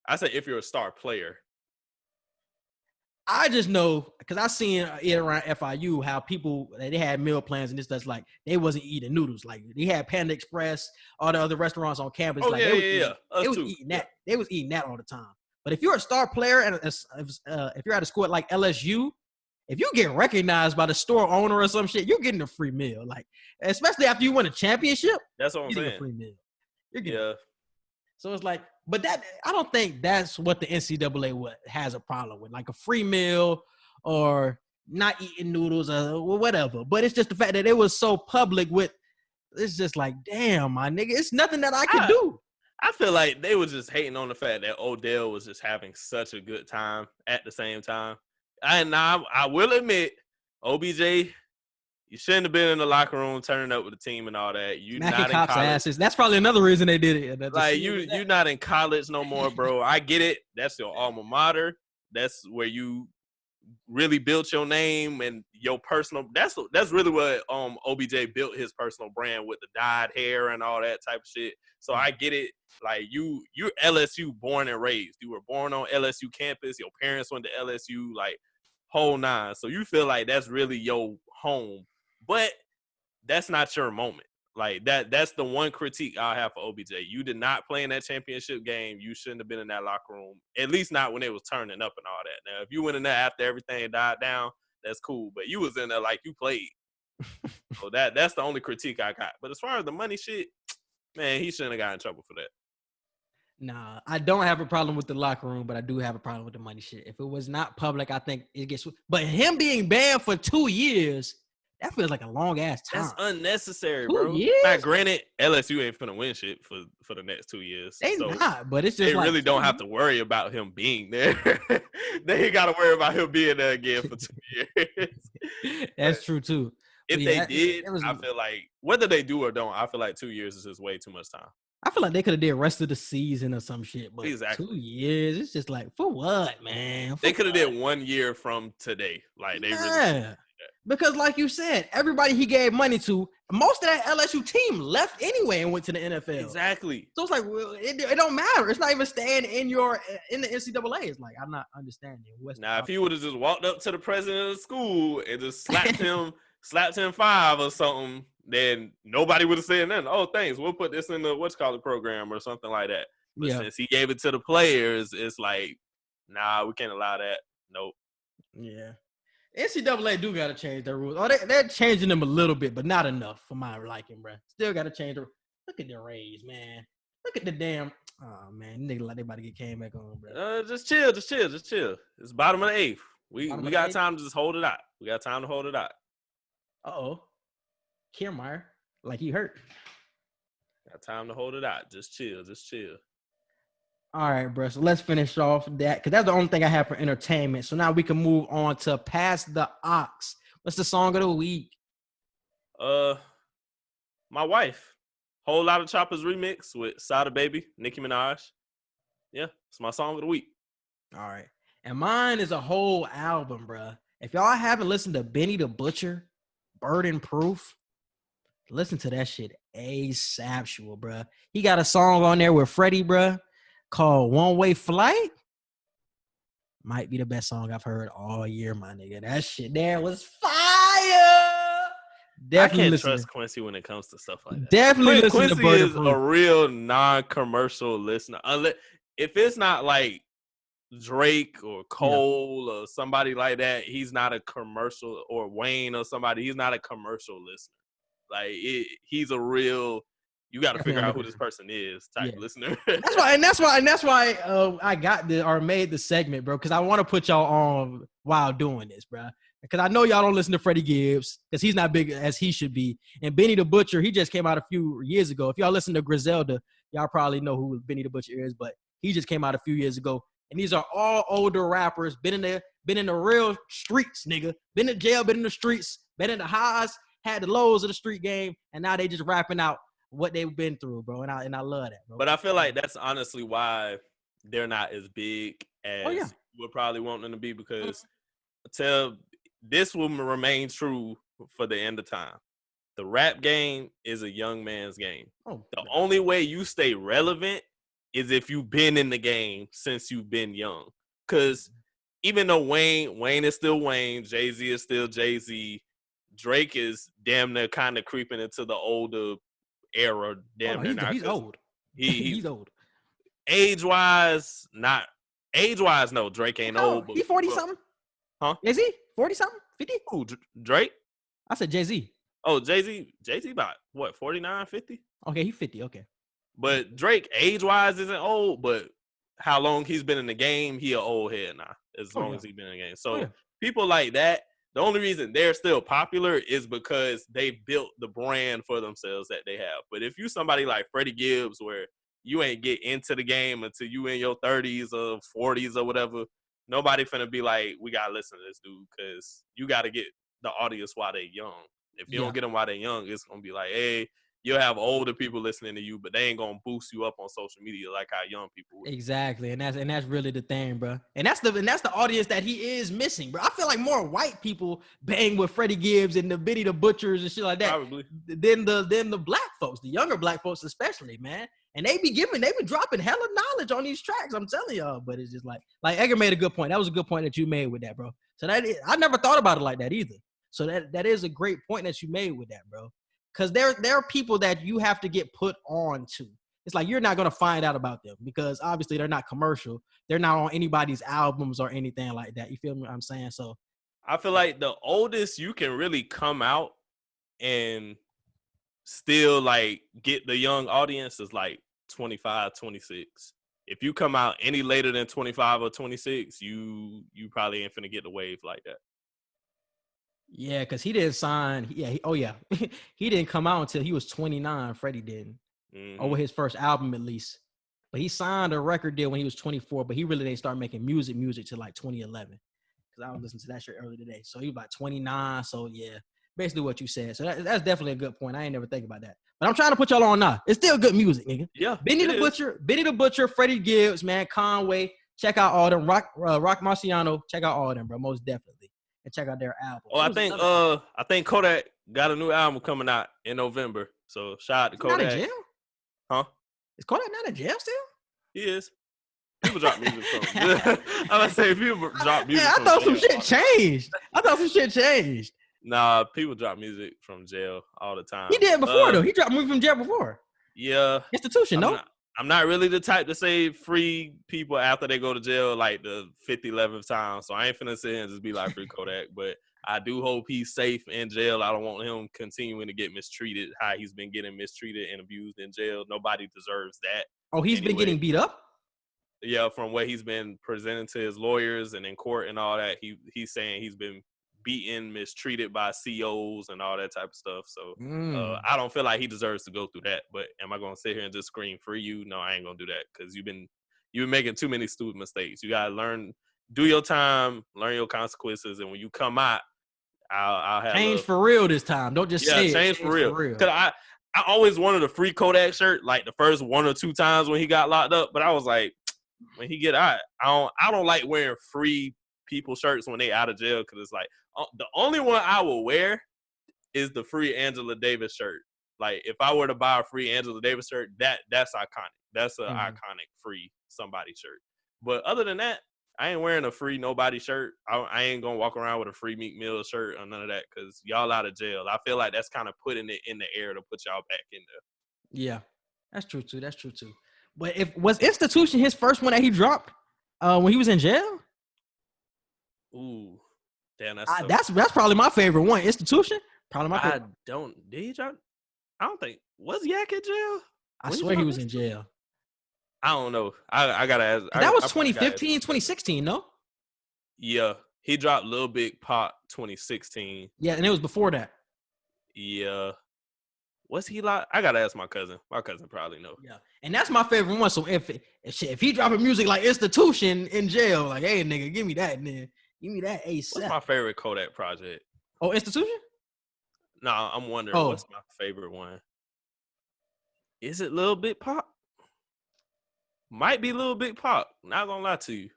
I said if you're a star player. I just know, because I seen it around FIU, how people, they had meal plans and this stuff, like, they wasn't eating noodles. Like, they had Panda Express, all the other restaurants on campus. They was eating that. They was eating that all the time. But if you're a star player and if you're at a school like LSU, if you get recognized by the store owner or some shit, you're getting a free meal. Like, especially after you win a championship. That's what I'm saying. A free meal. You're getting yeah. So it's like, but that, I don't think that's what the NCAA has a problem with, like a free meal or not eating noodles or whatever. But it's just the fact that it was so public with, it's just like, damn, my nigga, it's nothing that I could do. I feel like they were just hating on the fact that Odell was just having such a good time at the same time. And I will admit, OBJ, you shouldn't have been in the locker room turning up with the team and all that. You not in college. Asses. That's probably another reason they did it. Like, you're not in college no more, bro. I get it. That's your alma mater. That's where you really built your name and your personal. That's really what OBJ built his personal brand with, the dyed hair and all that type of shit. So I get it. Like, you're LSU born and raised. You were born on LSU campus. Your parents went to LSU, like, whole nine. So you feel like that's really your home. But that's not your moment. Like, that's the one critique I'll have for OBJ. You did not play in that championship game. You shouldn't have been in that locker room, at least not when it was turning up and all that. Now, if you went in there after everything died down, that's cool. But you was in there like you played. So that's the only critique I got. But as far as the money shit, man, he shouldn't have got in trouble for that. Nah, I don't have a problem with the locker room, but I do have a problem with the money shit. If it was not public, I think it gets – but him being banned for 2 years – that feels like a long-ass time. That's unnecessary, 2 bro. years? Now, granted, LSU ain't finna win shit for the next 2 years. They not, but it's just they really don't have to worry about him being there. They ain't got to worry about him being there again for 2 years. That's true, too. If they did, I feel like, whether they do or don't, I feel like 2 years is just way too much time. I feel like they could have did rest of the season or some shit, but exactly. 2 years, it's just like, for what, man? They could have did 1 year from today. Like, they really – because like you said, everybody he gave money to, most of that LSU team left anyway and went to the NFL. Exactly. So it's like, well, it don't matter. It's not even staying in the NCAA. It's like, I'm not understanding. Now, if he would have just walked up to the president of the school and just slapped him 5 or something, then nobody would have said nothing. Oh, thanks. We'll put this in the program or something like that. But since he gave it to the players, it's like, nah, we can't allow that. Nope. Yeah. NCAA do got to change their rules. Oh, they're changing them a little bit, but not enough for my liking, bro. Still got to change the. Look at the Rays, man. Look at the damn. Oh man, nigga, like they about to get came back on, bro. Just chill. It's bottom of the 8th. We got time to just hold it out. We got time to hold it out. Kiermaier, like he hurt. Got time to hold it out. Just chill. All right, bro. So let's finish off that, because that's the only thing I have for entertainment. So now we can move on to Pass the Aux. What's the song of the week? My wife. Whole Lot of Choppers remix with Sada Baby, Nicki Minaj. Yeah, it's my song of the week. All right. And mine is a whole album, bruh. If y'all haven't listened to Benny the Butcher, Burden Proof, listen to that shit ASAPual, bruh. He got a song on there with Freddie, bruh, called One Way Flight. Might be the best song I've heard all year, my nigga. That shit there was fire. Definitely I can't listen trust Quincy when it comes to stuff like that. Definitely listen to Quincy Burden is Proof. a real non-commercial listener. Unless if it's not like Drake or Cole or somebody like that, he's not a commercial, or Wayne or somebody. He's not a commercial listener. Like he's a real. You got to figure out who this person is type listener. That's why I got made the segment, bro, because I want to put y'all on while doing this, bro. Because I know y'all don't listen to Freddie Gibbs because he's not big as he should be. And Benny the Butcher, he just came out a few years ago. If y'all listen to Griselda, y'all probably know who Benny the Butcher is, but he just came out a few years ago. And these are all older rappers, been in the real streets, nigga. Been in jail, been in the streets, been in the highs, had the lows of the street game, and now they just rapping out what they've been through, bro. And I love that, bro. But I feel like that's honestly why they're not as big as we're probably want them to be, because this will remain true for the end of time. The rap game is a young man's game. The only way you stay relevant is if you've been in the game since you've been young. Because even though Wayne is still Wayne, Jay-Z is still Jay-Z, Drake is damn near kind of creeping into the older era. He's old. He's old. Age-wise, no, Drake ain't old. But, he 40-something? Huh? Is he 40-something? 50? Who, Drake? I said Jay-Z. Oh, Jay-Z about, what, 49, 50? Okay, he's 50, okay. But Drake, age-wise, isn't old, but how long he's been in the game, he an old head now, as long as he's been in the game. So people like that, the only reason they're still popular is because they built the brand for themselves that they have. But if you somebody like Freddie Gibbs, where you ain't get into the game until you in your 30s or 40s or whatever, nobody finna be like, we gotta listen to this dude, because you gotta get the audience while they're young. If you don't get them while they're young, it's gonna be like, hey, you'll have older people listening to you, but they ain't gonna boost you up on social media like how young people would. Exactly, and that's really the thing, bro. And that's the audience that he is missing, bro. I feel like more white people bang with Freddie Gibbs and the Benny the Butchers and shit like that, probably, than the black folks, the younger black folks especially, man. And they be dropping hella knowledge on these tracks. I'm telling y'all, but it's just like Edgar made a good point. That was a good point that you made with that, bro. So I never thought about it like that either. So that is a great point that you made with that, bro. Because there are people that you have to get put on to. It's like you're not going to find out about them because obviously they're not commercial. They're not on anybody's albums or anything like that. You feel me what I'm saying? So I feel like the oldest you can really come out and still like get the young audience is like 25, 26. If you come out any later than 25 or 26, you probably ain't finna get the wave like that. Yeah, because he didn't sign. He didn't come out until he was 29. Freddie didn't. Or with his first album, at least. But he signed a record deal when he was 24, but he really didn't start making music till like 2011. Because I was listening to that shit earlier today. So he was about 29. So, yeah, basically what you said. So that's definitely a good point. I ain't never think about that. But I'm trying to put y'all on now. It's still good music, nigga. Yeah. Benny the Butcher, Freddie Gibbs, man, Conway. Check out all them. Rock Marciano. Check out all of them, bro. Most definitely. And check out their album. Oh, I think Kodak got a new album coming out in November. So shout out to Kodak. Not in jail? Huh? Is Kodak not in jail still? He is. People drop music from him. I was say people drop music. I thought some shit changed. Nah, people drop music from jail all the time. He did before though. He dropped music from jail before. Yeah. Institution, I'm not really the type to say free people after they go to jail like the 11th time. So I ain't finna sit here and just be like free Kodak. But I do hope he's safe in jail. I don't want him continuing to get mistreated, how he's been getting mistreated and abused in jail. Nobody deserves that. Oh, he's been getting beat up? Yeah, from what he's been presenting to his lawyers and in court and all that, he's saying he's been beaten, mistreated by COs and all that type of stuff. So I don't feel like he deserves to go through that. But am I going to sit here and just scream free you? No, I ain't going to do that because you've been making too many stupid mistakes. You got to learn, do your time, learn your consequences. And when you come out, I'll have change for real this time. Don't just say change it. for real. Cause I always wanted a free Kodak shirt like the first 1 or 2 times when he got locked up, but I was like, when he get out, I don't like wearing free people shirts when they out of jail, because it's like the only one I will wear is the free Angela Davis shirt. Like if I were to buy a free Angela Davis shirt, that's iconic. That's an iconic free somebody shirt. But other than that, I ain't wearing a free nobody shirt. I ain't gonna walk around with a free Meek Mill shirt or none of that, because y'all out of jail. I feel like that's kind of putting it in the air to put y'all back in there. Yeah, that's true too. But was Institution his first one that he dropped when he was in jail? Ooh, damn, that's probably my favorite one. Institution, probably my favorite. Did he drop? I don't think, was Yak in jail? I swear he was in jail. I don't know. I gotta ask. That was 2015, 2016, no? Yeah, he dropped Lil Big Pop 2016. Yeah, and it was before that. Yeah. Was he like? I gotta ask my cousin. My cousin probably know. Yeah, and that's my favorite one. So if he dropping music like Institution in jail, like, hey nigga, give me that, nigga. Give me that ASAP. What's my favorite Kodak project? Oh, Institution? No, I'm wondering what's my favorite one. Is it Lil Big Pop? Might be Lil Big Pop. Not gonna lie to you.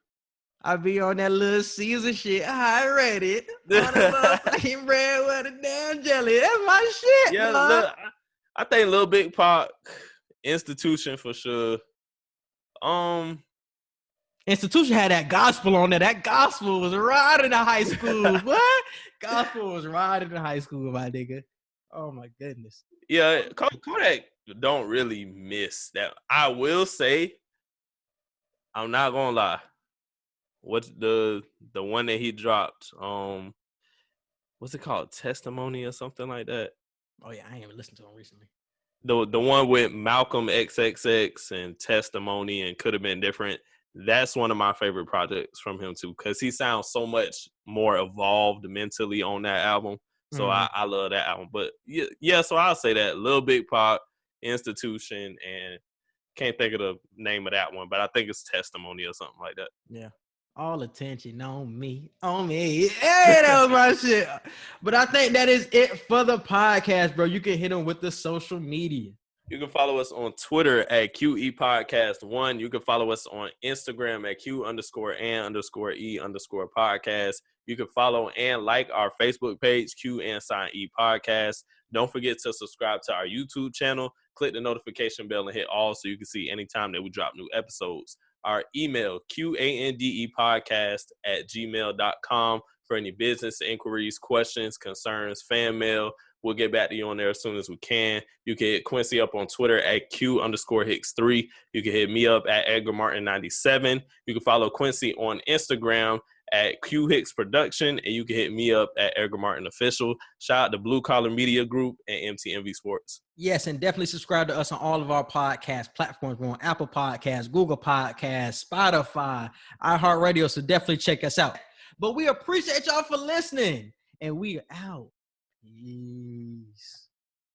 I be on that little Caesar shit. I read it. On the motherfucking bread with a damn jelly. That's my shit. Yeah, look, I think Lil Big Pop, Institution for sure. Institution had that gospel on there. That gospel was riding in high school. What? Gospel was riding in high school, my nigga. Oh my goodness. Yeah, Kodak don't really miss that. I will say, I'm not gonna lie. What's the one that he dropped? What's it called? Testimony or something like that? Oh yeah, I ain't even listened to him recently. The one with Malcolm XXX and Testimony and Could Have Been Different. That's one of my favorite projects from him too, because he sounds so much more evolved mentally on that album. So I love that album. But yeah, so I'll say that Lil Big Pop, Institution, and can't think of the name of that one, but I think it's Testimony or something like that. Yeah. All attention on me. Hey, that was my shit. But I think that is it for the podcast, bro. You can hit them with the social media. You can follow us on Twitter at QE Podcast 1. You can follow us on Instagram at Q_and_E_podcast. You can follow and like our Facebook page, Q&E Podcast. Don't forget to subscribe to our YouTube channel. Click the notification bell and hit all so you can see anytime that we drop new episodes. Our email, QANDEPodcast@gmail.com for any business inquiries, questions, concerns, fan mail. We'll get back to you on there as soon as we can. You can hit Quincy up on Twitter at Q_Hicks3. You can hit me up at EdgarMartin97. You can follow Quincy on Instagram at QHicks Production, and you can hit me up at Edgar Martin Official. Shout out to Blue Collar Media Group and MTMV Sports. Yes, and definitely subscribe to us on all of our podcast platforms. We're on Apple Podcasts, Google Podcasts, Spotify, iHeartRadio, so definitely check us out. But we appreciate y'all for listening, and we are out. Peace.